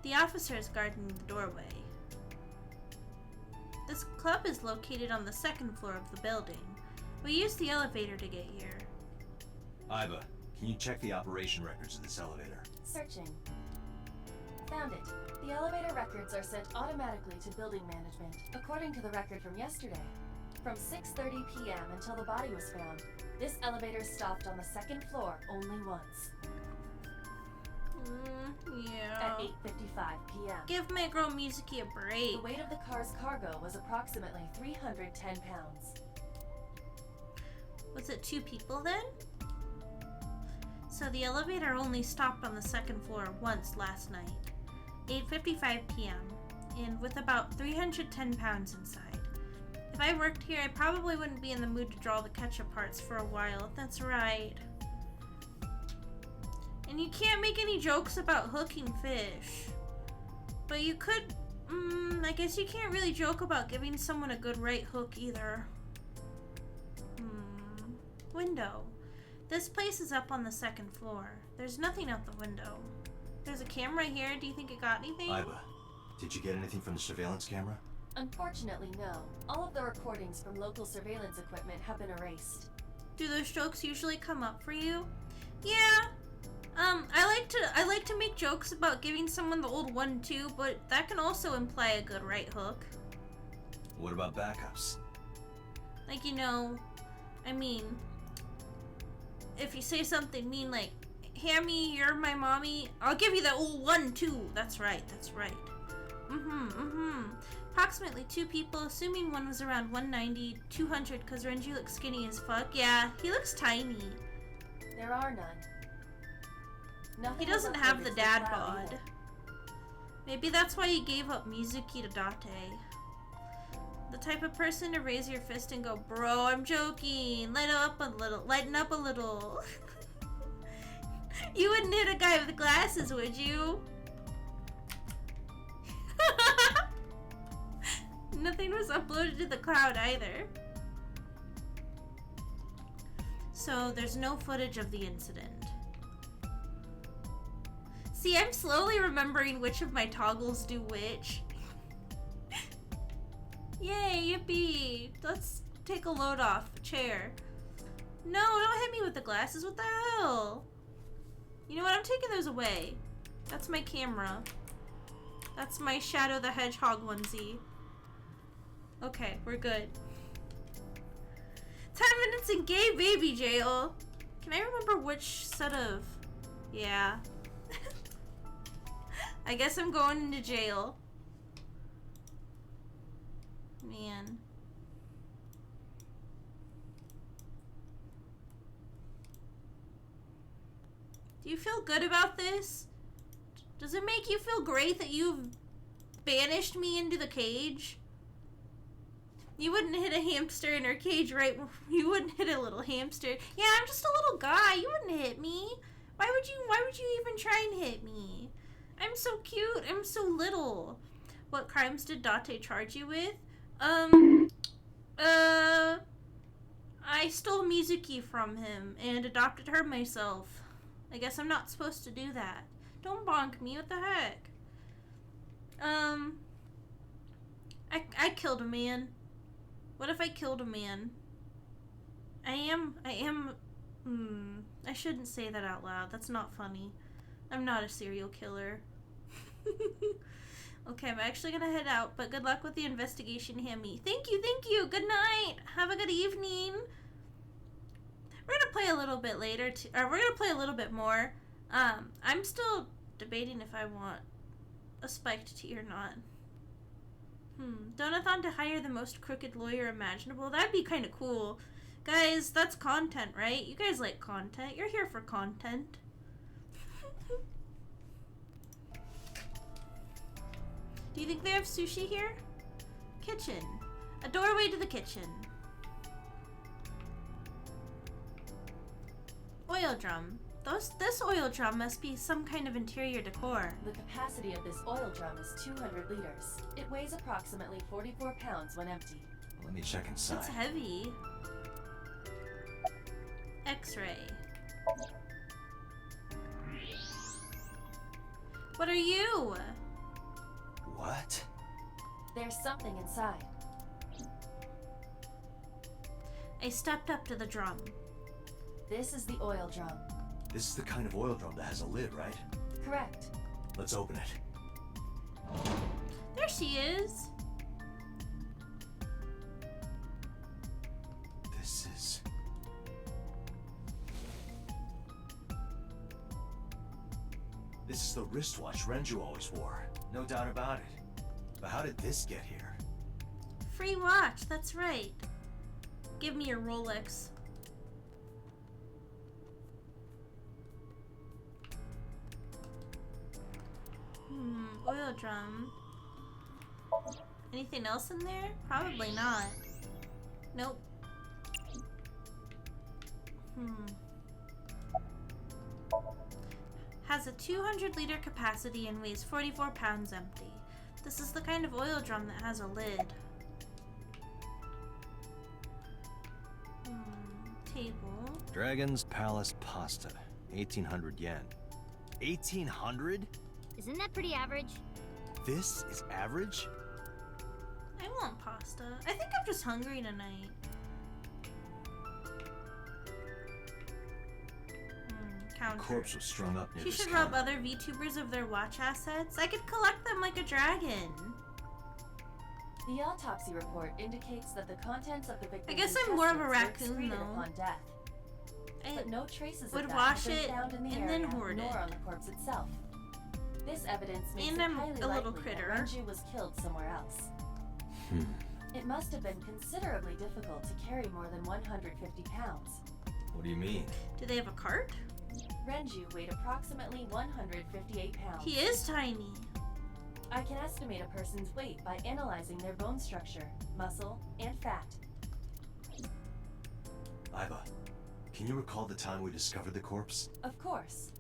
The officer is guarding the doorway. This club is located on the second floor of the building. We used the elevator to get here. Iba, can you check the operation records of this elevator? Searching. Found it. The elevator records are sent automatically to building management, according to the record from yesterday. From 6:30 p.m. until the body was found, this elevator stopped on the second floor only once. Yeah. At 8:55 p.m. Give my girl Mizuki a break. The weight of the car's cargo was approximately 310 pounds. Was it 2 people then? So the elevator only stopped on the second floor once last night. 8:55 p.m. and with about 310 pounds inside. If I worked here, I probably wouldn't be in the mood to draw the ketchup parts for a while. That's right. And you can't make any jokes about hooking fish. But you could, I guess you can't really joke about giving someone a good right hook either. Window. This place is up on the second floor. There's nothing out the window. There's a camera here. Do you think it got anything? Iba, did you get anything from the surveillance camera? Unfortunately, no. All of the recordings from local surveillance equipment have been erased. Do those jokes usually come up for you? Yeah. I like to make jokes about giving someone the old 1-2, but that can also imply a good right hook. What about backups? Like, you know, I mean, if you say something mean like, Hammie, you're my mommy, I'll give you the old 1, 2. That's right, that's right. Approximately 2 people, assuming one was around 190, 200, because Renju looks skinny as fuck. Yeah, he looks tiny. There are none. Nothing He doesn't was have uploaded the to dad cloud bod. either. Maybe that's why he gave up Mizuki to Date. The type of person to raise your fist and go, bro, I'm joking. Lighten up a little. You wouldn't hit a guy with glasses, would you? Nothing was uploaded to the cloud either. So there's no footage of the incident. See, I'm slowly remembering which of my toggles do which. Yay, yippee. Let's take a load off. Chair. No, don't hit me with the glasses. What the hell? You know what? I'm taking those away. That's my camera. That's my Shadow the Hedgehog onesie. Okay, we're good. 10 minutes in gay baby jail. Can I remember which set of... Yeah. I guess I'm going into jail. Man. Do you feel good about this? Does it make you feel great that you've banished me into the cage? You wouldn't hit a hamster in her cage, right? You wouldn't hit a little hamster. Yeah, I'm just a little guy. You wouldn't hit me. Why would you even try and hit me? I'm so cute. I'm so little. What crimes did Date charge you with? I stole Mizuki from him and adopted her myself. I guess I'm not supposed to do that. Don't bonk me, what the heck? I killed a man. What if I killed a man? I shouldn't say that out loud. That's not funny. I'm not a serial killer. Okay, I'm actually gonna head out, but good luck with the investigation, Hammie. Thank you, thank you. Good night. Have a good evening. We're gonna play a little bit later, or we're gonna play a little bit more. I'm still debating if I want a spiked tea or not. Donathon to hire the most crooked lawyer imaginable. That'd be kind of cool. Guys, that's content, right? You guys like content. You're here for content. Do you think they have sushi here? Kitchen. A doorway to the kitchen. Oil drum. This oil drum must be some kind of interior decor. The capacity of this oil drum is 200 liters. It weighs approximately 44 pounds when empty. Let me check inside. It's heavy. X-ray. What are you? What? There's something inside. I stepped up to the drum. This is the oil drum. This is the kind of oil drum that has a lid, right? Correct. Let's open it. There she is. This is... This is the wristwatch Renju always wore. No doubt about it. But how did this get here? Free watch, that's right. Give me your Rolex. Oil drum. Anything else in there? Probably not. Nope. Has a 200-liter capacity and weighs 44 pounds empty. This is the kind of oil drum that has a lid. Table. Dragon's Palace Pasta. 1,800 yen. 1,800? Isn't that pretty average? This is average? I want pasta. I think I'm just hungry tonight. Counter. Corpse was strung up near She this should rob counter. other VTubers of their watch assets. I could collect them like a dragon. The autopsy report indicates that the contents of the victim's I guess I'm more of a intestines were raccoon, excreted though. upon death. I But no traces would of that wash have been it found in the and area, then hoard nor it. on the corpse itself. This evidence makes And it I'm highly a little likely critter. that Renju was killed somewhere else. It must have been considerably difficult to carry more than 150 pounds. What do you mean? Do they have a cart? Renju weighed approximately 158 pounds. He is tiny. I can estimate a person's weight by analyzing their bone structure, muscle, and fat. Iva, can you recall the time we discovered the corpse? Of course.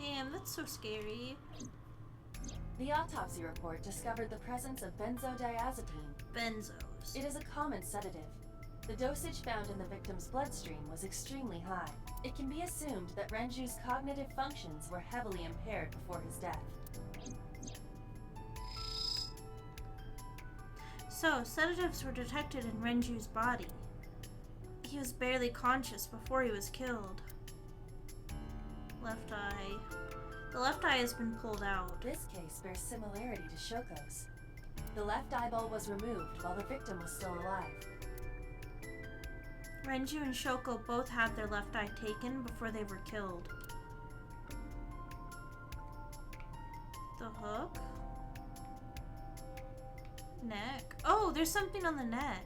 Damn, that's so scary. The autopsy report discovered the presence of benzodiazepine. Benzos. It is a common sedative. The dosage found in the victim's bloodstream was extremely high. It can be assumed that Renju's cognitive functions were heavily impaired before his death. So, sedatives were detected in Renju's body. He was barely conscious before he was killed. Left eye. The left eye has been pulled out. This case bears similarity to Shoko's. The left eyeball was removed while the victim was still alive. Renju and Shoko both had their left eye taken before they were killed. The hook? Neck? Oh, there's something on the neck.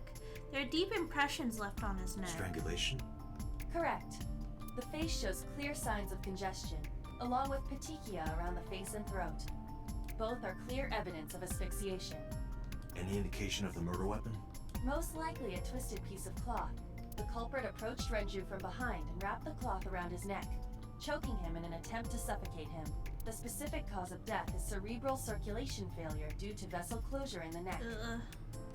There are deep impressions left on his neck. Strangulation? Correct. The face shows clear signs of congestion, along with petechia around the face and throat. Both are clear evidence of asphyxiation. Any indication of the murder weapon? Most likely a twisted piece of cloth. The culprit approached Renju from behind and wrapped the cloth around his neck, choking him in an attempt to suffocate him. The specific cause of death is cerebral circulation failure due to vessel closure in the neck.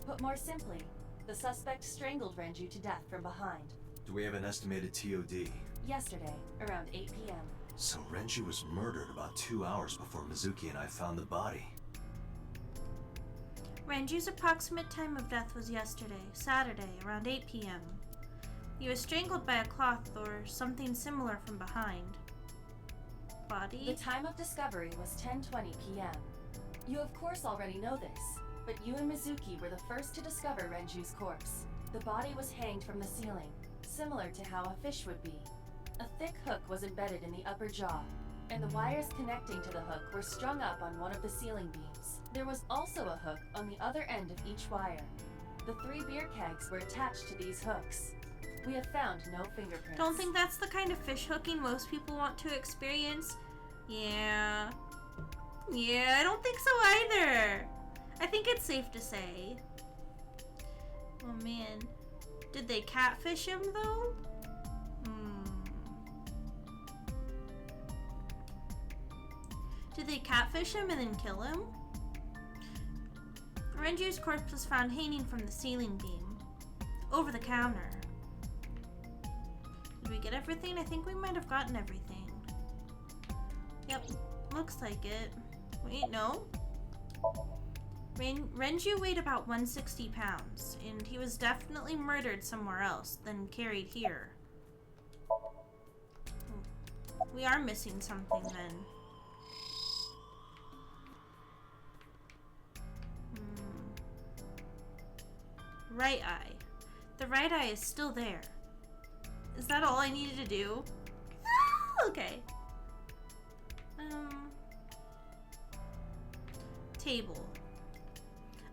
Put more simply, the suspect strangled Renju to death from behind. Do we have an estimated TOD? Yesterday, around 8 p.m. So Renju was murdered about 2 hours before Mizuki and I found the body. Renju's approximate time of death was yesterday, Saturday, around 8 p.m. He was strangled by a cloth or something similar from behind. Body? The time of discovery was 10:20 p.m. You of course already know this, but you and Mizuki were the first to discover Renju's corpse. The body was hanged from the ceiling, similar to how a fish would be. A thick hook was embedded in the upper jaw, and the wires connecting to the hook were strung up on one of the ceiling beams. There was also a hook on the other end of each wire. The 3 beer kegs were attached to these hooks. We have found no fingerprints. Don't think that's the kind of fish hooking most people want to experience. Yeah, I don't think so either. I think it's safe to say. Oh man. Did they catfish him though? Did they catfish him and then kill him? Renju's corpse was found hanging from the ceiling beam. Over the counter. Did we get everything? I think we might have gotten everything. Yep, looks like it. Wait, no. Renju weighed about 160 pounds, and he was definitely murdered somewhere else, then carried here. We are missing something then. Right eye. The right eye is still there. Is that all I needed to do? Okay. Table.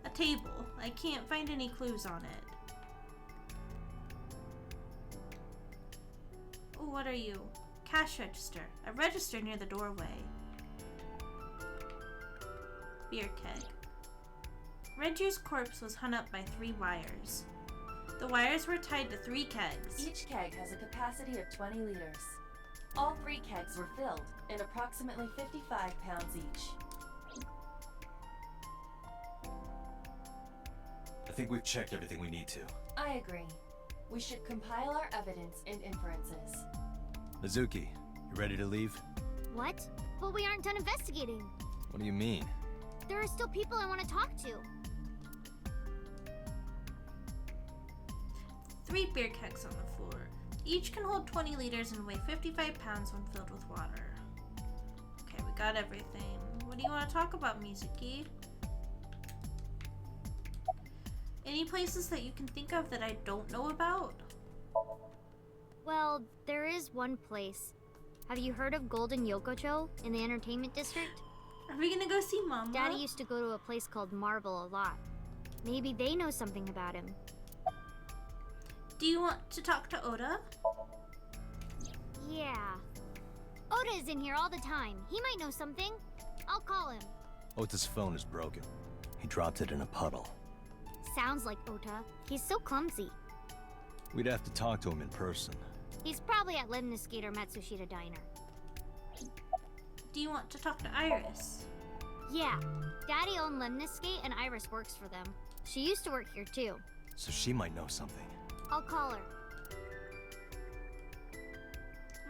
A table. I can't find any clues on it. Oh, what are you? Cash register. A register near the doorway. Beer keg. Renju's corpse was hung up by 3 wires. The wires were tied to 3 kegs. Each keg has a capacity of 20 liters. All 3 kegs were filled, and approximately 55 pounds each. I think we've checked everything we need to. I agree. We should compile our evidence and inferences. Mizuki, you ready to leave? What? But we aren't done investigating. What do you mean? There are still people I want to talk to. 3 beer kegs on the floor. Each can hold 20 liters and weigh 55 pounds when filled with water. Okay, we got everything. What do you want to talk about, Mizuki? Any places that you can think of that I don't know about? Well, there is one place. Have you heard of Golden Yokocho in the entertainment district? Are we gonna go see Mama? Daddy used to go to a place called Marble a lot. Maybe they know something about him. Do you want to talk to Oda? Yeah. Oda is in here all the time. He might know something. I'll call him. Ota's phone is broken. He dropped it in a puddle. Sounds like Ota. He's so clumsy. We'd have to talk to him in person. He's probably at Lemniscate or Matsushita Diner. Do you want to talk to Iris? Yeah. Daddy owned Lemniscate and Iris works for them. She used to work here too. So she might know something. I'll call her.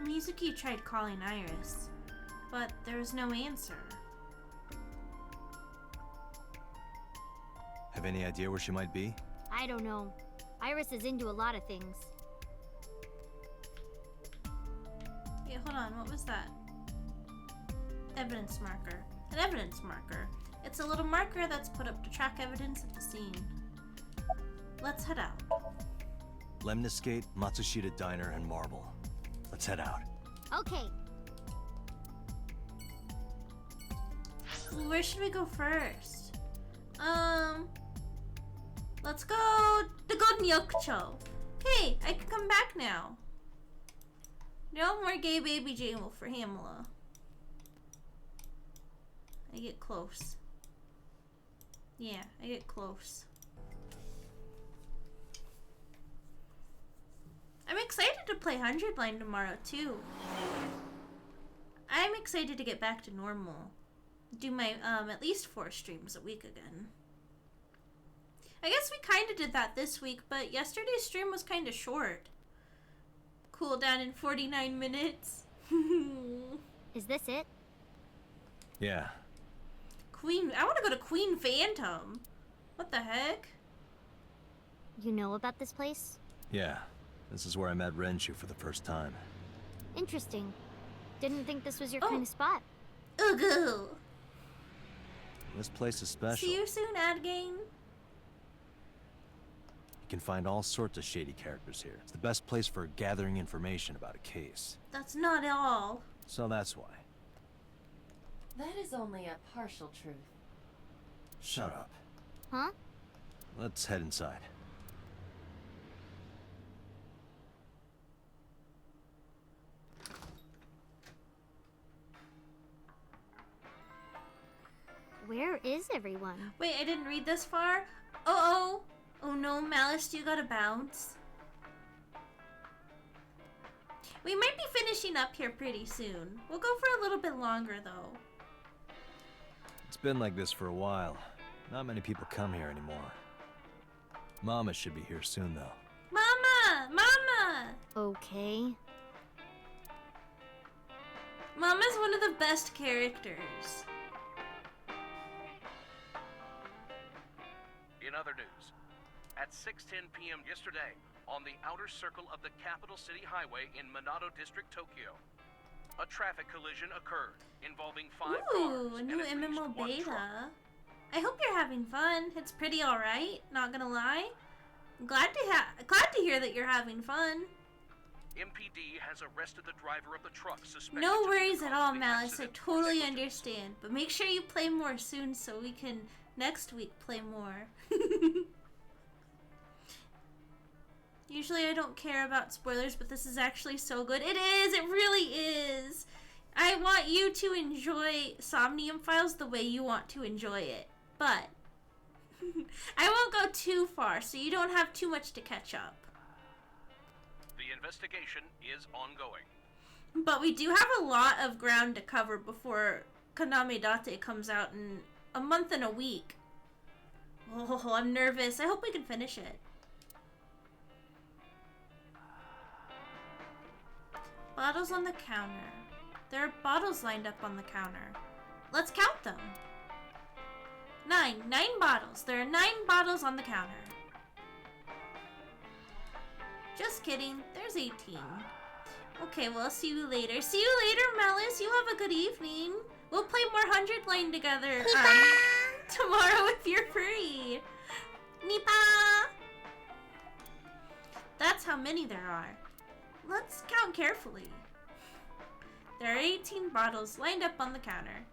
Mizuki tried calling Iris, but there was no answer. Have any idea where she might be? I don't know. Iris is into a lot of things. Wait, hold on. What was that? Evidence marker. An evidence marker. It's a little marker that's put up to track evidence at the scene. Let's head out. Lemniscate, Matsushita Diner, and Marble. Let's head out. Okay. Where should we go first? Let's go to Golden Yokocho. Hey, I can come back now. No more gay baby J-Wolf for Hamela. I get close. Yeah, I get close. I'm excited to play 100 Line tomorrow, too. I'm excited to get back to normal. Do my, at least 4 streams a week again. I guess we kind of did that this week, but yesterday's stream was kind of short. Cool down in 49 minutes. Is this it? Yeah. Queen, I want to go to Queen Phantom. What the heck? You know about this place? Yeah. This is where I met Renshu for the first time. Interesting. Didn't think this was your kind of spot. Ugu. This place is special. See you soon, Adgain. You can find all sorts of shady characters here. It's the best place for gathering information about a case. That's not all. So that's why. That is only a partial truth. Shut up. Huh? Let's head inside. Where is everyone? Wait, I didn't read this far? Uh-oh. Oh no, Malice, you gotta bounce. We might be finishing up here pretty soon. We'll go for a little bit longer, though. It's been like this for a while. Not many people come here anymore. Mama should be here soon, though. Mama! Mama! Okay. Mama's one of the best characters. In other news, at 6:10 p.m. yesterday, on the outer circle of the capital city highway in Minato District, Tokyo, a traffic collision occurred involving 5 cars Ooh, a and new at least MMO one beta. truck. I hope you're having fun. It's pretty alright, not gonna lie. I'm glad to hear that you're having fun. MPD has arrested the driver of the truck suspected No to be worries the at cause all, of the Malice. I accident. totally understand. But make sure you play more soon so we can next week play more. Usually I don't care about spoilers, but this is actually so good. It is! It really is! I want you to enjoy Somnium Files the way you want to enjoy it. But I won't go too far, so you don't have too much to catch up. The investigation is ongoing. But we do have a lot of ground to cover before Kaname Date comes out in a month and a week. Oh, I'm nervous. I hope we can finish it. Bottles on the counter. There are bottles lined up on the counter. Let's count them. 9 bottles. There are 9 bottles on the counter. Just kidding. There's 18. Okay, well, I'll see you later. See you later, Malice. You have a good evening. We'll play more 100 Line together tomorrow if you're free. Nipa! That's how many there are. Let's count carefully. There are 18 bottles lined up on the counter.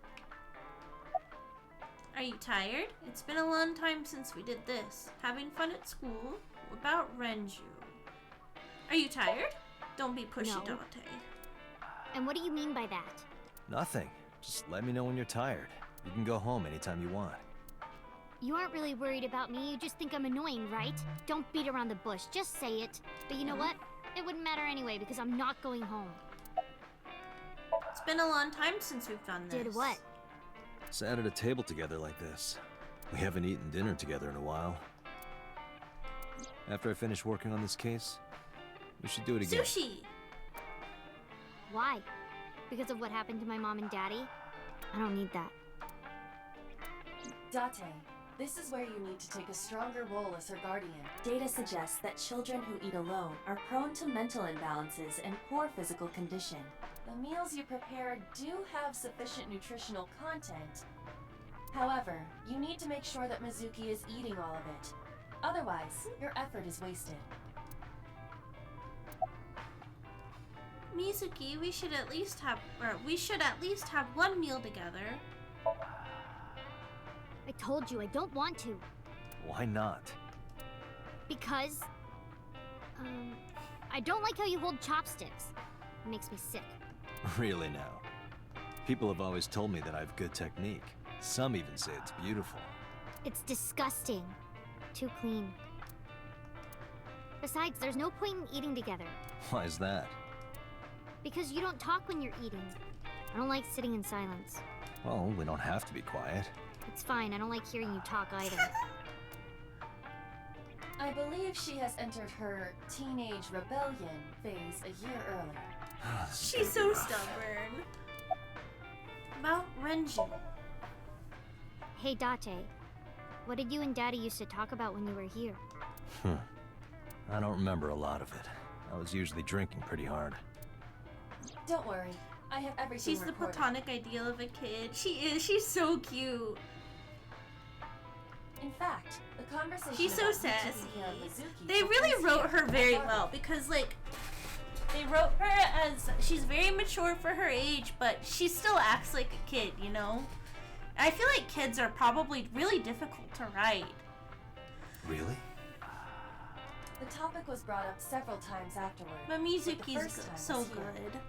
Are you tired? It's been a long time since we did this. Having fun at school? About Renju. Are you tired? Don't be pushy, No. Dante. And what do you mean by that? Nothing. Just let me know when you're tired. You can go home anytime you want. You aren't really worried about me, you just think I'm annoying, right? Don't beat around the bush, just say it. But you know what? It wouldn't matter anyway because I'm not going home. It's been a long time since we've done this. Did what? Sat at a table together like this. We haven't eaten dinner together in a while. After I finish working on this case, we should do it again. Sushi! Why? Because of what happened to my mom and daddy? I don't need that. Date, this is where you need to take a stronger role as her guardian. Data suggests that children who eat alone are prone to mental imbalances and poor physical condition. The meals you prepare do have sufficient nutritional content. However, you need to make sure that Mizuki is eating all of it. Otherwise, your effort is wasted. Mizuki, we should at least have one meal together. I told you I don't want to. Why not? Because... I don't like how you hold chopsticks. It makes me sick. Really now. People have always told me that I have good technique. Some even say it's beautiful. It's disgusting. Too clean. Besides, there's no point in eating together. Why is that? Because you don't talk when you're eating. I don't like sitting in silence. Well, we don't have to be quiet. It's fine, I don't like hearing you talk either. I believe she has entered her teenage rebellion phase a year earlier. She's so stubborn. About Renju. Hey, Date. What did you and Daddy used to talk about when you were here? I don't remember a lot of it. I was usually drinking pretty hard. Don't worry, I have everything She's the recorded. platonic ideal of a kid. She is. She's so cute. In fact, the conversation She's so about who taking sassy. care of Mizuki They took really place wrote here her at very Harvard. well because, like, they wrote her as she's very mature for her age, but she still acts like a kid, you know? I feel like kids are probably really difficult to write. Really? The topic was brought up several times afterward. But but the Mizuki's first time so was here. good.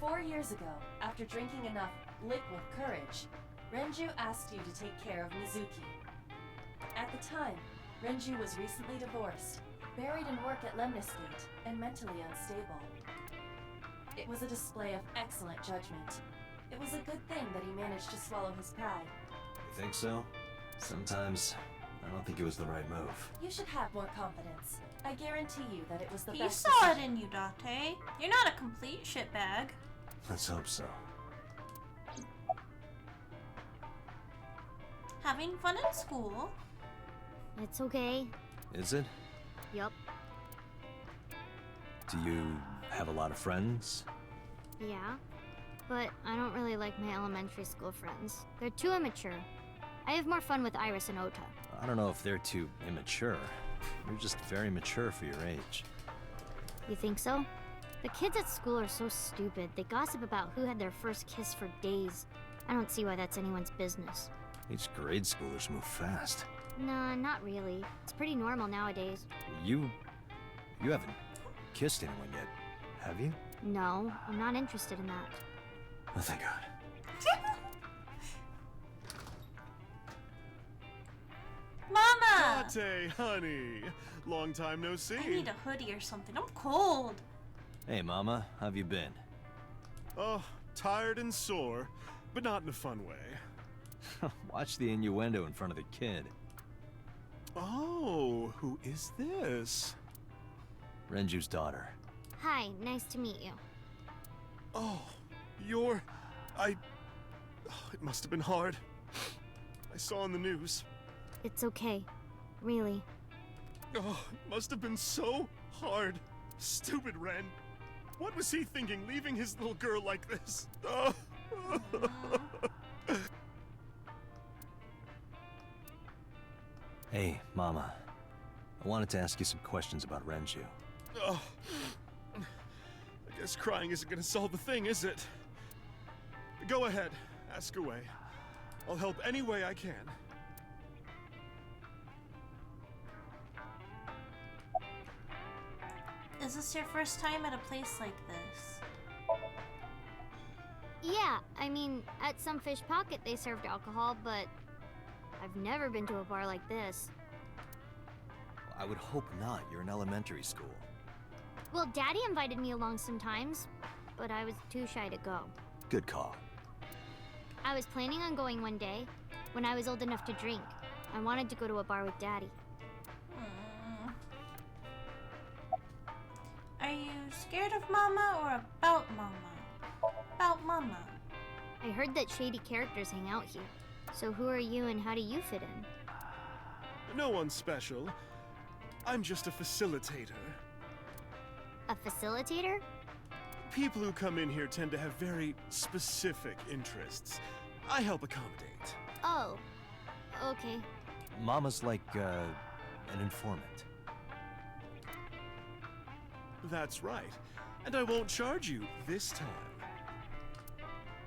4 years ago, after drinking enough liquid courage, Renju asked you to take care of Mizuki. At the time, Renju was recently divorced, buried in work at Lemnisgate, and mentally unstable. It was a display of excellent judgment. It was a good thing that he managed to swallow his pride. You think so? Sometimes, I don't think it was the right move. You should have more confidence. I guarantee you that it was the He best saw it decision. in you, Date. You're not a complete shitbag. Let's hope so. Having fun at school? It's okay. Is it? Yup. Do you have a lot of friends? Yeah. But I don't really like my elementary school friends. They're too immature. I have more fun with Iris and Ota. I don't know if they're too immature. You're just very mature for your age. You think so? The kids at school are so stupid. They gossip about who had their first kiss for days. I don't see why that's anyone's business. These grade schoolers move fast. Nah, not really. It's pretty normal nowadays. You haven't kissed anyone yet, have you? No, I'm not interested in that. Oh, thank God. Mama! Date, honey. Long time no see. I need a hoodie or something. I'm cold. Hey, Mama, how have you been? Oh, tired and sore, but not in a fun way. Watch the innuendo in front of the kid. Oh, who is this? Renju's daughter. Hi, nice to meet you. Oh, it must have been hard. I saw on the news. It's okay. Really. Oh, it must have been so hard. Stupid Ren. What was he thinking, leaving his little girl like this? Oh. Hey, Mama. I wanted to ask you some questions about Renju. Oh. I guess crying isn't gonna solve the thing, is it? Go ahead, ask away. I'll help any way I can. Is this your first time at a place like this? Yeah, I mean, at some fish pocket they served alcohol, but I've never been to a bar like this. I would hope not. You're in elementary school. Well, Daddy invited me along sometimes, but I was too shy to go. Good call. I was planning on going one day, when I was old enough to drink. I wanted to go to a bar with Daddy. Are you scared of Mama or about Mama? About Mama. I heard that shady characters hang out here. So who are you and how do you fit in? No one special. I'm just a facilitator. A facilitator? People who come in here tend to have very specific interests. I help accommodate. Oh, okay. Mama's like, an informant. That's right. And I won't charge you this time.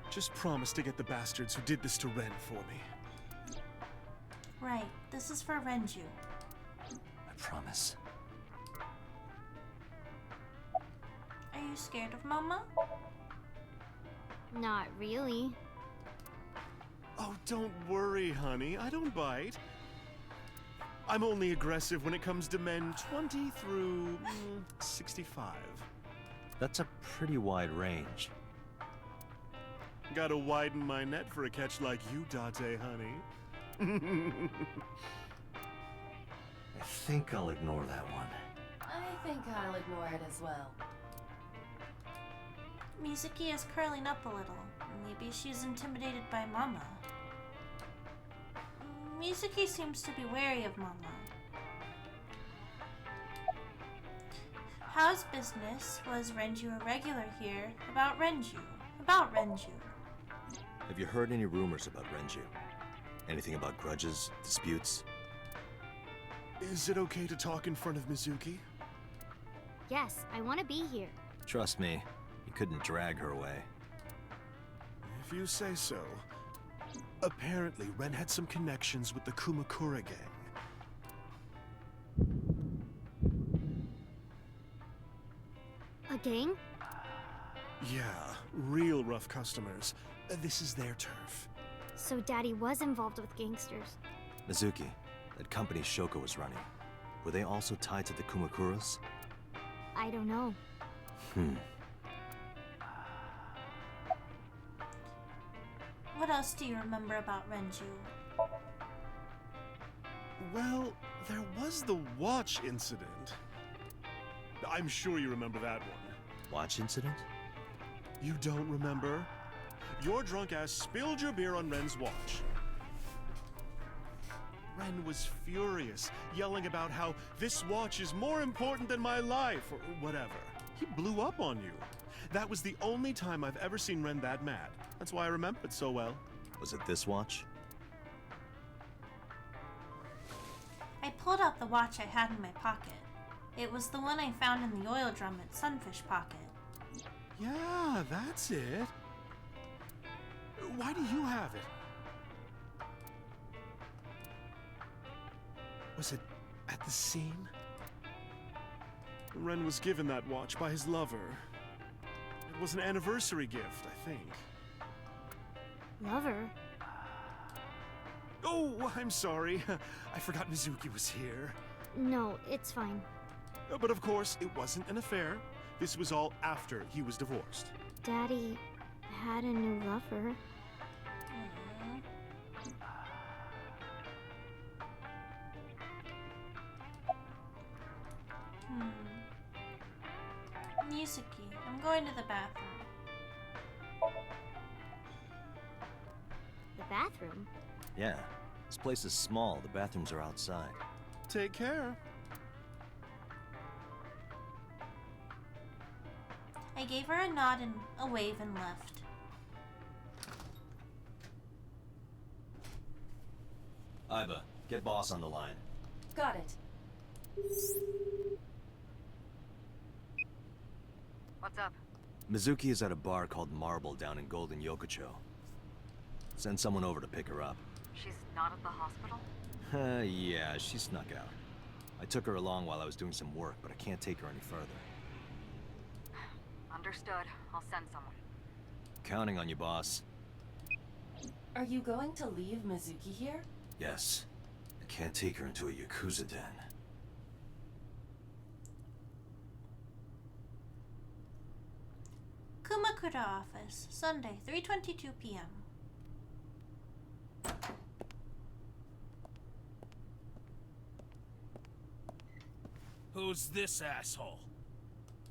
Just promise to get the bastards who did this to Ren for me. Right, this is for Renju. I promise. Are you scared of Mama? Not really. Oh, don't worry, honey. I don't bite. I'm only aggressive when it comes to men 20 through 65. That's a pretty wide range. Gotta widen my net for a catch like you, Date, honey. I think I'll ignore that one. I think I'll ignore it as well. Mizuki is curling up a little. Maybe she's intimidated by Mama. Mizuki seems to be wary of Mama. How's business? Was Renju a regular here? About Renju. About Renju. Have you heard any rumors about Renju? Anything about grudges, disputes? Is it okay to talk in front of Mizuki? Yes, I want to be here. Trust me, you couldn't drag her away. If you say so. Apparently, Ren had some connections with the Kumakura gang. A gang? Yeah, real rough customers. This is their turf. So Daddy was involved with gangsters. Mizuki, that company Shoko was running, were they also tied to the Kumakuras? I don't know. What else do you remember about Renju? Well, there was the watch incident. I'm sure you remember that one. Watch incident? You don't remember? Your drunk ass spilled your beer on Ren's watch. Ren was furious, yelling about how this watch is more important than my life, or whatever. He blew up on you. That was the only time I've ever seen Ren that mad. That's why I remember it so well. Was it this watch? I pulled out the watch I had in my pocket. It was the one I found in the oil drum at Sunfish Pocket. Yeah, that's it. Why do you have it? Was it at the scene? Ren was given that watch by his lover. It was an anniversary gift, I think. Lover? Oh, I'm sorry. I forgot Mizuki was here. No, it's fine. But of course, it wasn't an affair. This was all after he was divorced. Daddy had a new lover. Mizuki, I'm going to the bathroom. The bathroom? Yeah. This place is small. The bathrooms are outside. Take care. I gave her a nod and a wave and left. Iba, get boss on the line. Got it. What's up? Mizuki is at a bar called Marble down in Golden Yokocho. Send someone over to pick her up. She's not at the hospital? Yeah, she snuck out. I took her along while I was doing some work, but I can't take her any further. Understood. I'll send someone. Counting on you, boss. Are you going to leave Mizuki here? Yes. I can't take her into a Yakuza den. Kumakura office, Sunday, 3:22 p.m. Who's this asshole?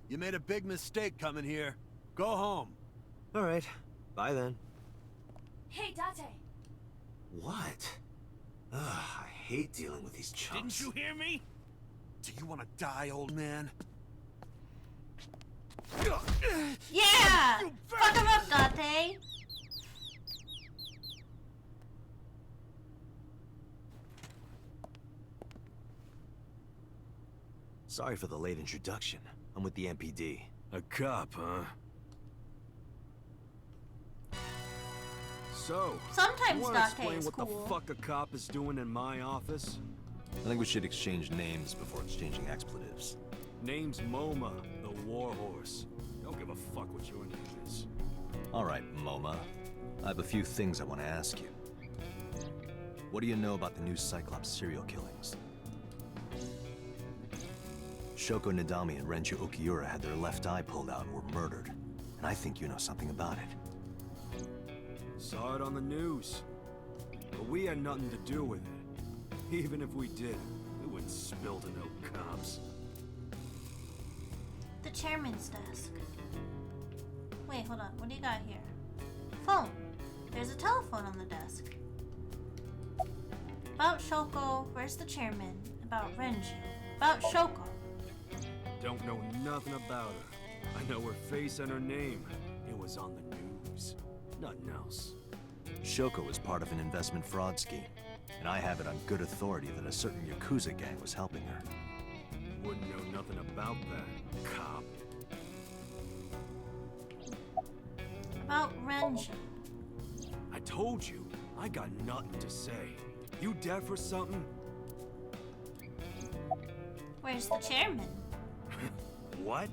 You made a big mistake coming here. Go home. All right. Bye then. Hey, Date! What? Ugh, I hate dealing with these chumps. Didn't you hear me? Do you want to die, old man? Yeah! Fuck him up, Date! Sorry for the late introduction. I'm with the MPD. A cop, huh? So, Sometimes you wanna Date explain is what cool. the fuck a cop is doing in my office? I think we should exchange names before exchanging expletives. Name's MoMA, the warhorse. Don't give a fuck what your name is. All right, MoMA. I have a few things I want to ask you. What do you know about the new Cyclops serial killings? Shoko Nadami and Renju Okiura had their left eye pulled out and were murdered. And I think you know something about it. Saw it on the news. But we had nothing to do with it. Even if we did, we wouldn't spill to no cops. The chairman's desk. Wait, hold on. What do you got here? Phone. There's a telephone on the desk. About Shoko. Where's the chairman? About Renju. About Shoko. Don't know nothing about her. I know her face and her name. It was on the news. Nothing else. Shoko was part of an investment fraud scheme. And I have it on good authority that a certain Yakuza gang was helping her. Wouldn't know nothing about that, cop. About Renju. I told you, I got nothing to say. You deaf or something? Where's the chairman? What?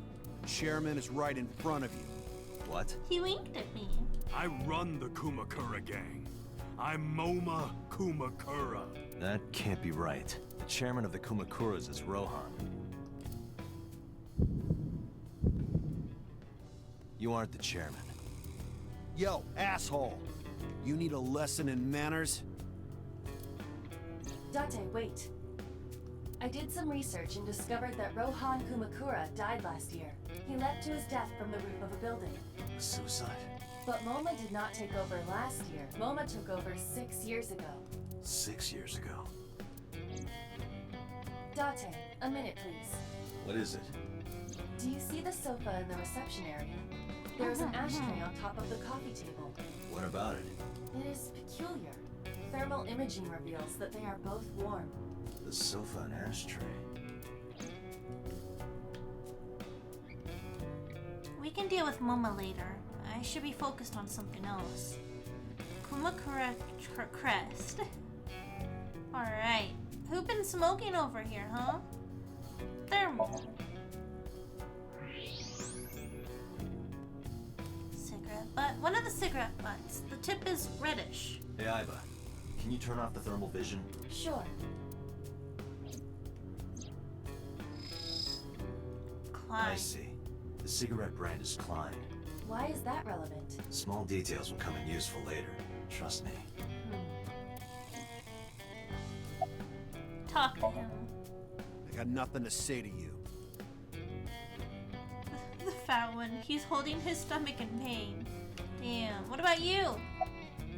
Chairman is right in front of you. What? He winked at me. I run the Kumakura gang. I'm MoMA Kumakura. That can't be right. The chairman of the Kumakuras is Rohan. You aren't the chairman. Yo, asshole! You need a lesson in manners? Date, wait. I did some research and discovered that Rohan Kumakura died last year. He leapt to his death from the roof of a building. Suicide? But MoMA did not take over last year. MoMA took over 6 years ago. 6 years ago. Date, a minute please. What is it? Do you see the sofa in the reception area? There is an ashtray on top of the coffee table. What about it? It is peculiar. Thermal imaging reveals that they are both warm. The sofa and ashtray. We can deal with Moma later. I should be focused on something else. Kumakura crest. Alright. Who been smoking over here, huh? Thermal. Cigarette butt. One of the cigarette butts. The tip is reddish. Hey, Iba. Can you turn off the thermal vision? Sure. Klein. I see. The cigarette brand is Klein. Why is that relevant? Small details will come in useful later. Trust me. Talk to him. I got nothing to say to you. The fat one. He's holding his stomach in pain. Damn. What about you?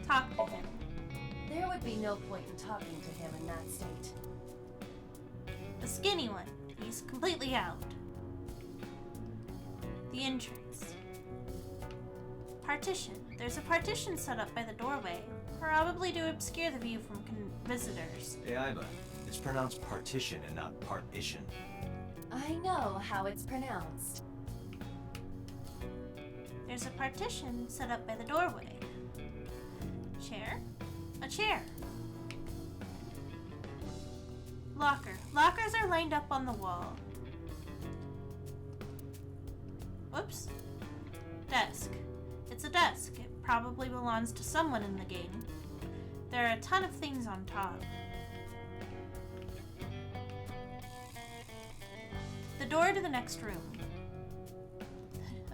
Talk to him. There would be no point in talking to him in that state. The skinny one. He's completely out. The entrance. Partition. There's a partition set up by the doorway. Probably to obscure the view from visitors. Hey, Iba. It's pronounced partition and not partition. I know how it's pronounced. There's a partition set up by the doorway. Chair? A chair. Locker. Lockers are lined up on the wall. Whoops. Desk. It's a desk. It probably belongs to someone in the game. There are a ton of things on top. The door to the next room.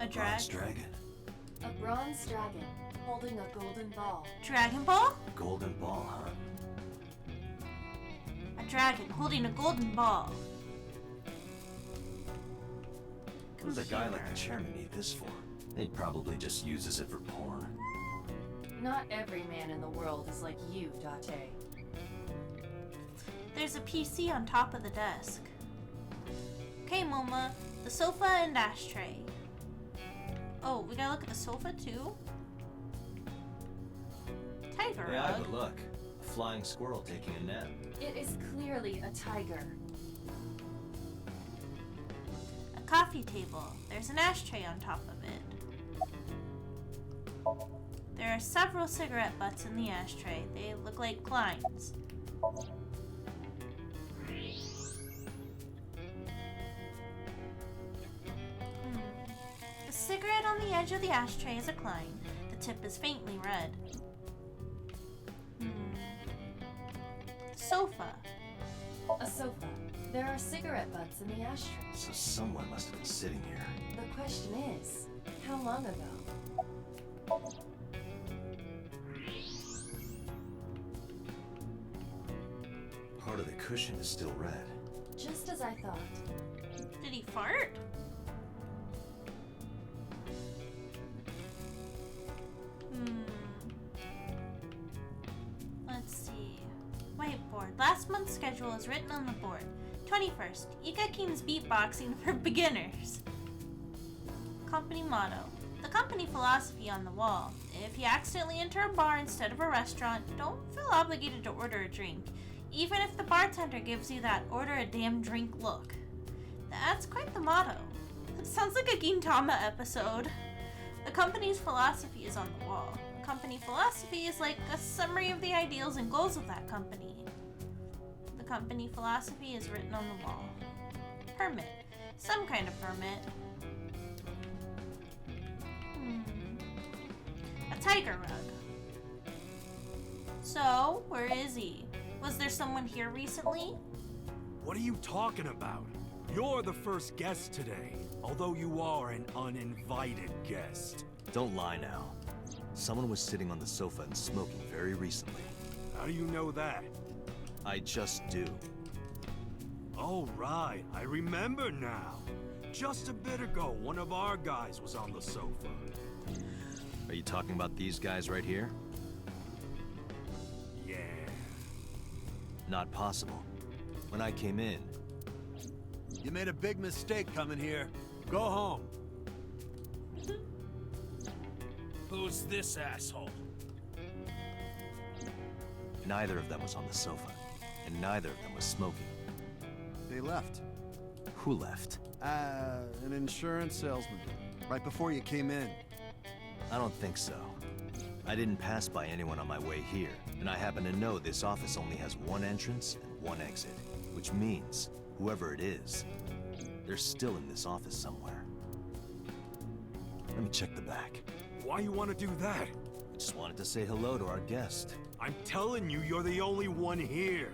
A Bronze dragon. A bronze dragon holding a golden ball. Dragon ball? Golden ball, huh? A dragon holding a golden ball. What does a guy like the chairman need this for? He probably just uses it for porn. Not every man in the world is like you, Date. There's a PC on top of the desk. Okay, Moma, the sofa and ashtray. Oh, we gotta look at the sofa too? Tiger Yeah, rug. but look. A flying squirrel taking a nap. It is clearly a tiger. A coffee table. There's an ashtray on top of it. There are several cigarette butts in the ashtray. They look like Klein's. The cigarette on the edge of the ashtray is a Klein. The tip is faintly red. Sofa. A sofa. There are cigarette butts in the ashtray. So someone must have been sitting here. The question is, how long ago? Part of the cushion is still red. Just as I thought. Did he fart? Let's see. Whiteboard. Last month's schedule is written on the board. 21st. Ika King's beatboxing for beginners. Company motto. The company philosophy on the wall. If you accidentally enter a bar instead of a restaurant, don't feel obligated to order a drink, even if the bartender gives you that order a damn drink look. That's quite the motto. It sounds like a Gintama episode. The company's philosophy is on the wall. The company philosophy is like a summary of the ideals and goals of that company. The company philosophy is written on the wall. Permit. Some kind of permit. A tiger rug. So, where is he? Was there someone here recently? What are you talking about? You're the first guest today, although you are an uninvited guest. Don't lie now. Someone was sitting on the sofa and smoking very recently. How do you know that? I just do. Oh, right. I remember now. Just a bit ago, one of our guys was on the sofa. Are you talking about these guys right here? Yeah. Not possible. When I came in... You made a big mistake coming here. Go home. Who's this asshole? Neither of them was on the sofa, and neither of them was smoking. They left. Who left? An insurance salesman. Right before you came in. I don't think so. I didn't pass by anyone on my way here, and I happen to know this office only has one entrance and one exit, which means whoever it is, they're still in this office somewhere. Let me check the back. Why you want to do that? I just wanted to say hello to our guest. I'm telling you, you're the only one here.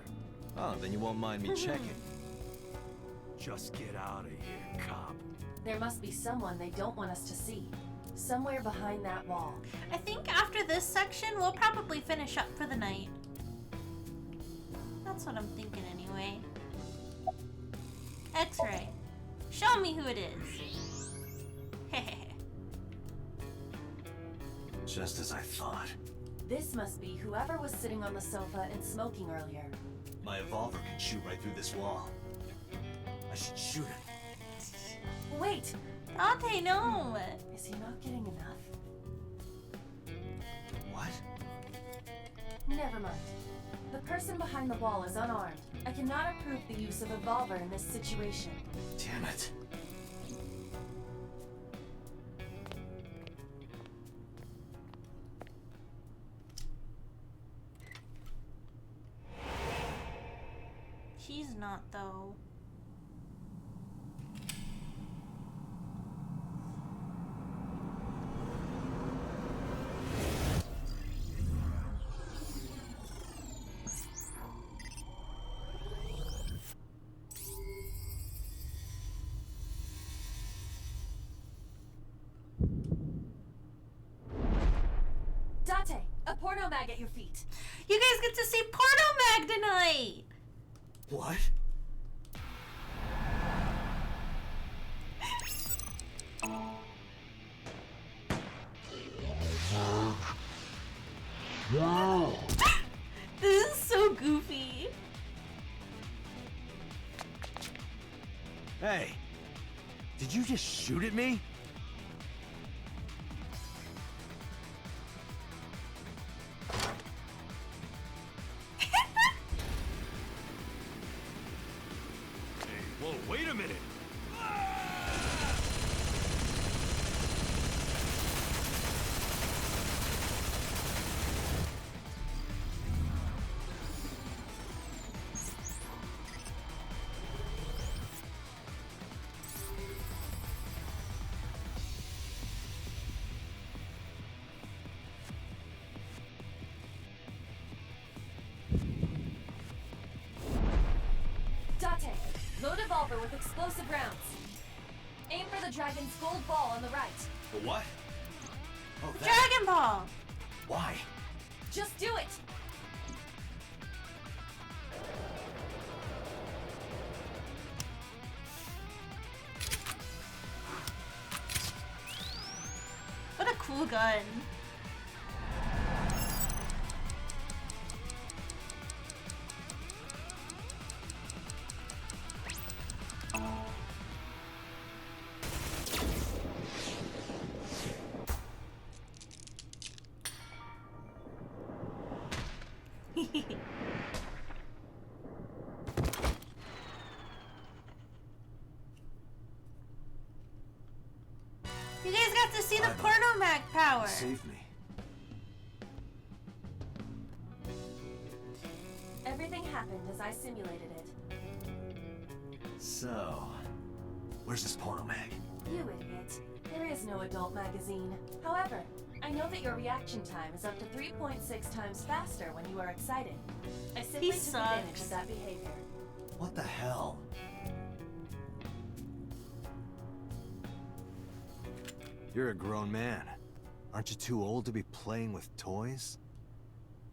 Oh, then you won't mind me checking. Just get out of here, cop. There must be someone they don't want us to see. Somewhere behind that wall. I think after this section, we'll probably finish up for the night. That's what I'm thinking anyway. X-ray. Show me who it is. Hehehe. Just as I thought. This must be whoever was sitting on the sofa and smoking earlier. My evolver can shoot right through this wall. I should shoot it. Wait! Dante, no! Is he not getting enough? What? Never mind. The person behind the wall is unarmed. I cannot approve the use of a revolver in this situation. Damn it. She's not, though. Date, a porno mag at your feet. You guys get to see Porno Mag tonight! What? This is so goofy. Hey, did you just shoot at me? Whoa, wait a minute! Date, load revolver with explosive rounds. Aim for the dragon's gold ball on the right. The what? Oh, that. Dragon Ball! Why? Just do it! What a cool gun. You guys got to see the Porno Mag power. Save me. Everything happened as I simulated it. So, where's this porno mag? You idiot. There is no adult magazine. However, I know that your reaction time is up to 3.6 times faster when you are excited. I simply took advantage of that behavior. What the hell? You're a grown man. Aren't you too old to be playing with toys?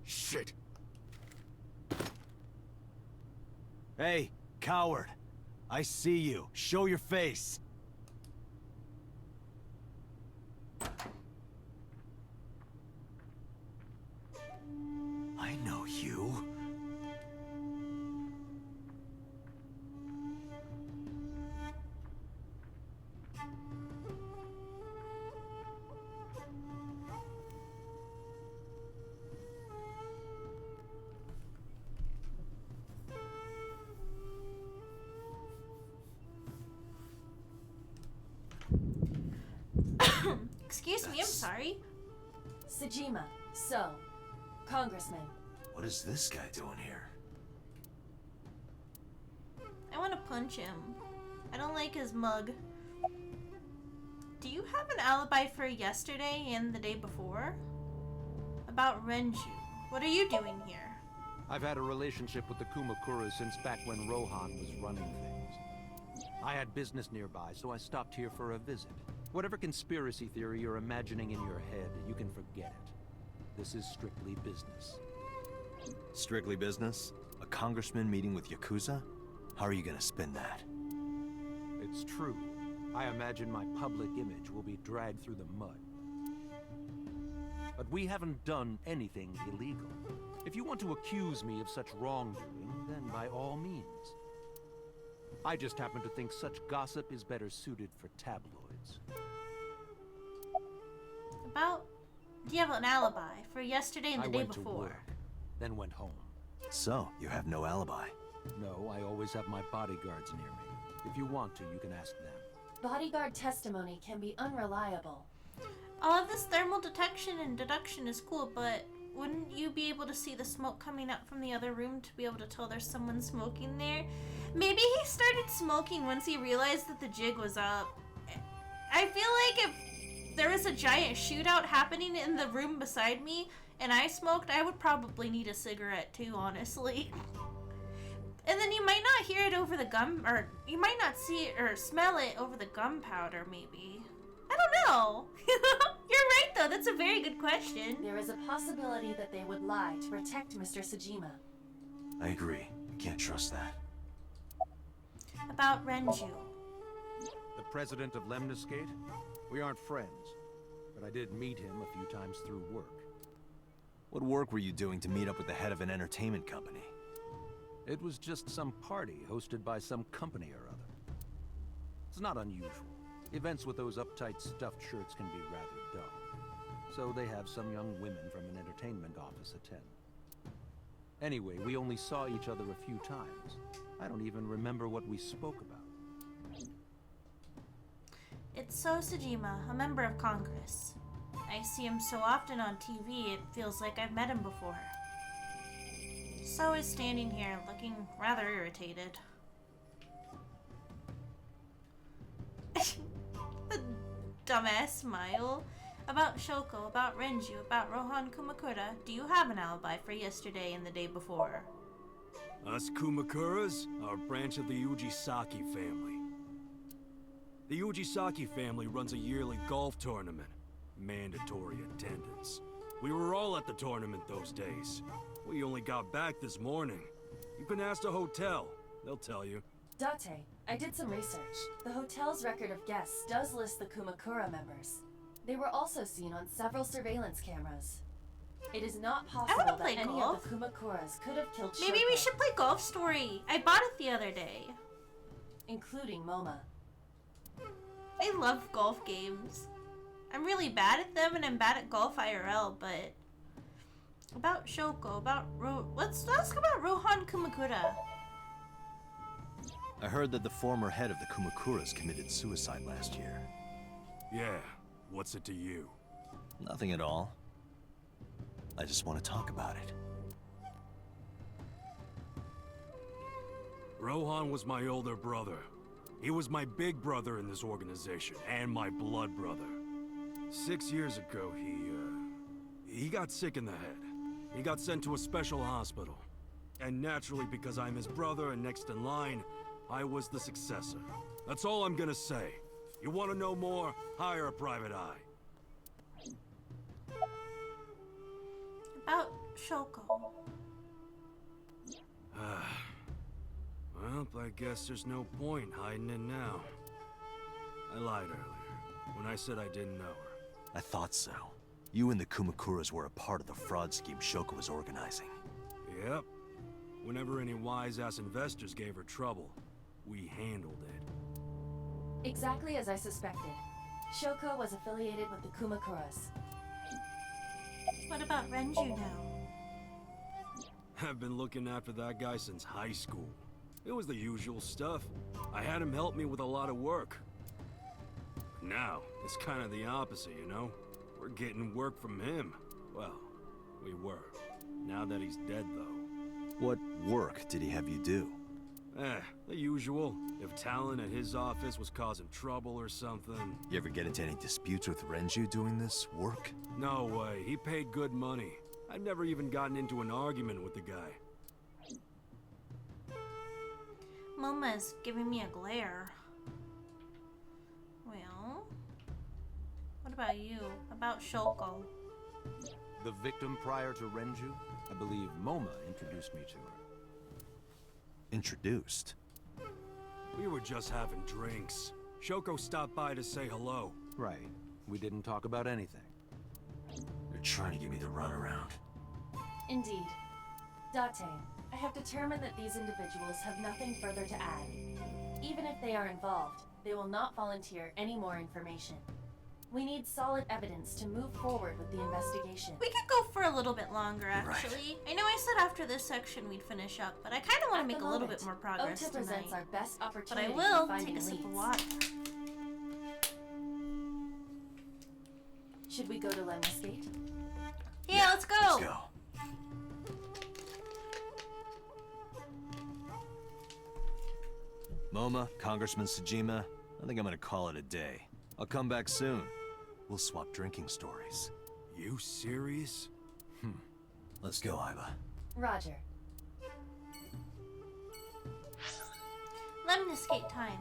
Shit! Hey, coward! I see you. Show your face! I know you. Excuse me, I'm sorry. Sejima, so, Congressman. What is this guy doing here? I want to punch him. I don't like his mug. Do you have an alibi for yesterday and the day before? About Renju. What are you doing here? I've had a relationship with the Kumakura since back when Rohan was running things. I had business nearby, so I stopped here for a visit. Whatever conspiracy theory you're imagining in your head, you can forget it. This is strictly business. Strictly business? A congressman meeting with Yakuza? How are you gonna spin that? It's true. I imagine my public image will be dragged through the mud. But we haven't done anything illegal. If you want to accuse me of such wrongdoing, then by all means. I just happen to think such gossip is better suited for tabloids. About... Do you have an alibi for yesterday and the day went to before? work. then went home. So, you have no alibi? No, I always have my bodyguards near me. If you want to, you can ask them. Bodyguard testimony can be unreliable. All of this thermal detection and deduction is cool, but wouldn't you be able to see the smoke coming up from the other room to be able to tell there's someone smoking there? Maybe he started smoking once he realized that the jig was up. I feel like if there was a giant shootout happening in the room beside me and I smoked, I would probably need a cigarette too, honestly. And then you might not hear it over the gum, or you might not see it or smell it over the gunpowder, maybe. I don't know. You're right, though. That's a very good question. There is a possibility that they would lie to protect Mr. Sejima. I agree. You can't trust that. About Renju. The president of Lemniscate? We aren't friends, but I did meet him a few times through work. What work were you doing to meet up with the head of an entertainment company? It was just some party hosted by some company or other. It's not unusual. Events with those uptight stuffed shirts can be rather dull. So they have some young women from an entertainment office attend. Anyway, we only saw each other a few times. I don't even remember what we spoke about. It's So Sejima, a member of Congress. I see him so often on TV, it feels like I've met him before. So is standing here, looking rather irritated. The dumbass smile. About Shoko, about Renju, about Rohan Kumakura, do you have an alibi for yesterday and the day before? Us Kumakuras are a branch of the Ujisaki family. The Ujisaki family runs a yearly golf tournament. Mandatory attendance. We were all at the tournament those days. We only got back this morning. You can ask the hotel. They'll tell you. Date, I did some research. The hotel's record of guests does list the Kumakura members. They were also seen on several surveillance cameras. It is not possible that any of the Kumakuras could have killed Shoko. Maybe we should play Golf Story. I bought it the other day. Including Moma. I love golf games. I'm really bad at them and I'm bad at golf IRL, but... About Shoko, about let's ask about Rohan Kumakura. I heard that the former head of the Kumakuras committed suicide last year. Yeah, what's it to you? Nothing at all. I just want to talk about it. Rohan was my older brother. He was my big brother in this organization, and my blood brother. 6 years ago, he got sick in the head. He got sent to a special hospital. And naturally, because I'm his brother and next in line, I was the successor. That's all I'm gonna say. You want to know more? Hire a private eye. About Shoko. Well, I guess there's no point hiding it now. I lied earlier, when I said I didn't know her. I thought so. You and the Kumakuras were a part of the fraud scheme Shoko was organizing. Yep. Whenever any wise-ass investors gave her trouble, we handled it. Exactly as I suspected. Shoko was affiliated with the Kumakuras. What about Renju now? I've been looking after that guy since high school. It was the usual stuff. I had him help me with a lot of work. Now, it's kind of the opposite, you know? We're getting work from him. Well, we were. Now that he's dead, though. What work did he have you do? The usual. If Talon at his office was causing trouble or something. You ever get into any disputes with Renju doing this work? No way. He paid good money. I've never even gotten into an argument with the guy. Moma's giving me a glare. Well, what about you? About Shoko? The victim prior to Renju? I believe Moma introduced me to her. Introduced? We were just having drinks. Shoko stopped by to say hello. Right. We didn't talk about anything. They're trying to give me the runaround. Indeed. Date, I have determined that these individuals have nothing further to add. Even if they are involved, they will not volunteer any more information. We need solid evidence to move forward with the investigation. We could go for a little bit longer, actually. I know I said after this section we'd finish up, but I kind of want to make a little bit more progress Ota tonight. presents our best But opportunity I will for finding take a sip of leads. water. Should we go to Lemniscate? Yeah, let's go. Let's go. Moma, Congressman Tsujima, I think I'm gonna call it a day. I'll come back soon. We'll swap drinking stories. You serious? Let's go, Iva. Roger. Lemniscate time.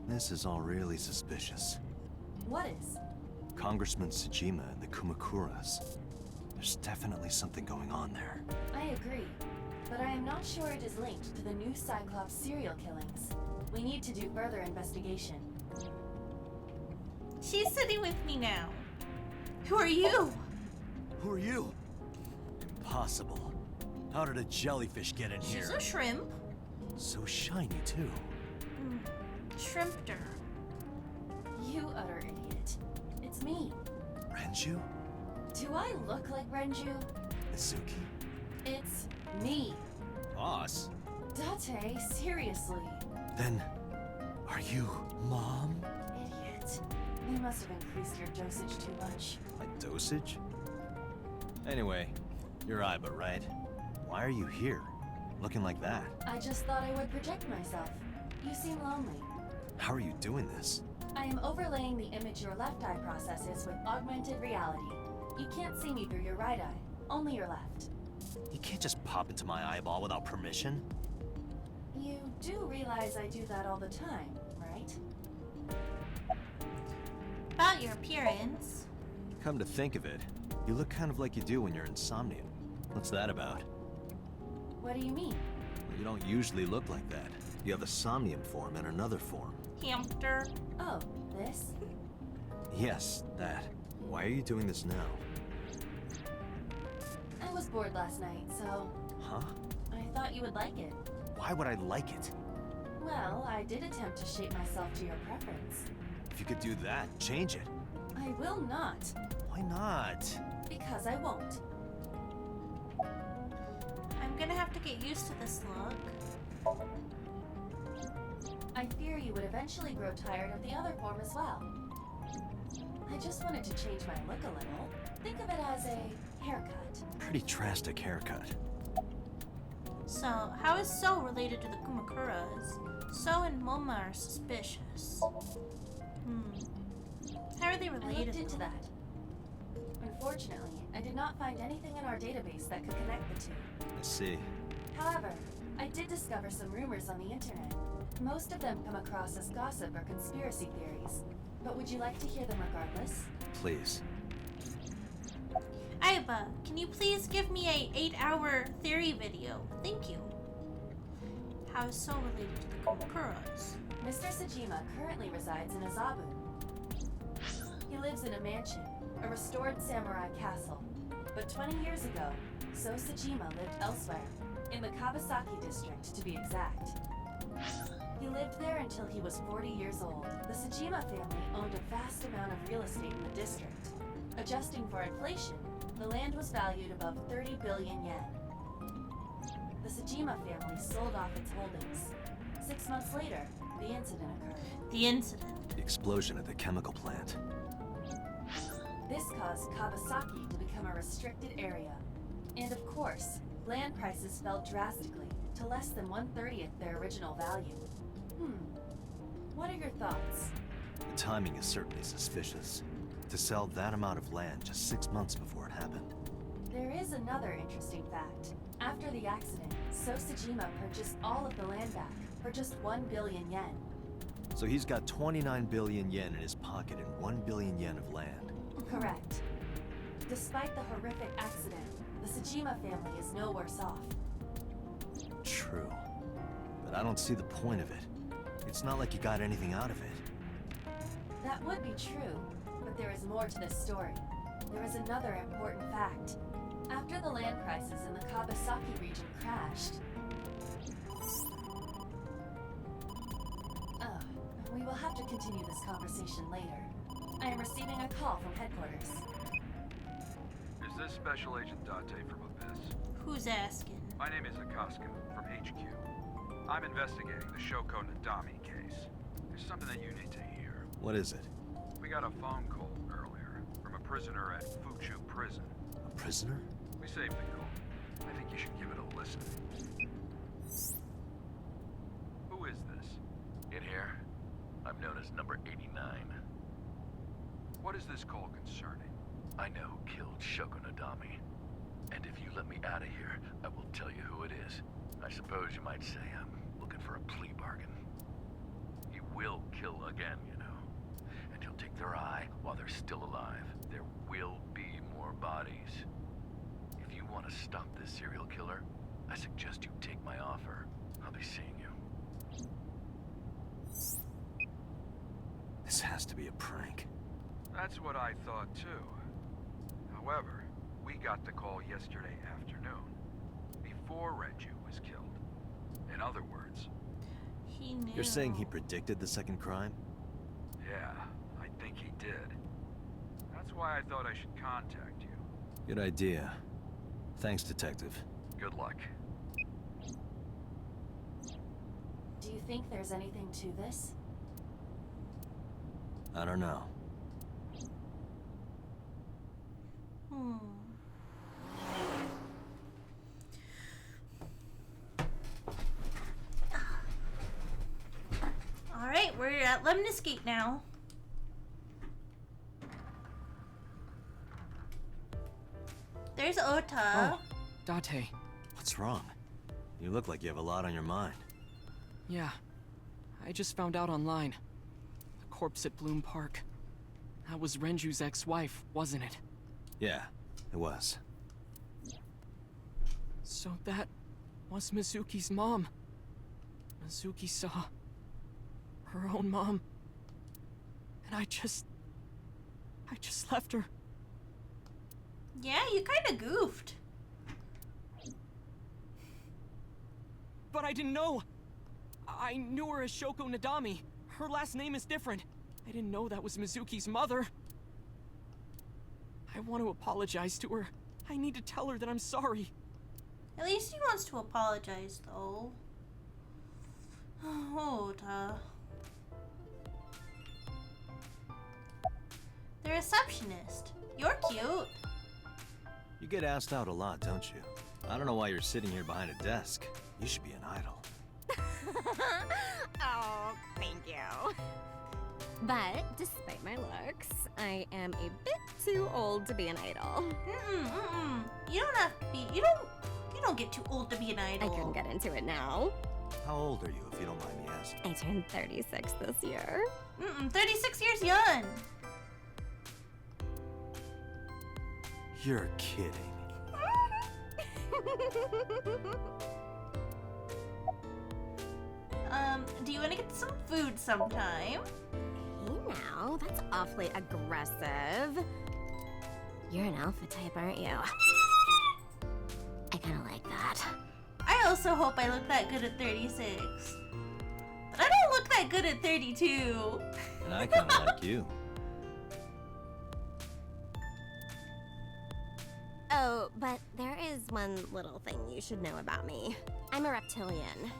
This is all really suspicious. What is? Congressman Tsujima and the Kumakuras. There's definitely something going on there. I agree, but I am not sure it is linked to the new Cyclops serial killings. We need to do further investigation. She's sitting with me now. Who are you? Who are you? Impossible. How did a jellyfish get in here? She's a shrimp. So shiny, too. Shrimpter. You utter idiot. It's me. Renju? Do I look like Renju? Mizuki? It's me. Boss? Date, seriously. Then, are you Mom? Idiot. They must have increased your dosage too much. My dosage? Anyway, you're Iba, right? Why are you here? Looking like that? I just thought I would project myself. You seem lonely. How are you doing this? I am overlaying the image your left eye processes with augmented reality. You can't see me through your right eye, only your left. You can't just pop into my eyeball without permission. You do realize I do that all the time, right? About your appearance. Come to think of it, you look kind of like you do when you're in Somnium. What's that about? What do you mean? Well, you don't usually look like that. You have a Somnium form and another form. Hamster. Oh, this? Yes, that. Why are you doing this now? I was bored last night, so... Huh? I thought you would like it. Why would I like it? Well, I did attempt to shape myself to your preference. If you could do that, change it. I will not. Why not? Because I won't. I'm gonna have to get used to this look. I fear you would eventually grow tired of the other form as well. I just wanted to change my look a little. Think of it as a haircut. Pretty drastic haircut. So, how is So related to the Kumakuras? So and Moma are suspicious. How are they I related? looked into that. Unfortunately, I did not find anything in our database that could connect the two. I see. However, I did discover some rumors on the internet. Most of them come across as gossip or conspiracy theories. But would you like to hear them regardless? Please. Iba, can you please give me a 8-hour theory video? Thank you. How is So related to the Kumakuras? Mr. Tsujima currently resides in Azabu. He lives in a mansion, a restored samurai castle. But 20 years ago, So Tsujima lived elsewhere, in the Kawasaki district to be exact. He lived there until he was 40 years old. The Tsujima family owned a vast amount of real estate in the district. Adjusting for inflation, the land was valued above 30 billion yen. The Tsujima family sold off its holdings. 6 months later, the incident occurred. The incident? The explosion at the chemical plant. This caused Kawasaki to become a restricted area. And of course, land prices fell drastically to less than 1/30th their original value. What are your thoughts? The timing is certainly suspicious. To sell that amount of land just 6 months before it happened. There is another interesting fact. After the accident, So Tsujima purchased all of the land back for just 1 billion yen. So he's got 29 billion yen in his pocket and 1 billion yen of land. Correct. Despite the horrific accident, the Tsujima family is no worse off. True. But I don't see the point of it. It's not like you got anything out of it. That would be true, but there is more to this story. there is another important fact. After the land crisis in the Kawasaki region crashed... we will have to continue this conversation later. I am receiving a call from headquarters. Is this Special Agent Date from Abyss? Who's asking? My name is Akaska, from HQ. I'm investigating the Shoko Nadami case. There's something that you need to hear. What is it? We got a phone call earlier from a prisoner at Fuchu Prison. A prisoner? We saved the call. I think you should give it a listen. Who is this? In here, I'm known as number 89. What is this call concerning? I know who killed Shoko Nadami. And if you let me out of here, I will tell you who it is. I suppose you might say I'm looking for a plea bargain. He will kill again, you know. And he'll take their eye while they're still alive. There will be more bodies. If you want to stop this serial killer, I suggest you take my offer. I'll be seeing you. This has to be a prank. That's what I thought too. However, we got the call yesterday afternoon, before Renju was killed. In other words, he knew. You're saying he predicted the second crime? Yeah, I think he did. That's why I thought I should contact you. Good idea. Thanks, Detective. Good luck. Do you think there's anything to this? I don't know. Alright, we're at Lemnis Gate now. There's Ota. Oh, Date. What's wrong? You look like you have a lot on your mind. Yeah. I just found out online. The corpse at Bloom Park. That was Renju's ex-wife, wasn't it? Yeah, it was. So that was Mizuki's mom. Mizuki saw her own mom. And I just left her. Yeah, you kinda goofed. But I didn't know. I knew her as Shoko Nadami. Her last name is different. I didn't know that was Mizuki's mother. I want to apologize to her. I need to tell her that I'm sorry. At least he wants to apologize, though. Oh, Ota. The receptionist. You're cute. You get asked out a lot, don't you? I don't know why you're sitting here behind a desk. You should be an idol. Oh, thank you. But despite my looks, I am a bit too old to be an idol. You don't have to be. You don't get too old to be an idol. I couldn't get into it now. How old are you, if you don't mind me asking? I turned 36 this year. 36 years young. You're kidding. Do you want to get some food sometime? Hey now, that's awfully aggressive. You're an alpha type, aren't you? I kinda like that. I also hope I look that good at 36. But I don't look that good at 32. And I kinda like you. Oh, but there is one little thing you should know about me. I'm a reptilian.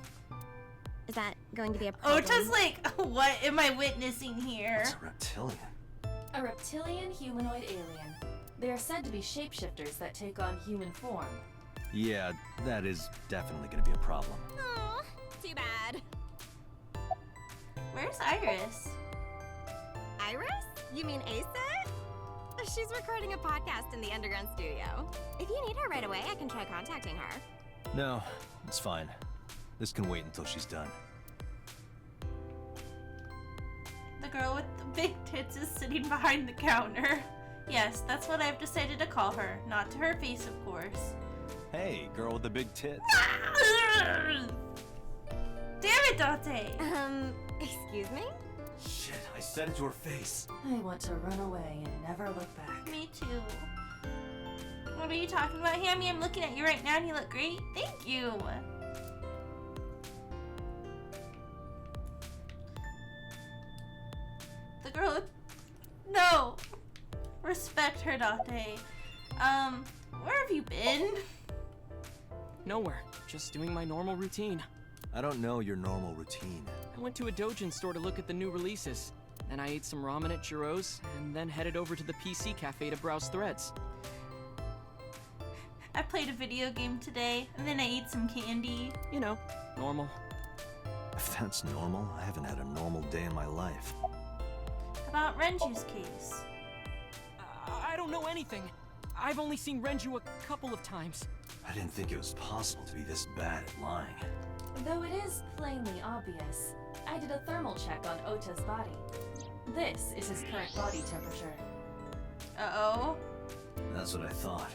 Is that going to be a problem? Ota's like, what am I witnessing here? What's a reptilian? A reptilian humanoid alien. They are said to be shapeshifters that take on human form. Yeah, that is definitely gonna be a problem. Aw, too bad. Where's Iris? Iris? You mean Asa? She's recording a podcast in the underground studio. If you need her right away, I can try contacting her. No, it's fine. This can wait until she's done. The girl with the big tits is sitting behind the counter. Yes, that's what I've decided to call her. Not to her face, of course. Hey, girl with the big tits. Damn it, Date! Excuse me? Shit, I said it to her face. I want to run away and never look back. Me too. What are you talking about, Hammie? I'm looking at you right now and you look great. Thank you. The girl... No! Respect her, Date. Where have you been? Nowhere. Just doing my normal routine. I don't know your normal routine. I went to a Dojin store to look at the new releases. Then I ate some ramen at Jiro's, and then headed over to the PC cafe to browse threads. I played a video game today, and then I ate some candy. You know, normal. If that's normal, I haven't had a normal day in my life. About Renju's case. I don't know anything. I've only seen Renju a couple of times. I didn't think it was possible to be this bad at lying. Though it is plainly obvious, I did a thermal check on Ota's body. This is his current body temperature. Uh-oh. That's what I thought.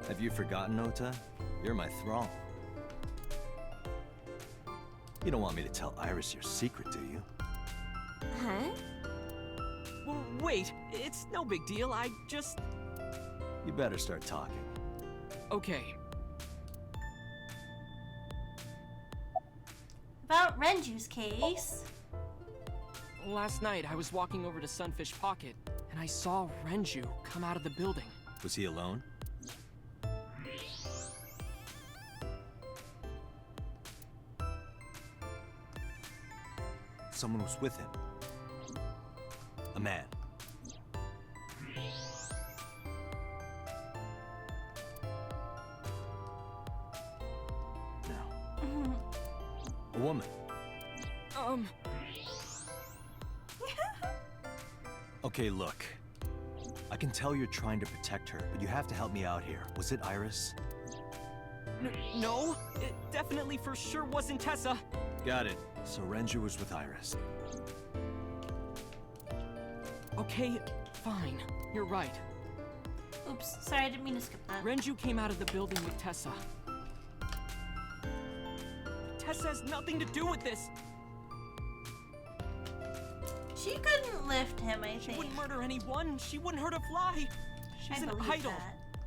Have you forgotten, Ota? You're my thrall. You don't want me to tell Iris your secret, do you? Huh? Well, wait, it's no big deal. I just... You better start talking. Okay. About Renju's case. Last night, I was walking over to Sunfish Pocket, and I saw Renju come out of the building. Was he alone? Someone was with him. A man. No. A woman. Okay, look. I can tell you're trying to protect her, but you have to help me out here. Was it Iris? No, it definitely for sure wasn't Tessa. Got it. So Renju was with Iris. Okay, fine. You're right. Oops, sorry, I didn't mean to skip that. Renju came out of the building with Tessa. Tessa has nothing to do with this. She couldn't lift him, I think. She wouldn't murder anyone. She wouldn't hurt a fly. She's an idol. That.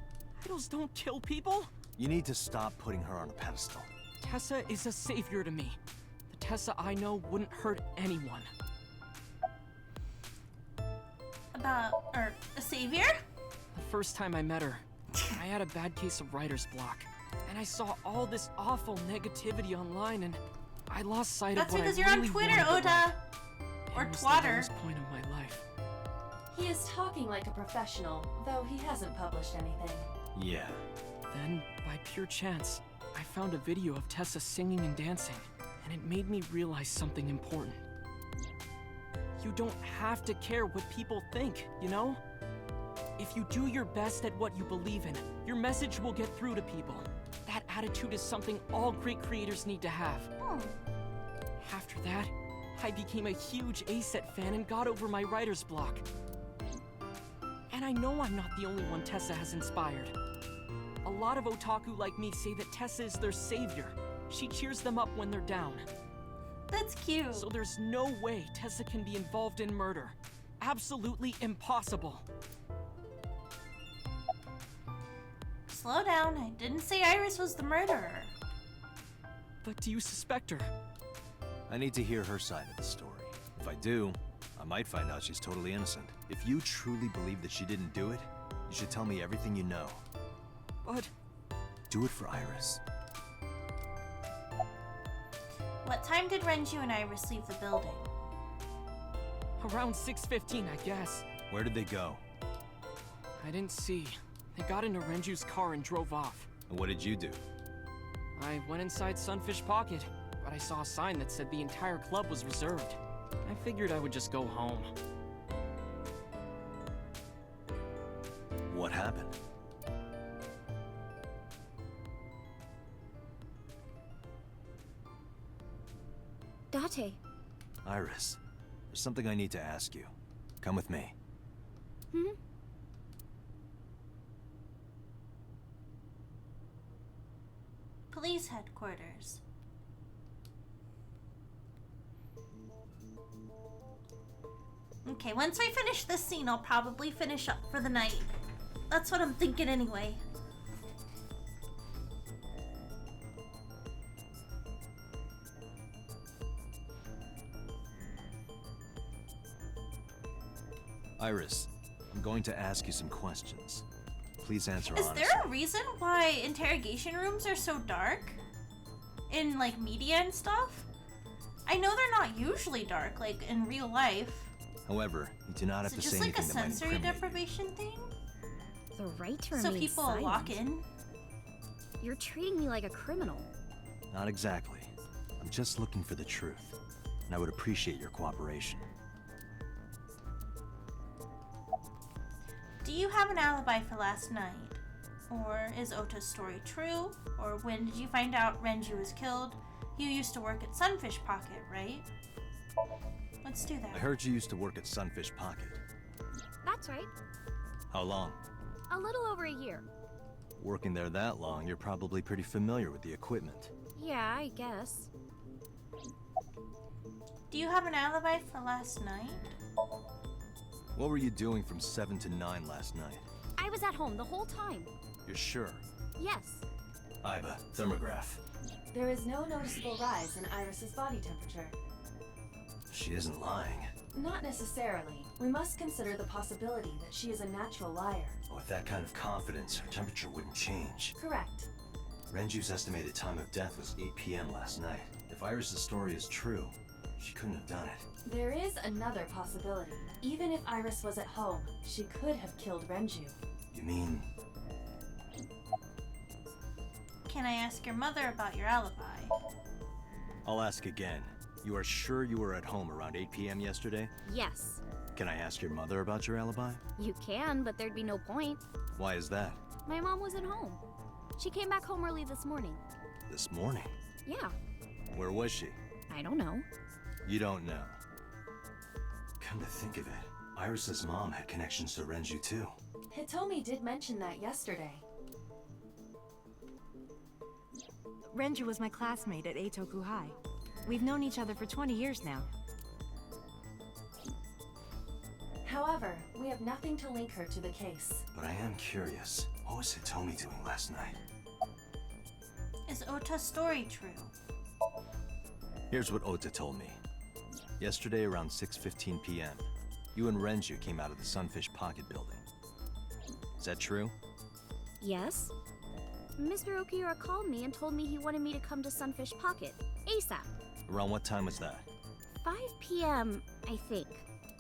Idols don't kill people. You need to stop putting her on a pedestal. Tessa is a savior to me. The Tessa I know wouldn't hurt anyone. A savior? The first time I met her, I had a bad case of writer's block. And I saw all this awful negativity online, and I lost sight of what I really wanted. That's because you're on Twitter, Oda. Or Twatter. The lowest point of my life. He is talking like a professional, though he hasn't published anything. Yeah. Then, by pure chance, I found a video of Tessa singing and dancing, and it made me realize something important. You don't have to care what people think, you know? If you do your best at what you believe in, your message will get through to people. That attitude is something all great creators need to have. After that, I became a huge A-Set fan and got over my writer's block. And I know I'm not the only one Tessa has inspired. A lot of otaku like me say that Tessa is their savior. She cheers them up when they're down. That's cute. So there's no way Tessa can be involved in murder. Absolutely impossible. Slow down. I didn't say Iris was the murderer. But do you suspect her? I need to hear her side of the story. If I do, I might find out she's totally innocent. If you truly believe that she didn't do it, you should tell me everything you know. But... Do it for Iris. What time did Renju and Iris leave the building? Around 6:15, I guess. Where did they go? I didn't see. They got into Renju's car and drove off. And what did you do? I went inside Sunfish Pocket, but I saw a sign that said the entire club was reserved. I figured I would just go home. What happened? Date. Iris, there's something I need to ask you. Come with me. Police headquarters. Okay, once we finish this scene, I'll probably finish up for the night. That's what I'm thinking anyway. Iris, I'm going to ask you some questions. Please answer Is honestly. there a reason why interrogation rooms are so dark? In, like, media and stuff? I know they're not usually dark, like, in real life. However, you do not have Is to it say just like a anything that might sensory incriminate deprivation thing? The right to So remain people silent. walk in? You're treating me like a criminal. you. Not exactly. I'm just looking for the truth, and I would appreciate your cooperation. Do you have an alibi for last night? Or is Ota's story true? Or when did you find out Renju was killed? You used to work at Sunfish Pocket, right? Let's do that. I heard you used to work at Sunfish Pocket. That's right. How long? A little over a year. Working there that long, you're probably pretty familiar with the equipment. Yeah, I guess. Do you have an alibi for last night? What were you doing from 7 to 9 last night? I was at home the whole time. You're sure? Yes. Iba, thermograph. There is no noticeable rise in Iris's body temperature. She isn't lying. Not necessarily. We must consider the possibility that she is a natural liar. With that kind of confidence, her temperature wouldn't change. Correct. Renju's estimated time of death was 8 p.m. last night. If Iris's story is true, she couldn't have done it. There is another possibility. Even if Iris was at home, she could have killed Renju. You mean... Can I ask your mother about your alibi? I'll ask again. You are sure you were at home around 8 p.m. yesterday? Yes. Can I ask your mother about your alibi? You can, but there'd be no point. Why is that? My mom wasn't home. She came back home early this morning. This morning? Yeah. Where was she? I don't know. You don't know. Come to think of it, Iris's mom had connections to Renju too. Hitomi did mention that yesterday. Renju was my classmate at Eitoku High. We've known each other for 20 years now. However, we have nothing to link her to the case. But I am curious, what was Hitomi doing last night? Is Ota's story true? Here's what Ota told me. Yesterday around 6:15 p.m., you and Renju came out of the Sunfish Pocket building. Is that true? Yes. Mr. Okiura called me and told me he wanted me to come to Sunfish Pocket, ASAP. Around what time was that? 5 p.m., I think.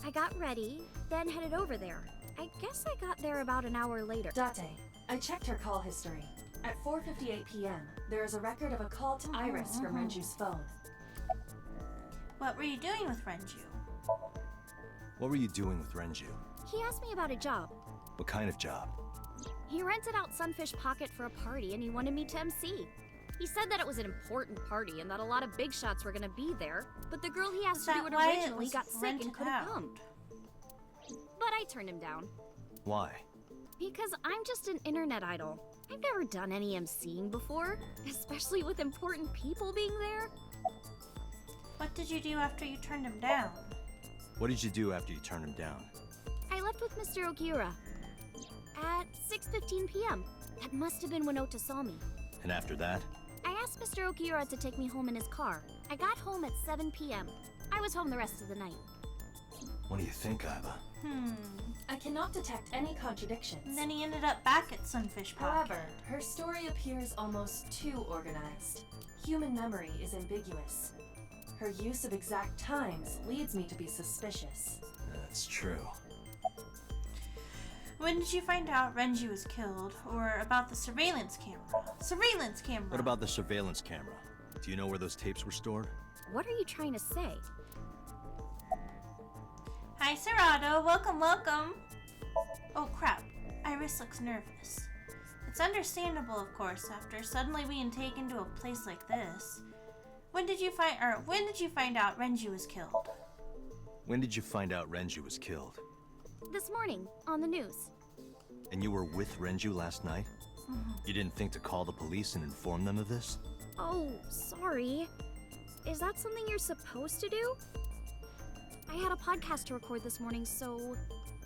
I got ready, then headed over there. I guess I got there about an hour later. Date, I checked her call history. At 4:58 p.m., there is a record of a call to Iris from Renju's phone. What were you doing with Renju? What were you doing with Renju? He asked me about a job. What kind of job? He rented out Sunfish Pocket for a party and he wanted me to MC. He said that it was an important party and that a lot of big shots were gonna be there, but the girl he asked to do it originally got sick and couldn't come. But I turned him down. Why? Because I'm just an internet idol. I've never done any MCing before, especially with important people being there. What did you do after you turned him down? What did you do after you turned him down? I left with Mr. Okiura at 6:15 p.m. That must have been when Ota saw me. And after that? I asked Mr. Okiura to take me home in his car. I got home at 7 p.m. I was home the rest of the night. What do you think, Iba? I cannot detect any contradictions. And then he ended up back at Sunfish Pocket. However, her story appears almost too organized. Human memory is ambiguous. Her use of exact times leads me to be suspicious. That's true. When did you find out Renju was killed? Or about the surveillance camera? Surveillance camera! What about the surveillance camera? Do you know where those tapes were stored? What are you trying to say? Hi, Serrato. Welcome, welcome. Oh, crap. Iris looks nervous. It's understandable, of course, after suddenly being taken to a place like this. When did you find out Renju was killed? When did you find out Renju was killed? This morning, on the news. And you were with Renju last night? You didn't think to call the police and inform them of this? Oh, sorry. Is that something you're supposed to do? I had a podcast to record this morning, so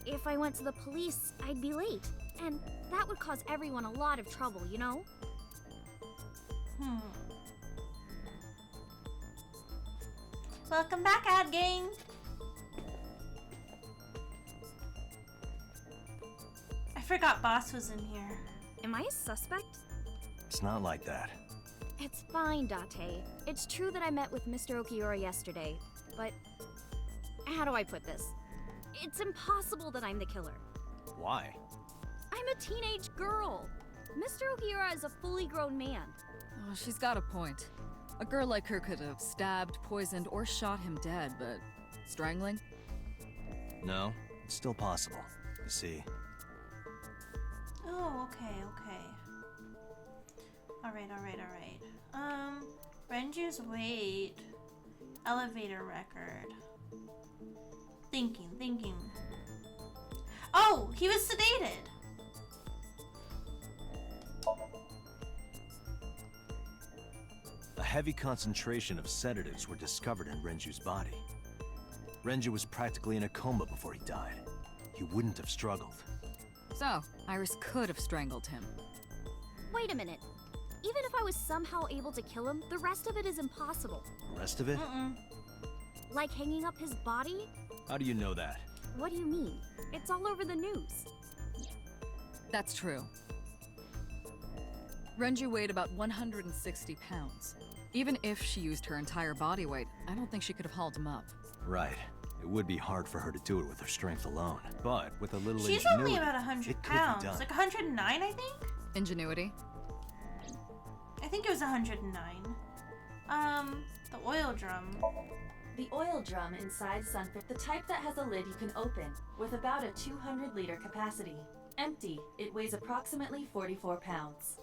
if I went to the police, I'd be late. And that would cause everyone a lot of trouble, you know? Welcome back, Ad Gang. I forgot Boss was in here. Am I a suspect? It's not like that. It's fine, Date. It's true that I met with Mr. Okiura yesterday, but how do I put this? It's impossible that I'm the killer. Why? I'm a teenage girl. Mr. Okiura is a fully grown man. Oh, she's got a point. A girl like her could have stabbed, poisoned, or shot him dead, but strangling? No, it's still possible. You see. Oh, okay. Alright. Renju's weight. Elevator record. Thinking. Oh, he was sedated! A heavy concentration of sedatives were discovered in Renju's body. Renju was practically in a coma before he died. He wouldn't have struggled. So, Iris could have strangled him. Wait a minute. Even if I was somehow able to kill him, the rest of it is impossible. The rest of it? Like hanging up his body? How do you know that? What do you mean? It's all over the news. That's true. Renju weighed about 160 pounds. Even if she used her entire body weight, I don't think she could have hauled him up. Right. It would be hard for her to do it with her strength alone. But with a little She's ingenuity, only about 100 it could pounds. be done. Like 109, I think? Ingenuity? I think it was 109. The oil drum. The oil drum inside Sunfish, the type that has a lid you can open, with about a 200-liter capacity. Empty, it weighs approximately 44 pounds.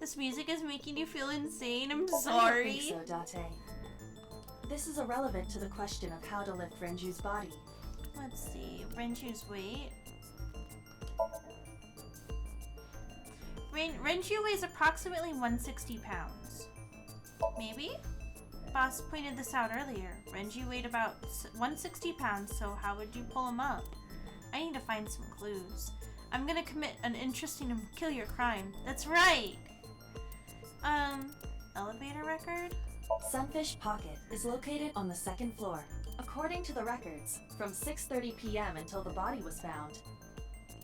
This music is making you feel insane. I'm I don't sorry. think so, Date. This is irrelevant to the question of how to lift Renju's body. Let's see. Renju's weight. Renju weighs approximately 160 pounds. Maybe? Boss pointed this out earlier. Renju weighed about 160 pounds, so how would you pull him up? I need to find some clues. I'm gonna commit an interesting and peculiar crime. That's right! Elevator record? Sunfish Pocket is located on the second floor. According to the records, from 6:30 p.m. until the body was found,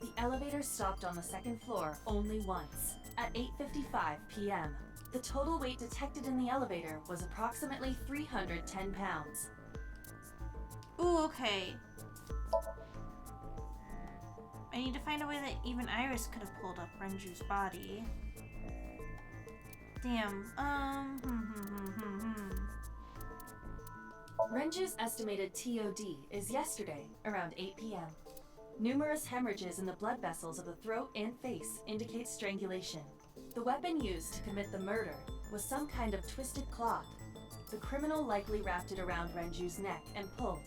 the elevator stopped on the second floor only once, at 8:55 p.m. The total weight detected in the elevator was approximately 310 pounds. Ooh, okay. I need to find a way that even Iris could have pulled up Renju's body. Damn, Renju's estimated TOD is yesterday, around 8 p.m. Numerous hemorrhages in the blood vessels of the throat and face indicate strangulation. The weapon used to commit the murder was some kind of twisted cloth. The criminal likely wrapped it around Renju's neck and pulled.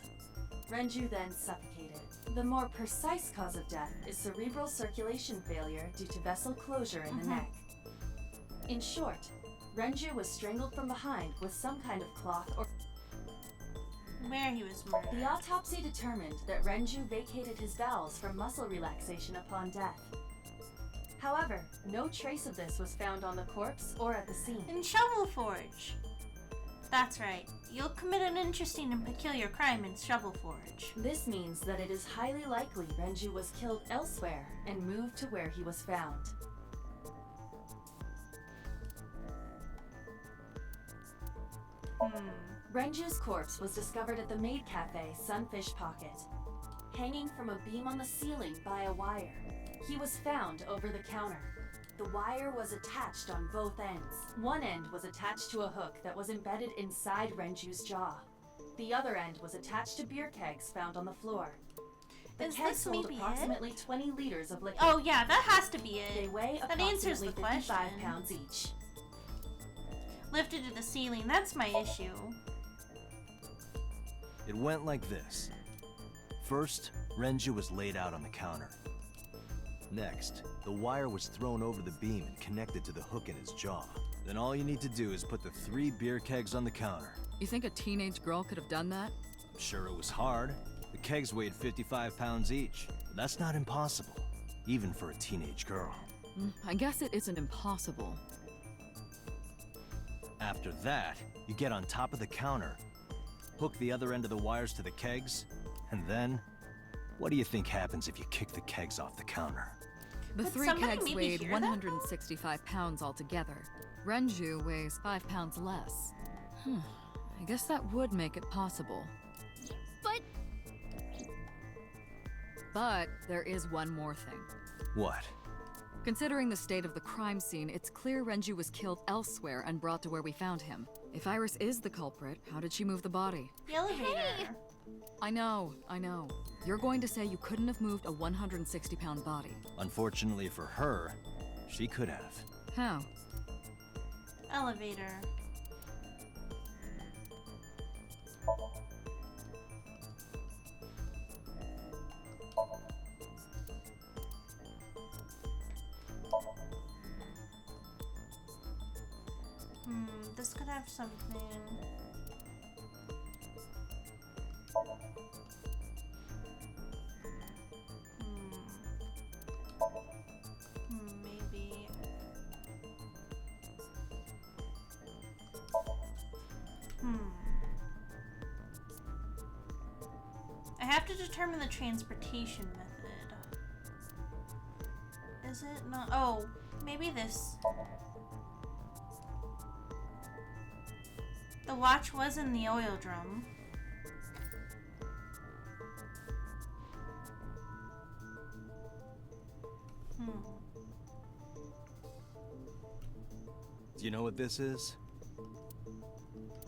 Renju then suffocated. The more precise cause of death is cerebral circulation failure due to vessel closure in the neck. In short, Renju was strangled from behind with some kind of cloth or... Where he was murdered. The autopsy determined that Renju vacated his bowels for muscle relaxation upon death. However, no trace of this was found on the corpse or at the scene. In Shovel Forge. That's right. You'll commit an interesting and peculiar crime in Shovel Forge. This means that it is highly likely Renju was killed elsewhere and moved to where he was found. Renju's corpse was discovered at the maid cafe Sunfish Pocket, hanging from a beam on the ceiling by a wire. He was found over the counter. The wire was attached on both ends. One end was attached to a hook that was embedded inside Renju's jaw. The other end was attached to beer kegs found on the floor. The kegs hold approximately 20 liters of liquid. Oh yeah, that has to be it. They weigh that answers the approximately 55 question. pounds each. Lifted to the ceiling, that's my issue. It went like this. First, Renju was laid out on the counter. Next, The wire was thrown over the beam and connected to the hook in his jaw. Then all you need to do is put the 3 beer kegs on the counter. You think a teenage girl could have done that? I'm sure it was hard. The kegs weighed 55 pounds each. But that's not impossible, even for a teenage girl. I guess it isn't impossible. After that, you get on top of the counter, hook the other end of the wires to the kegs, and then, what do you think happens if you kick the kegs off the counter? The Could 3 somebody kegs maybe weighed hear that, though? 165 pounds altogether. Renju weighs 5 pounds less. I guess that would make it possible. But there is one more thing. What? Considering the state of the crime scene, it's clear Renju was killed elsewhere and brought to where we found him. If Iris is the culprit, how did she move the body? The elevator. Hey! I know. You're going to say you couldn't have moved a 160-pound body. Unfortunately for her, she could have. How? Elevator. This could have something. Maybe. I have to determine the transportation method. Is it not? Oh, maybe this. The watch was in the oil drum. Do you know what this is?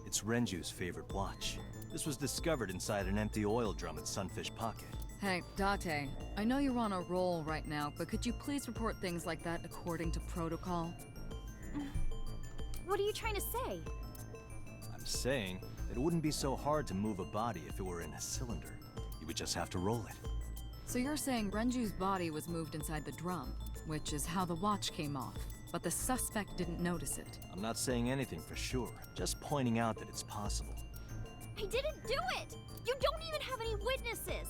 It's Renju's favorite watch. This was discovered inside an empty oil drum at Sunfish Pocket. Hey, Date, I know you're on a roll right now, but could you please report things like that according to protocol? What are you trying to say? I'm saying that it wouldn't be so hard to move a body if it were in a cylinder. You would just have to roll it. So you're saying Renju's body was moved inside the drum, which is how the watch came off, but the suspect didn't notice it. I'm not saying anything for sure, just pointing out that it's possible. I didn't do it! You don't even have any witnesses!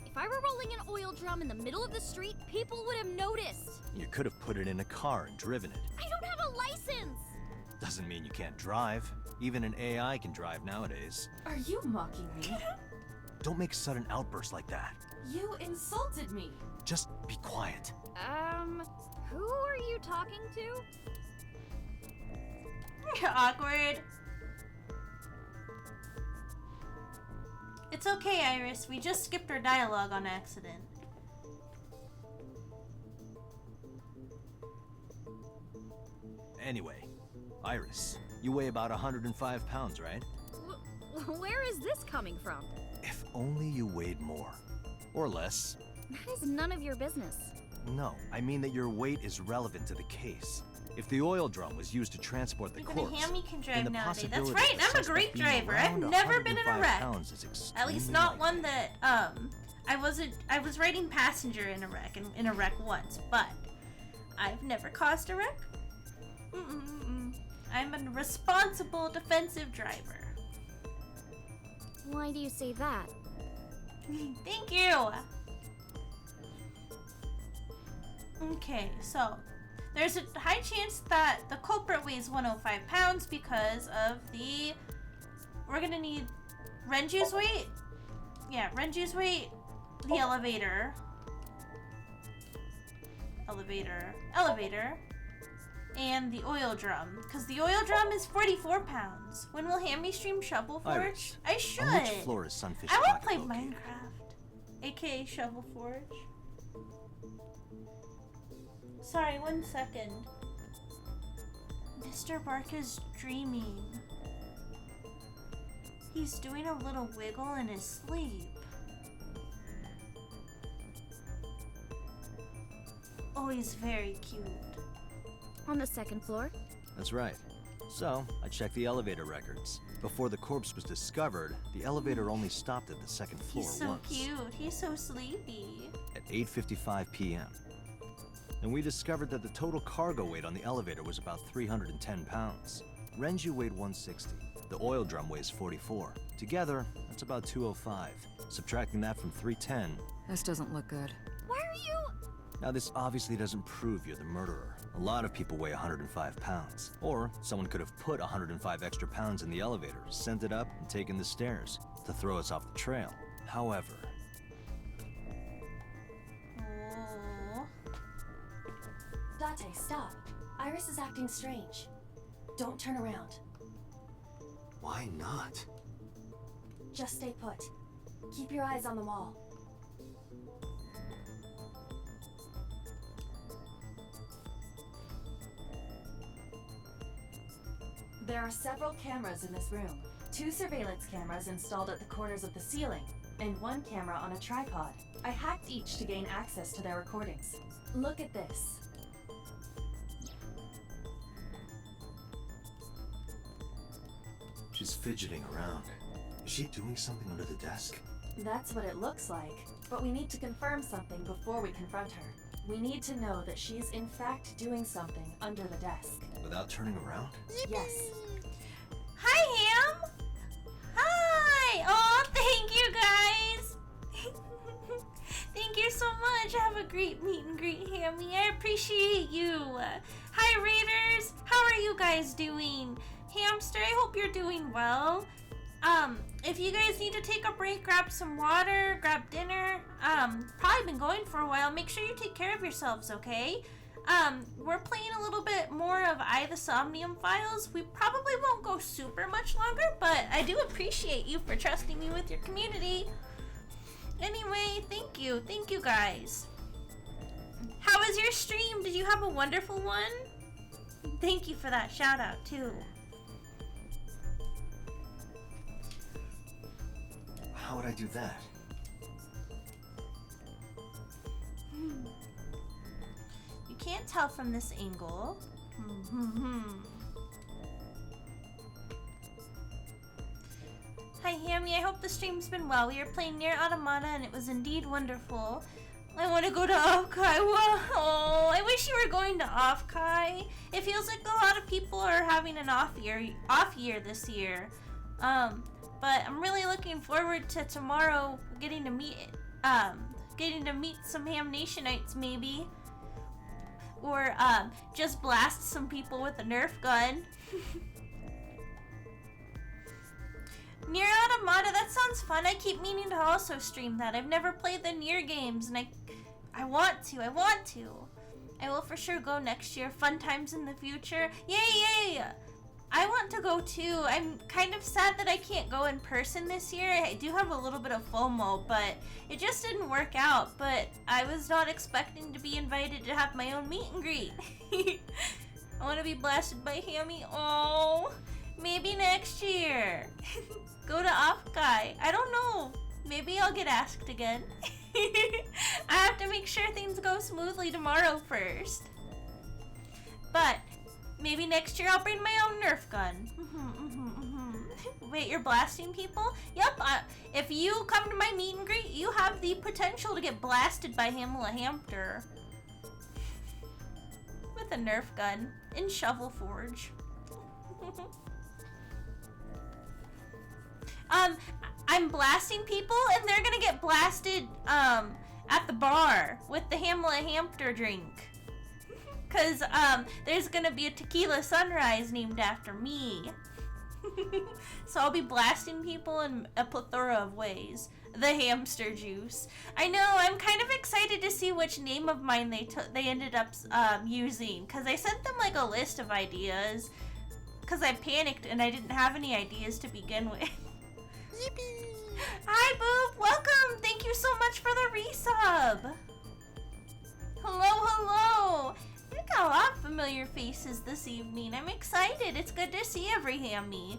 If I were rolling an oil drum in the middle of the street, people would have noticed! You could have put it in a car and driven it. I don't have a license! Doesn't mean you can't drive. Even an AI can drive nowadays. Are you mocking me? Don't make sudden outbursts like that. You insulted me. Just be quiet. Who are you talking to? Awkward. It's okay, Iris. We just skipped our dialogue on accident. Anyway, Iris, you weigh about 105 pounds, right? Where is this coming from? If only you weighed more. Or less. That is none of your business. No, I mean that your weight is relevant to the case. If the oil drum was used to transport the Even corpse, a Hammie can then drive the nowadays. That's possibility right, of the I'm a suspect great being driver. I've around never been in a 105 wreck. pounds is At least extremely not likely. one that, I was riding passenger in a wreck, in a wreck once, but I've never caused a wreck. I'm a responsible defensive driver. Why do you say that? Thank you! Okay, so there's a high chance that the culprit weighs 105 pounds because of the... We're gonna need Renju's weight? Yeah, Renju's weight, the elevator, and the oil drum. Because the oil drum is 44 pounds. When will Hammie stream Shovel Forge? Iris, I should. on which floor is Sunfish I want to Pocket play located? Minecraft, aka Shovel Forge. Sorry, 1 second. Mr. Bark is dreaming. He's doing a little wiggle in his sleep. Oh, he's very cute. On the second floor? That's right. So, I checked the elevator records. Before the corpse was discovered, the elevator only stopped at the second floor He's so once. cute. He's so sleepy. At 8:55 p.m. and we discovered that the total cargo weight on the elevator was about 310 pounds. Renju weighed 160. The oil drum weighs 44. Together, that's about 205. Subtracting that from 310... This doesn't look good. Why are you... Now, this obviously doesn't prove you're the murderer. A lot of people weigh 105 pounds. Or someone could have put 105 extra pounds in the elevator, sent it up, and taken the stairs to throw us off the trail. However... Date, stop. Iris is acting strange. Don't turn around. Why not? Just stay put. Keep your eyes on the wall. There are several cameras in this room. 2 surveillance cameras installed at the corners of the ceiling, and 1 camera on a tripod. I hacked each to gain access to their recordings. Look at this. She's fidgeting around. Is she doing something under the desk? That's what it looks like, but we need to confirm something before we confront her. We need to know that she's in fact doing something under the desk. Without turning around? Yes. Hi, Ham! Hi! Oh, thank you, guys! Thank you so much. Have a great meet and greet, Hammie. I appreciate you. Hi, Raiders! How are you guys doing? Hamster, I hope you're doing well. If you guys need to take a break, grab some water, grab dinner. Probably been going for a while. Make sure you take care of yourselves, okay? We're playing a little bit more of the Somnium files. We probably won't go super much longer, but I do appreciate you for trusting me with your community. Anyway, thank you. Thank you, guys. How was your stream? Did you have a wonderful one? Thank you for that shout out, too. How would I do that? You can't tell from this angle. Hi, Hammie. I hope the stream's been well. We are playing Nier Automata, and it was indeed wonderful. I want to go to Offkai. Whoa! I wish you were going to Offkai. It feels like a lot of people are having an off year this year. But I'm really looking forward to tomorrow getting to meet some Ham Nationites maybe. Or just blast some people with a Nerf gun. Nier Automata, that sounds fun. I keep meaning to also stream that. I've never played the Nier games and I want to. I will for sure go next year. Fun times in the future. Yay! I want to go too. I'm kind of sad that I can't go in person this year. I do have a little bit of FOMO, but it just didn't work out. But I was not expecting to be invited to have my own meet and greet. I want to be blasted by Hammie. Oh, maybe next year. Go to Offkai. I don't know. Maybe I'll get asked again. I have to make sure things go smoothly tomorrow first. But maybe next year I'll bring my own Nerf gun. Wait, you're blasting people? Yep, if you come to my meet and greet, you have the potential to get blasted by Hamela Hampter. With a Nerf gun in Shovel Forge. I'm blasting people and they're gonna get blasted at the bar with the Hamela Hampter drink. Cause there's gonna be a tequila sunrise named after me. So I'll be blasting people in a plethora of ways. The hamster juice. I know, I'm kind of excited to see which name of mine they ended up using. Cause I sent them like a list of ideas. Cause I panicked and I didn't have any ideas to begin with. Yippee! Hi Boob, welcome! Thank you so much for the resub! Hello! I got a lot of familiar faces this evening. I'm excited. It's good to see every Hammie.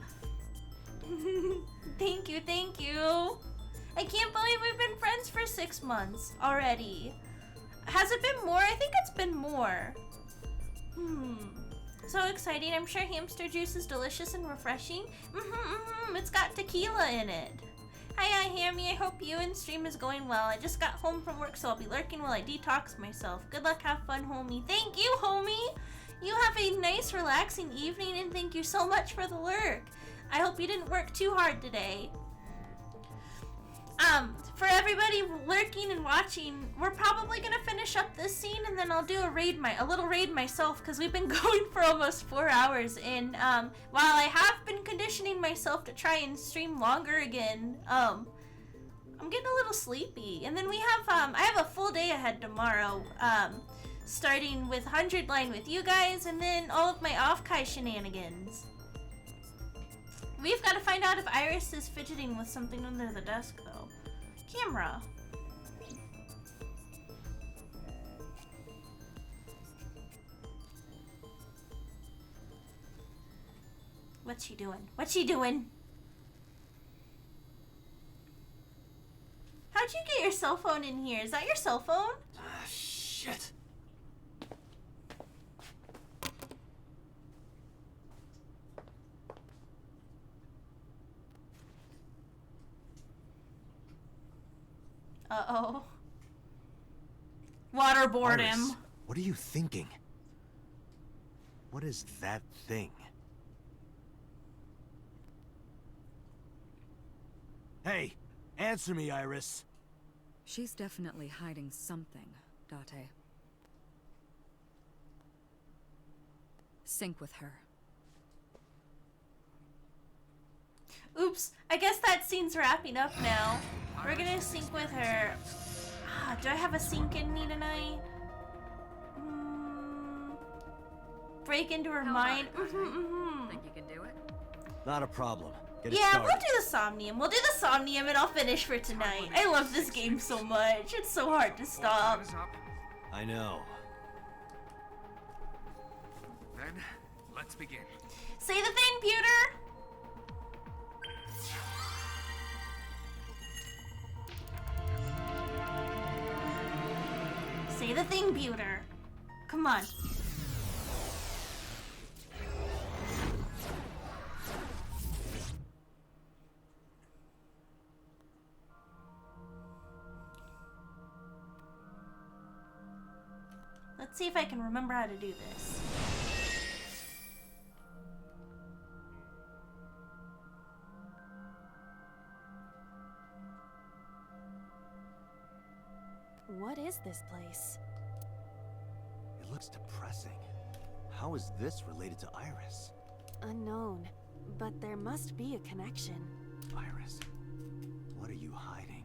Thank you. I can't believe we've been friends for 6 months already. Has it been more? I think it's been more. So exciting. I'm sure hamster juice is delicious and refreshing. It's got tequila in it. Hi, Hammie. I hope you and stream is going well. I just got home from work, so I'll be lurking while I detox myself. Good luck, have fun, homie. Thank you, homie. You have a nice, relaxing evening, and thank you so much for the lurk. I hope you didn't work too hard today. For everybody lurking and watching, we're probably gonna finish up this scene, and then I'll do a little raid myself, because we've been going for almost 4 hours. And while I have been conditioning myself to try and stream longer again, I'm getting a little sleepy. And then we have I have a full day ahead tomorrow, starting with 100 line with you guys, and then all of my off-Kai shenanigans. We've got to find out if Iris is fidgeting with something under the desk, though. Camera. What's she doing? What's she doing? How'd you get your cell phone in here? Is that your cell phone? Ah, shit. Uh-oh. Waterboard Iris, him. what are you thinking? What is that thing? Hey, answer me, Iris. She's definitely hiding something, Date. Sync with her. Oops, I guess that scene's wrapping up now. We're gonna sync with her. Do I have a sync in me tonight? Break into her mind. Think you can do it? Not a problem. Get it Yeah, started. we'll do the Somnium. We'll do the Somnium and I'll finish for tonight. I love this game so much. It's so hard to stop. I know. Then, let's begin. Say the thing, Pewter! Say the thing, Pewter. Come on. Let's see if I can remember how to do this. What is this place? It looks depressing. How is this related to Iris? Unknown, but there must be a connection. Iris, what are you hiding?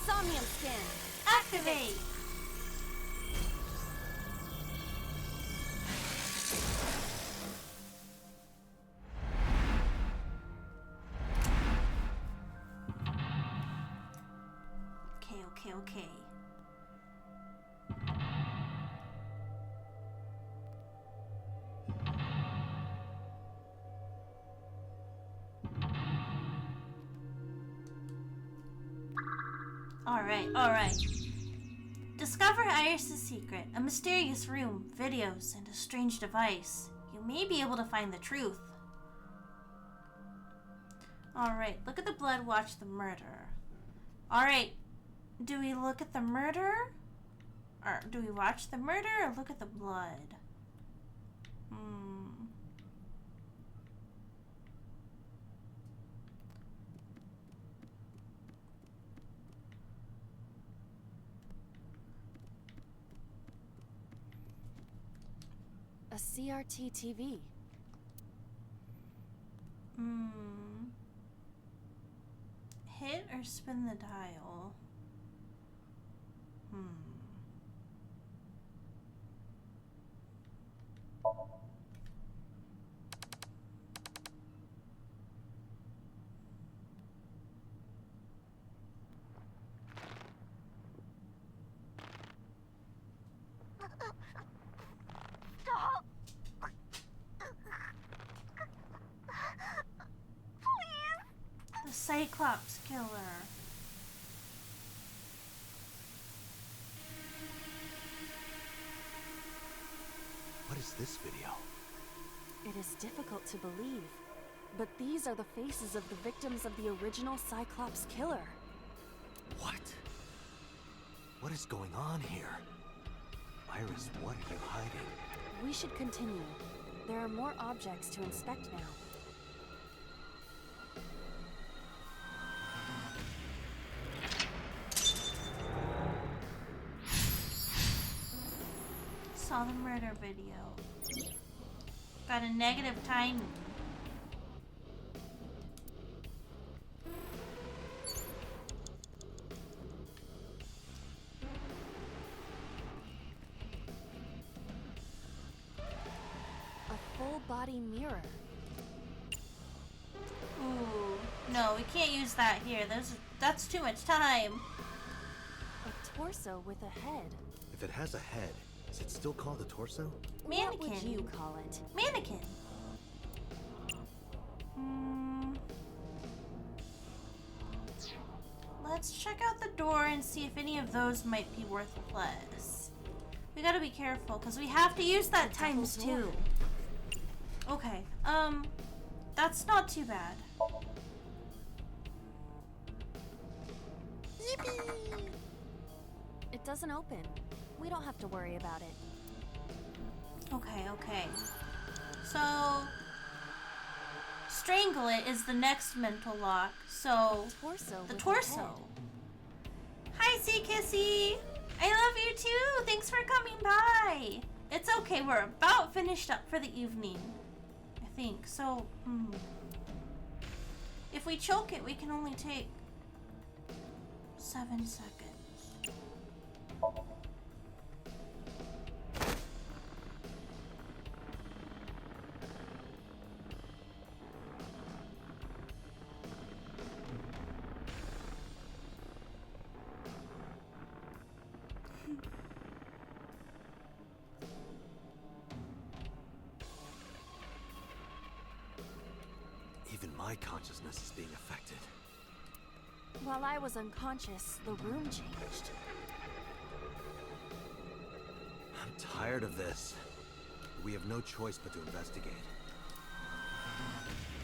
Somnium scan. Activate! Okay. Alright. Discover Iris' secret. A mysterious room, videos, and a strange device. You may be able to find the truth. Alright, look at the blood, watch the murder. Alright, do we look at the murder? Or do we watch the murder or look at the blood? A CRT TV. Hit or spin the dial? Stop! The Cyclops killer. What is this video? It is difficult to believe, but these are the faces of the victims of the original Cyclops killer. What? What is going on here? Iris, what are you hiding? We should continue. There are more objects to inspect now. Saw the murder video. Got a negative timing. A full-body mirror. Ooh, no, we can't use that here. That's too much time. A torso with a head. If it has a head, is it still called a torso? Mannequin. What would you call it? Mannequin. Let's check out the door and see if any of those might be worthless. We gotta be careful because we have to use that times 2. Okay, that's not too bad. Yippee! It doesn't open. We don't have to worry about it. Okay. So, strangle it is the next mental lock. So, the torso. Hi, Sea Kissy. I love you too. Thanks for coming by. It's okay. We're about finished up for the evening, I think. So, if we choke it, we can only take 7 seconds. Even my consciousness is being affected. While I was unconscious, the room changed. I'm tired of this. We have no choice but to investigate.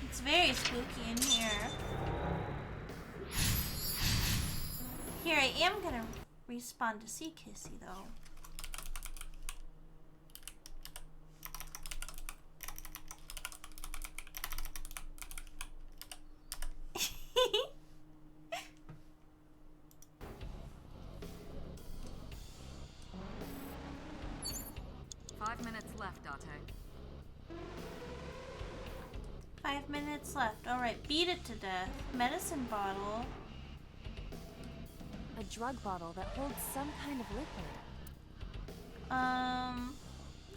It's very spooky in here. Here, I am gonna respawn to Sea Kissy though. Left. Alright, beat it to death. Medicine bottle. A drug bottle that holds some kind of liquid.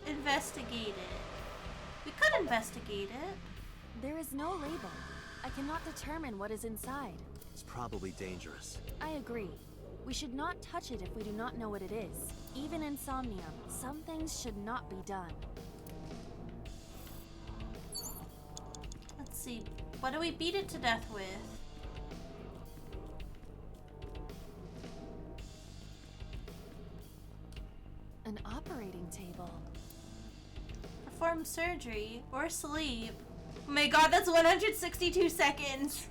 Investigate it. We could investigate it. There is no label. I cannot determine what is inside. It's probably dangerous. I agree. We should not touch it if we do not know what it is. Even in Somnium, some things should not be done. Let's see. What do we beat it to death with? An operating table. Perform surgery or sleep. Oh my god, that's 162 seconds.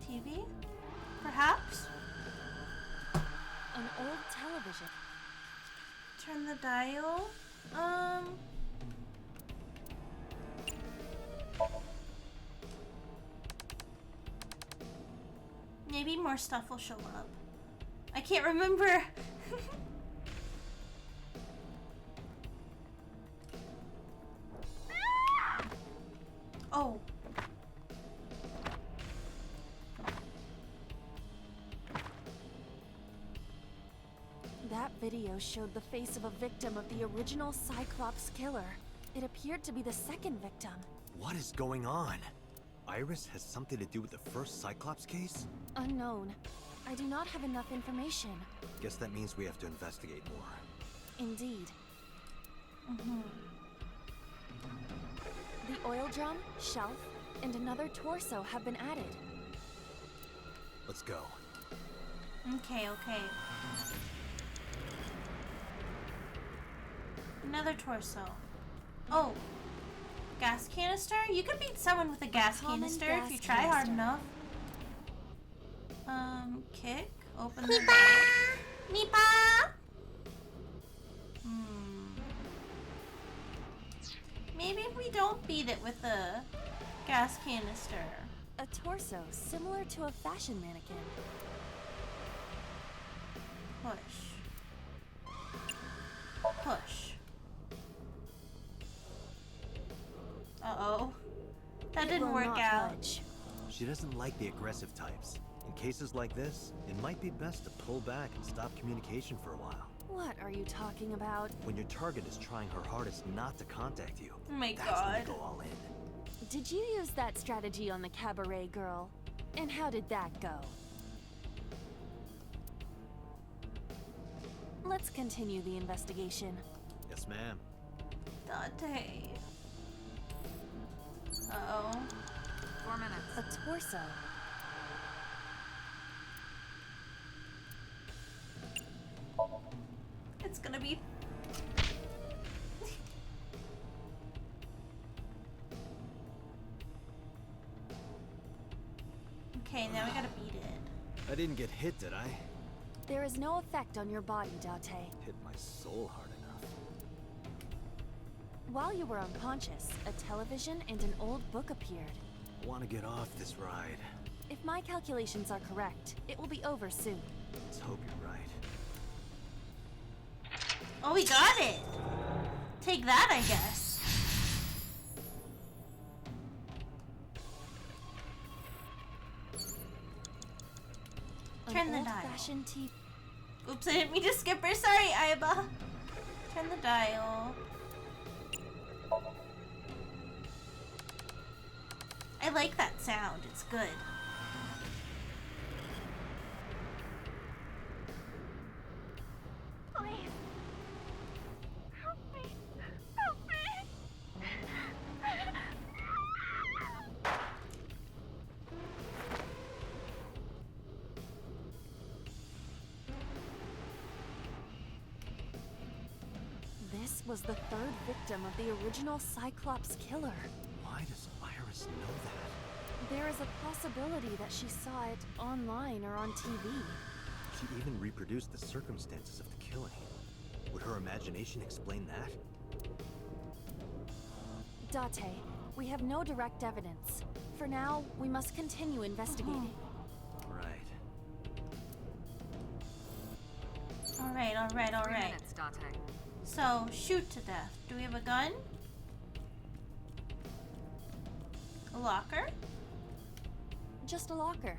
TV? Perhaps? An old television. Turn the dial. Maybe more stuff will show up. I can't remember. Oh. That video showed the face of a victim of the original Cyclops killer. It appeared to be the second victim. What is going on? Iris has something to do with the first Cyclops case? Unknown. I do not have enough information. Guess that means we have to investigate more. Indeed. The oil drum, shelf, and another torso have been added. Let's go. Okay. Another torso. Oh. Gas canister? You could beat someone with a gas canister if you try hard enough. Kick. Open the door. Meepa! Maybe if we don't beat it with a gas canister. A torso similar to a fashion mannequin. Push. Push. Uh-oh. That didn't work out. She doesn't like the aggressive types. In cases like this, it might be best to pull back and stop communication for a while. What are you talking about? When your target is trying her hardest not to contact you, oh my that's God. when you go all in. Did you use that strategy on the cabaret girl? And how did that go? Let's continue the investigation. Yes, ma'am. Dante. Uh-oh. 4 minutes. A torso. It's gonna be... Okay, now we gotta beat it. I didn't get hit, did I? There is no effect on your body, Date. Hit my soul hard enough. While you were unconscious, a television and an old book appeared. I want to get off this ride. If my calculations are correct, it will be over soon. Let's hope you're right. Oh, we got it! Take that, I guess. Turn the dial. Oops, I didn't mean to skip her. Sorry, Aiba. Turn the dial. I like that sound. It's good. Please. Help me. Help me. This was the third victim of the original Cyclops killer. Why does Iris know that? There is a possibility that she saw it online or on TV. She even reproduced the circumstances of the killing. Would her imagination explain that? Date, we have no direct evidence. For now, we must continue investigating. Right. Alright, alright, 3 alright. minutes, Date. So, shoot to death. Do we have a gun? A locker? Just a locker.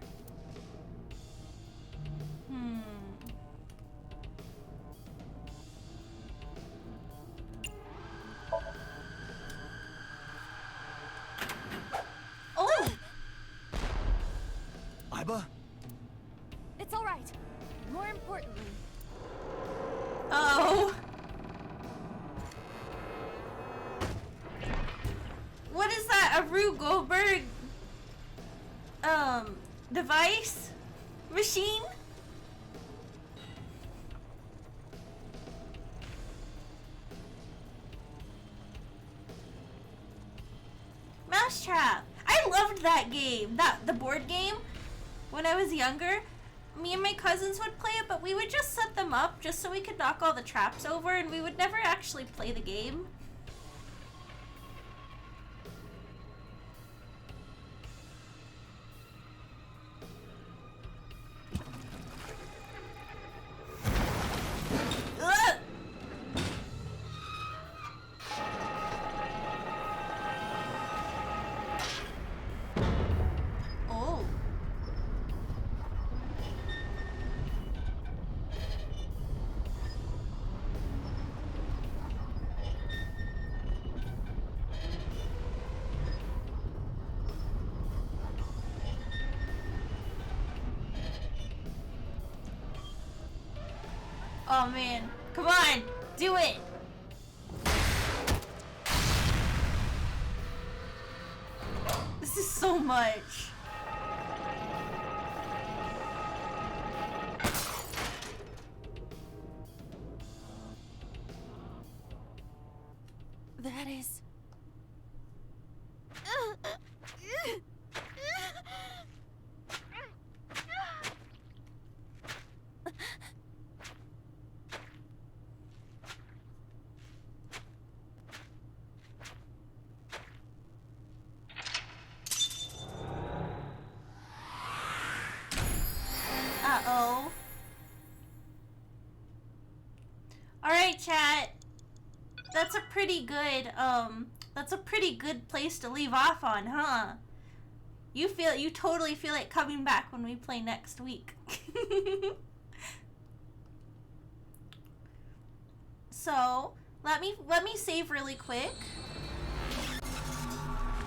Oh! Aiba? It's all right. More importantly... Oh! What is that? A Rube Goldberg device? Machine? Mousetrap. I loved that game. The board game. When I was younger, me and my cousins would play it, but we would just set them up just so we could knock all the traps over, and we would never actually play the game. Ugh! Oh. Oh man, come on, do it! This is so much. That is... Uh-oh. Alright, chat. That's a pretty good place to leave off on, huh? You totally feel like coming back when we play next week. So, let me save really quick.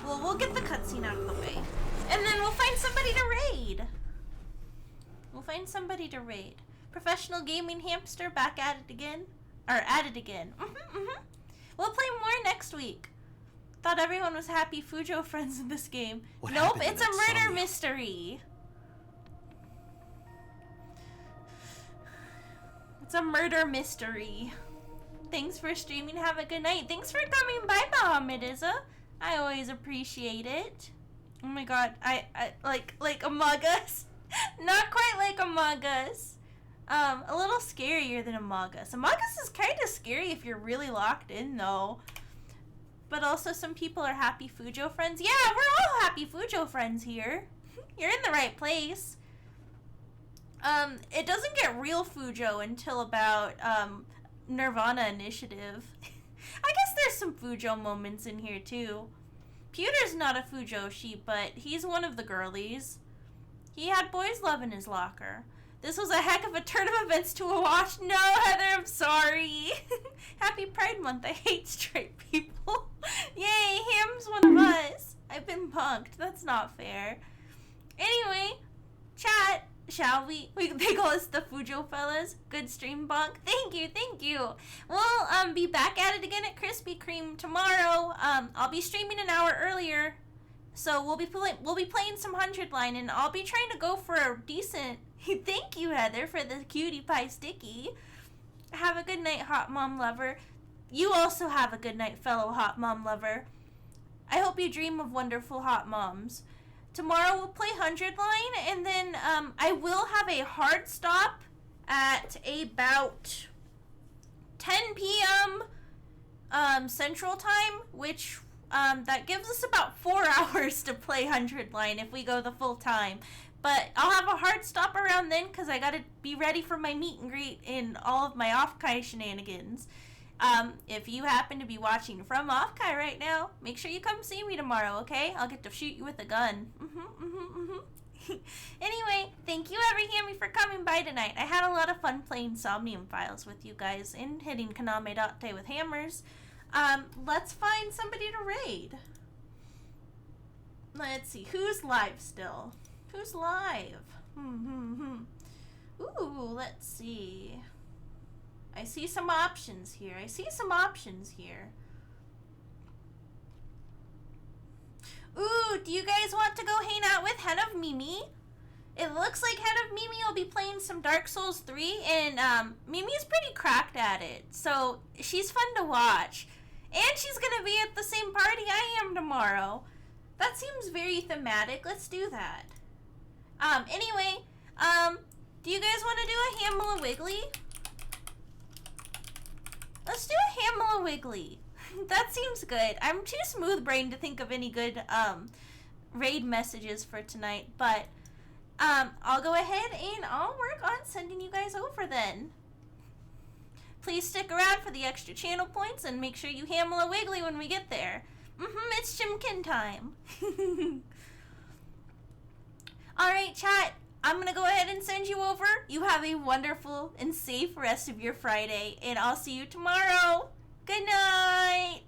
Well, we'll get the cutscene out of the way. And then we'll find somebody to raid. Professional gaming hamster back at it again. Or at it again. We'll play more next week. Thought everyone was happy Fujo friends in this game. Nope, it's a murder mystery. It's a murder mystery. Thanks for streaming. Have a good night. Thanks for coming by, Bahamidiza. I always appreciate it. Oh my god, I like Among Us. Not quite like Among Us. A little scarier than Among Us. Among Us is kind of scary if you're really locked in, though. But also, some people are happy Fujo friends. Yeah, we're all happy Fujo friends here. You're in the right place. It doesn't get real Fujo until about, Nirvana Initiative. I guess there's some Fujo moments in here, too. Pewter's not a Fujoshi, but he's one of the girlies. He had boys love in his locker. This was a heck of a turn of events to watch. No, Heather, I'm sorry. Happy Pride Month. I hate straight people. Yay, Ham's one of us. I've been punked. That's not fair. Anyway, chat, shall we? They call us the Fujo fellas. Good stream, Bonk. Thank you. We'll be back at it again at Krispy Kreme tomorrow. I'll be streaming an hour earlier. So we'll be playing some 100 line, and I'll be trying to go for a decent... Thank you, Heather, for the cutie pie sticky. Have a good night, hot mom lover. You also have a good night, fellow hot mom lover. I hope you dream of wonderful hot moms. Tomorrow we'll play 100 line, and then I will have a hard stop at about 10 p.m. Central Time, which... that gives us about 4 hours to play 100 line if we go the full time. But I'll have a hard stop around then because I gotta be ready for my meet and greet in all of my Off-Kai shenanigans. If you happen to be watching from Off-Kai right now, make sure you come see me tomorrow, okay? I'll get to shoot you with a gun. Anyway, thank you, Hammy, for coming by tonight. I had a lot of fun playing Somnium Files with you guys and hitting Kaname Date with hammers. Let's find somebody to raid. Let's see, who's live still? Who's live? Ooh, let's see. I see some options here. Ooh, do you guys want to go hang out with Hen of Mimi? It looks like Hen of Mimi will be playing some Dark Souls 3, and Mimi's pretty cracked at it, so she's fun to watch. And she's gonna be at the same party I am tomorrow. That seems very thematic. Let's do that. Anyway, do you guys want to do a Hamela Wiggly? Let's do a Hamela Wiggly. That seems good. I'm too smooth-brained to think of any good, raid messages for tonight, but, I'll go ahead and I'll work on sending you guys over then. Please stick around for the extra channel points and make sure you Hamela Wiggly when we get there. It's Chimkin time. Alright, chat. I'm gonna go ahead and send you over. You have a wonderful and safe rest of your Friday, and I'll see you tomorrow. Good night.